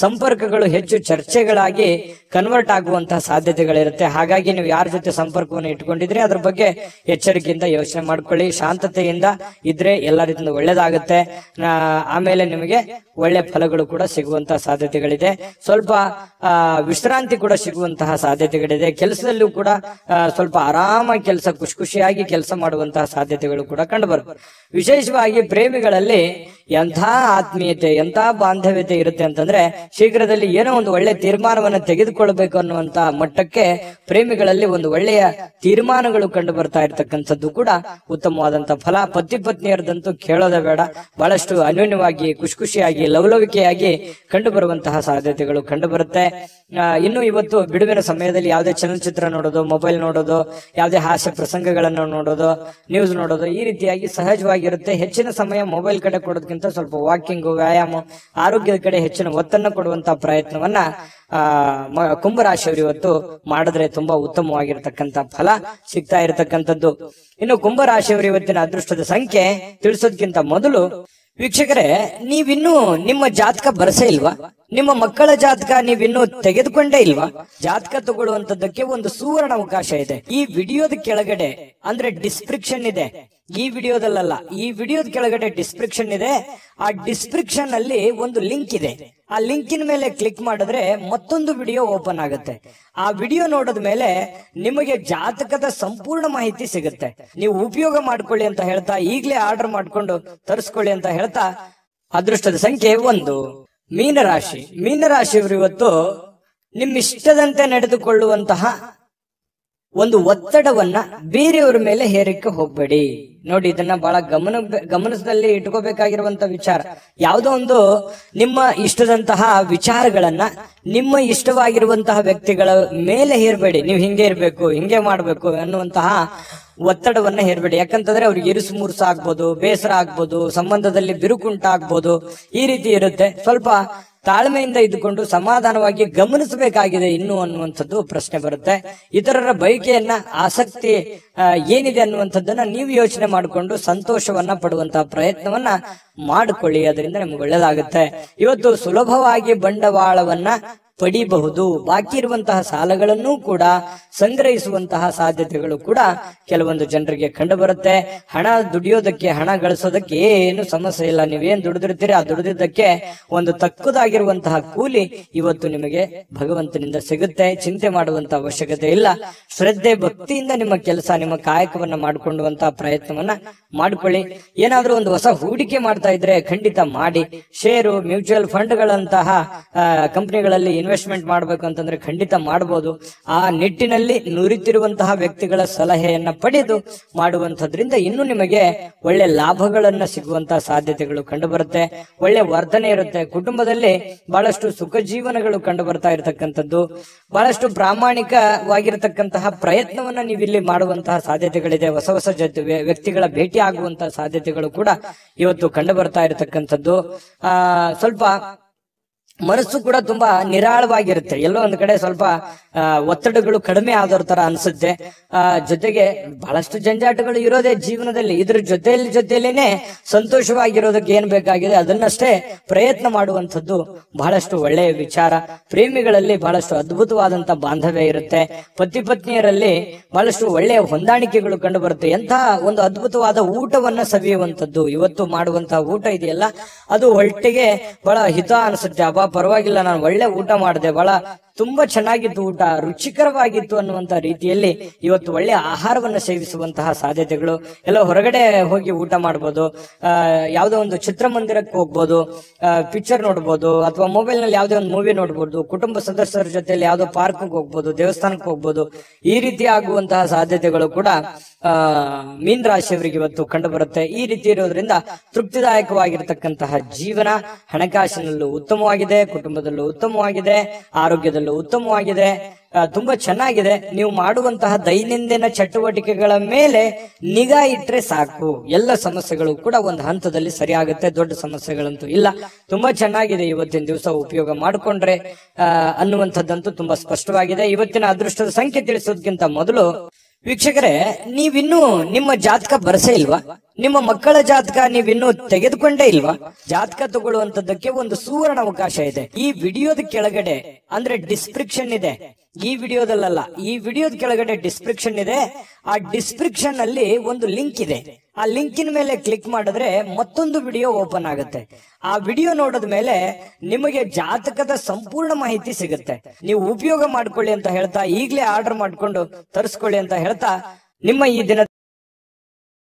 [SPEAKER 1] ಸಂಪರ್ಕಗಳು ಹೆಚ್ಚು ಚರ್ಚೆಗಳಾಗಿ ಕನ್ವರ್ಟ್ ಆಗುವಂತಹ ಸಾಧ್ಯತೆಗಳಿರುತ್ತೆ. ಹಾಗಾಗಿ ನೀವು ಯಾರ ಜೊತೆ ಸಂಪರ್ಕವನ್ನು ಇಟ್ಕೊಂಡಿದ್ರೆ ಅದ್ರ ಬಗ್ಗೆ ಎಚ್ಚರಿಕೆಯಿಂದ ಯೋಚನೆ ಮಾಡ್ಕೊಳ್ಳಿ. ಶಾಂತತೆಯಿಂದ ಇದ್ರೆ ಎಲ್ಲ ರೀತಿಯಿಂದ ಒಳ್ಳೇದಾಗುತ್ತೆ. ಆಮೇಲೆ ನಿಮಗೆ ಒಳ್ಳೆ ಫಲಗಳು ಕೂಡ ಸಿಗುವಂತಹ ಸಾಧ್ಯತೆಗಳಿದೆ. ಸ್ವಲ್ಪ ವಿಶ್ರಾಂತಿ ಕೂಡ ಸಿಗುವಂತಹ ಸಾಧ್ಯತೆಗಳಿದೆ. ಕೆಲಸದಲ್ಲೂ ಕೂಡ ಸ್ವಲ್ಪ ಆರಾಮಾಗಿ ಖುಷಿಯಾಗಿ ಕೆಲಸ ಮಾಡುವಂತಹ ಸಾಧ್ಯತೆಗಳು ಕೂಡ ಕಂಡು ಬರುತ್ತೆ. ವಿಶೇಷವಾಗಿ ಪ್ರೇಮಿಗಳಲ್ಲಿ ಎಂಥ ಆತ್ಮೀಯತೆ, ಎಂಥ ಬಾಂಧವ್ಯತೆ ಇರುತ್ತೆ ಅಂತಂದ್ರೆ ಶೀಘ್ರದಲ್ಲಿ ಏನೋ ಒಂದು ಒಳ್ಳೆ ತೀರ್ಮಾನವನ್ನು ತೆಗೆದುಕೊಳ್ಬೇಕು ಅನ್ನುವಂತ ಮಟ್ಟಕ್ಕೆ ಪ್ರೇಮಿಗಳಲ್ಲಿ ಒಂದು ಒಳ್ಳೆಯ ತೀರ್ಮಾನಗಳು ಕಂಡು ಬರ್ತಾ ಇರ್ತಕ್ಕಂಥದ್ದು ಕೂಡ ಉತ್ತಮವಾದಂತ ಫಲ. ಪತಿ ಪತ್ನಿಯರದಂತೂ ಕೇಳೋದೇ ಬೇಡ, ಬಹಳಷ್ಟು ಅನ್ಯೋನ್ಯವಾಗಿ ಖುಷಿಯಾಗಿ ಲವಲವಿಕೆಯಾಗಿ ಕಂಡು ಬರುವಂತಹ ಸಾಧ್ಯತೆಗಳು ಕಂಡು ಬರುತ್ತೆ. ಇನ್ನು ಇವತ್ತು ಬಿಡುವಿನ ಸಮಯದಲ್ಲಿ ಯಾವುದೇ ಚಲನಚಿತ್ರ ನೋಡೋದು, ಮೊಬೈಲ್ ನೋಡೋದು, ಯಾವುದೇ ಹಾಸ್ಯ ಪ್ರಸಂಗಗಳನ್ನು ನೋಡೋದು, ನ್ಯೂಸ್ ನೋಡೋದು, ಈ ರೀತಿಯಾಗಿ ಸಹಜವಾಗಿರುತ್ತೆ. ಹೆಚ್ಚಿನ ಸಮಯ ಮೊಬೈಲ್ ಕಡೆ ಕೊಡೋದಕ್ಕಿಂತ ಸ್ವಲ್ಪ ವಾಕಿಂಗ್, ವ್ಯಾಯಾಮ, ಆರೋಗ್ಯದ ಕಡೆ ಹೆಚ್ಚಿನ ಒತ್ತನ್ನು ಕೊಡುವಂತಹ ಪ್ರಯತ್ನವನ್ನ ಕುಂಭರಾಶಿಯವರು ಇವತ್ತು ಮಾಡಿದ್ರೆ ತುಂಬಾ ಉತ್ತಮವಾಗಿರ್ತಕ್ಕಂಥ ಫಲ ಸಿಗ್ತಾ ಇರತಕ್ಕಂಥದ್ದು. ಇನ್ನು ಕುಂಭರಾಶಿಯವರು ಇವತ್ತಿನ ಅದೃಷ್ಟದ ಸಂಖ್ಯೆ ತಿಳಿಸೋದಕ್ಕಿಂತ ಮೊದಲು ವೀಕ್ಷಕರೇ, ನೀವಿನ್ನೂ ನಿಮ್ಮ ಜಾತಕ ಬರಸೇ ಇಲ್ವಾ? ನಿಮ್ಮ ಮಕ್ಕಳ ಜಾತಕ ನೀವಿನ್ನೂ ತೆಗೆದುಕೊಂಡೇ ಇಲ್ವಾ? ಜಾತಕ ತಗೊಳ್ಳುವಂತದ್ದಕ್ಕೆ ಒಂದು ಸುವರ್ಣ ಅವಕಾಶ ಇದೆ. ಈ ವಿಡಿಯೋದ ಕೆಳಗಡೆ ಅಂದ್ರೆ ಡಿಸ್ಕ್ರಿಪ್ಷನ್ ಇದೆ, ಈ ವಿಡಿಯೋದಲ್ಲ, ಈ ವಿಡಿಯೋದ ಕೆಳಗಡೆ ಡಿಸ್ಕ್ರಿಪ್ಷನ್ ಇದೆ. ಆ ಡಿಸ್ಕ್ರಿಪ್ಷನ್ ಅಲ್ಲಿ ಒಂದು ಲಿಂಕ್ ಇದೆ. ಆ ಲಿಂಕಿನ ಮೇಲೆ ಕ್ಲಿಕ್ ಮಾಡಿದ್ರೆ ಮತ್ತೊಂದು ವಿಡಿಯೋ ಓಪನ್ ಆಗುತ್ತೆ. ಆ ವಿಡಿಯೋ ನೋಡಿದ ಮೇಲೆ ನಿಮಗೆ ಜಾತಕದ ಸಂಪೂರ್ಣ ಮಾಹಿತಿ ಸಿಗುತ್ತೆ. ನೀವು ಉಪಯೋಗ ಮಾಡ್ಕೊಳ್ಳಿ ಅಂತ ಹೇಳ್ತಾ, ಈಗಲೇ ಆರ್ಡರ್ ಮಾಡ್ಕೊಂಡು ತರಿಸ್ಕೊಳ್ಳಿ ಅಂತ ಹೇಳ್ತಾ, ಅದೃಷ್ಟದ ಸಂಖ್ಯೆ 1 ಮೀನರಾಶಿ. ಮೀನರಾಶಿಯವರು ಇವತ್ತು ನಿಮ್ಮಿಷ್ಟದಂತೆ ನಡೆದುಕೊಳ್ಳುವಂತಹ ಒಂದು ಒತ್ತಡವನ್ನ ಬೇರೆಯವರ ಮೇಲೆ ಹೇರಕ್ಕೆ ಹೋಗ್ಬೇಡಿ. ನೋಡಿ, ಇದನ್ನ ಬಹಳ ಗಮನದಲ್ಲಿ ಇಟ್ಕೋಬೇಕಾಗಿರುವಂತ ವಿಚಾರ. ಯಾವುದೋ ಒಂದು ನಿಮ್ಮ ಇಷ್ಟದಂತಹ ವಿಚಾರಗಳನ್ನ ನಿಮ್ಮ ಇಷ್ಟವಾಗಿರುವಂತಹ ವ್ಯಕ್ತಿಗಳ ಮೇಲೆ ಹೇರಬೇಡಿ. ನೀವು ಹಿಂಗೆ ಇರ್ಬೇಕು, ಹಿಂಗೆ ಮಾಡ್ಬೇಕು ಅನ್ನುವಂತಹ ಒತ್ತಡವನ್ನ ಹೇರಬೇಡಿ. ಯಾಕಂತಂದ್ರೆ ಅವ್ರಿಗೆ ಇರುಸು ಮುರುಸು ಆಗ್ಬೋದು, ಬೇಸರ ಆಗ್ಬೋದು, ಸಂಬಂಧದಲ್ಲಿ ಬಿರುಕುಂಟಾಗ್ಬೋದು, ಈ ರೀತಿ ಇರುತ್ತೆ. ಸ್ವಲ್ಪ ತಾಳ್ಮೆಯಿಂದ ಇದ್ದುಕೊಂಡು ಸಮಾಧಾನವಾಗಿ ಗಮನಿಸಬೇಕಾಗಿದೆ ಇನ್ನು ಅನ್ನುವಂಥದ್ದು ಪ್ರಶ್ನೆ ಬರುತ್ತೆ. ಇತರರ ಬಯಕೆಯನ್ನ, ಆಸಕ್ತಿ ಏನಿದೆ ಅನ್ನುವಂಥದ್ದನ್ನ ನೀವು ಯೋಚನೆ ಮಾಡಿಕೊಂಡು ಸಂತೋಷವನ್ನ ಪಡುವಂತಹ ಪ್ರಯತ್ನವನ್ನ ಮಾಡಿಕೊಳ್ಳಿ. ಅದರಿಂದ ನಿಮ್ಗೆ ಒಳ್ಳೇದಾಗುತ್ತೆ. ಇವತ್ತು ಸುಲಭವಾಗಿ ಬಂಡವಾಳವನ್ನ ಪಡಿಬಹುದು. ಬಾಕಿ ಇರುವಂತಹ ಸಾಲಗಳನ್ನು ಕೂಡ ಸಂಗ್ರಹಿಸುವಂತಹ ಸಾಧ್ಯತೆಗಳು ಕೂಡ ಕೆಲವೊಂದು ಜನರಿಗೆ ಕಂಡು ಬರುತ್ತೆ. ಹಣ ದುಡಿಯೋದಕ್ಕೆ, ಹಣ ಗಳಿಸೋದಕ್ಕೆ ಏನು ಸಮಸ್ಯೆ ಇಲ್ಲ. ನೀವೇನ್ ದುಡಿದಿರ್ತೀರಿ ಆ ದುಡಿದಿದ್ದಕ್ಕೆ ಒಂದು ತಕ್ಕದಾಗಿರುವಂತಹ ಕೂಲಿ ಇವತ್ತು ನಿಮಗೆ ಭಗವಂತನಿಂದ ಸಿಗುತ್ತೆ. ಚಿಂತೆ ಮಾಡುವಂತಹ ಅವಶ್ಯಕತೆ ಇಲ್ಲ. ಶ್ರದ್ಧೆ ಭಕ್ತಿಯಿಂದ ನಿಮ್ಮ ಕೆಲಸ, ನಿಮ್ಮ ಕಾಯಕವನ್ನ ಮಾಡಿಕೊಳ್ಳುವಂತಹ ಪ್ರಯತ್ನವನ್ನ ಮಾಡಿಕೊಳ್ಳಿ. ಏನಾದ್ರೂ ಒಂದು ಹೊಸ ಹೂಡಿಕೆ ಮಾಡ್ತಾ ಇದ್ರೆ ಖಂಡಿತ ಮಾಡಿ. ಷೇರು, ಮ್ಯೂಚುವಲ್ ಫಂಡ್ಗಳಂತಹ ಕಂಪನಿಗಳಲ್ಲಿ ಇನ್ವೆಸ್ಟ್ಮೆಂಟ್ ಮಾಡಬೇಕು ಅಂತಂದ್ರೆ ಖಂಡಿತ ಮಾಡಬಹುದು. ಆ ನಿಟ್ಟಿನಲ್ಲಿ ನುರಿತಿರುವಂತಹ ವ್ಯಕ್ತಿಗಳ ಸಲಹೆಯನ್ನ ಪಡೆದು ಮಾಡುವಂತದ್ರಿಂದ ಇನ್ನು ನಿಮಗೆ ಒಳ್ಳೆ ಲಾಭಗಳನ್ನ ಸಿಗುವಂತಹ ಸಾಧ್ಯತೆಗಳು ಕಂಡು ಬರುತ್ತೆ. ಒಳ್ಳೆ ವರ್ತನೆ ಇರುತ್ತೆ. ಕುಟುಂಬದಲ್ಲಿ ಬಹಳಷ್ಟು ಸುಖ ಜೀವನಗಳು ಕಂಡು ಬರ್ತಾ ಇರತಕ್ಕಂಥದ್ದು, ಬಹಳಷ್ಟು ಪ್ರಾಮಾಣಿಕವಾಗಿರತಕ್ಕಂತಹ ಪ್ರಯತ್ನವನ್ನ ನೀವಿಲ್ಲಿ ಮಾಡುವಂತಹ ಸಾಧ್ಯತೆಗಳಿದೆ. ಹೊಸ ಹೊಸ ವ್ಯಕ್ತಿಗಳ ಭೇಟಿ ಆಗುವಂತಹ ಸಾಧ್ಯತೆಗಳು ಕೂಡ ಇವತ್ತು ಕಂಡು ಬರ್ತಾ ಇರತಕ್ಕಂಥದ್ದು. ಸ್ವಲ್ಪ ಮನಸ್ಸು ಕೂಡ ತುಂಬಾ ನಿರಾಳವಾಗಿರುತ್ತೆ. ಎಲ್ಲೋ ಒಂದು ಕಡೆ ಸ್ವಲ್ಪ ಒತ್ತಡಗಳು ಕಡಿಮೆ ಆದವ್ರ ತರ ಅನ್ಸುತ್ತೆ. ಜೊತೆಗೆ ಬಹಳಷ್ಟು ಜಂಜಾಟಗಳು ಇರೋದೇ ಜೀವನದಲ್ಲಿ. ಇದ್ರ ಜೊತೆಯಲ್ಲೇನೆ ಸಂತೋಷವಾಗಿರೋದಕ್ಕೆ ಏನ್ ಬೇಕಾಗಿದೆ ಅದನ್ನಷ್ಟೇ ಪ್ರಯತ್ನ ಮಾಡುವಂಥದ್ದು ಬಹಳಷ್ಟು ಒಳ್ಳೆಯ ವಿಚಾರ. ಪ್ರೇಮಿಗಳಲ್ಲಿ ಬಹಳಷ್ಟು ಅದ್ಭುತವಾದಂತ ಬಾಂಧವ್ಯ ಇರುತ್ತೆ. ಪತಿ ಪತ್ನಿಯರಲ್ಲಿ ಬಹಳಷ್ಟು ಒಳ್ಳೆಯ ಹೊಂದಾಣಿಕೆಗಳು ಕಂಡು ಬರುತ್ತೆ. ಎಂತಹ ಒಂದು ಅದ್ಭುತವಾದ ಊಟವನ್ನ ಸವಿಯುವಂಥದ್ದು ಇವತ್ತು ಮಾಡುವಂತಹ ಊಟ ಇದೆಯಲ್ಲ, ಅದು ಹೊಟ್ಟೆಗೆ ಬಹಳ ಹಿತ ಅನಿಸುತ್ತೆ. ಅಬ್ಬಾ ಪರವಾಗಿಲ್ಲ, ನಾನು ಒಳ್ಳೆ ಊಟ ಮಾಡಿದೆ, ಬಹಳ ತುಂಬಾ ಚೆನ್ನಾಗಿತ್ತು, ಊಟ ರುಚಿಕರವಾಗಿತ್ತು ಅನ್ನುವಂತ ರೀತಿಯಲ್ಲಿ ಇವತ್ತು ಒಳ್ಳೆ ಆಹಾರವನ್ನು ಸೇವಿಸುವಂತಹ ಸಾಧ್ಯತೆಗಳು. ಎಲ್ಲ ಹೊರಗಡೆ ಹೋಗಿ ಊಟ ಮಾಡ್ಬೋದು, ಯಾವುದೋ ಒಂದು ಚಿತ್ರಮಂದಿರಕ್ಕೆ ಹೋಗ್ಬೋದು, ಪಿಕ್ಚರ್ ನೋಡ್ಬೋದು, ಅಥವಾ ಮೊಬೈಲ್ ನಲ್ಲಿ ಯಾವುದೇ ಒಂದು ಮೂವಿ ನೋಡ್ಬೋದು, ಕುಟುಂಬ ಸದಸ್ಯರ ಜೊತೆಯಲ್ಲಿ ಯಾವುದೋ ಪಾರ್ಕ್ ಹೋಗ್ಬೋದು, ದೇವಸ್ಥಾನಕ್ಕೆ ಹೋಗ್ಬೋದು. ಈ ರೀತಿ ಆಗುವಂತಹ ಸಾಧ್ಯತೆಗಳು ಕೂಡ ಮೀನ ರಾಶಿಯವರಿಗೆ ಇವತ್ತು ಕಂಡು ಬರುತ್ತೆ. ಈ ರೀತಿ ಇರೋದ್ರಿಂದ ತೃಪ್ತಿದಾಯಕವಾಗಿರತಕ್ಕಂತಹ ಜೀವನ, ಹಣಕಾಸಿನಲ್ಲೂ ಉತ್ತಮವಾಗಿದೆ, ಕುಟುಂಬದಲ್ಲೂ ಉತ್ತಮವಾಗಿದೆ, ಆರೋಗ್ಯದಲ್ಲೂ ಉತ್ತಮವಾಗಿದೆ, ತುಂಬಾ ಚೆನ್ನಾಗಿದೆ. ನೀವು ಮಾಡುವಂತಹ ದೈನಂದಿನ ಚಟುವಟಿಕೆಗಳ ಮೇಲೆ ನಿಗಾ ಇಟ್ರೆ ಸಾಕು, ಎಲ್ಲ ಸಮಸ್ಯೆಗಳು ಕೂಡ ಒಂದು ಹಂತದಲ್ಲಿ ಸರಿಯಾಗುತ್ತೆ. ದೊಡ್ಡ ಸಮಸ್ಯೆಗಳಂತೂ ಇಲ್ಲ. ತುಂಬಾ ಚೆನ್ನಾಗಿದೆ ಇವತ್ತಿನ ದಿವಸ ಉಪಯೋಗ ಮಾಡಿಕೊಂಡ್ರೆ ಅನ್ನುವಂಥದ್ದಂತೂ ತುಂಬಾ ಸ್ಪಷ್ಟವಾಗಿದೆ. ಇವತ್ತಿನ ಅದೃಷ್ಟದ ಸಂಖ್ಯೆ ತಿಳಿಸೋದಕ್ಕಿಂತ ಮೊದಲು ವೀಕ್ಷಕರೇ, ನೀವಿನ್ನೂ ನಿಮ್ಮ ಜಾತಕ ಬರಸೇ ಇಲ್ವಾ? ನಿಮ್ಮ ಮಕ್ಕಳ ಜಾತಕ ನೀವಿನ್ನೂ ತೆಗೆದುಕೊಂಡೇ ಇಲ್ವಾ? ಜಾತಕ ತಗೊಳ್ಳುವಂತದ್ದಕ್ಕೆ ಒಂದು ಸುವರ್ಣ ಅವಕಾಶ ಇದೆ. ಈ ವಿಡಿಯೋದ ಕೆಳಗಡೆ ಅಂದ್ರೆ ಡಿಸ್ಕ್ರಿಪ್ಷನ್ ಇದೆ, ಈ ವಿಡಿಯೋದಲ್ಲ, ಈ ವಿಡಿಯೋದ ಕೆಳಗಡೆ ಡಿಸ್ಕ್ರಿಪ್ಷನ್ ಇದೆ. ಆ ಡಿಸ್ಕ್ರಿಪ್ಷನ್ ಅಲ್ಲಿ ಒಂದು ಲಿಂಕ್ ಇದೆ. ಆ ಲಿಂಕಿನ ಮೇಲೆ ಕ್ಲಿಕ್ ಮಾಡಿದ್ರೆ ಮತ್ತೊಂದು ವಿಡಿಯೋ ಓಪನ್ ಆಗುತ್ತೆ. ಆ ವಿಡಿಯೋ ನೋಡಿದ ಮೇಲೆ ನಿಮಗೆ ಜಾತಕದ ಸಂಪೂರ್ಣ ಮಾಹಿತಿ ಸಿಗುತ್ತೆ. ನೀವು ಉಪಯೋಗ ಮಾಡ್ಕೊಳ್ಳಿ ಅಂತ ಹೇಳ್ತಾ, ಈಗಲೇ ಆರ್ಡರ್ ಮಾಡ್ಕೊಂಡು ತರಿಸ್ಕೊಳ್ಳಿ ಅಂತ ಹೇಳ್ತಾ, ನಿಮ್ಮ ಈ ದಿನ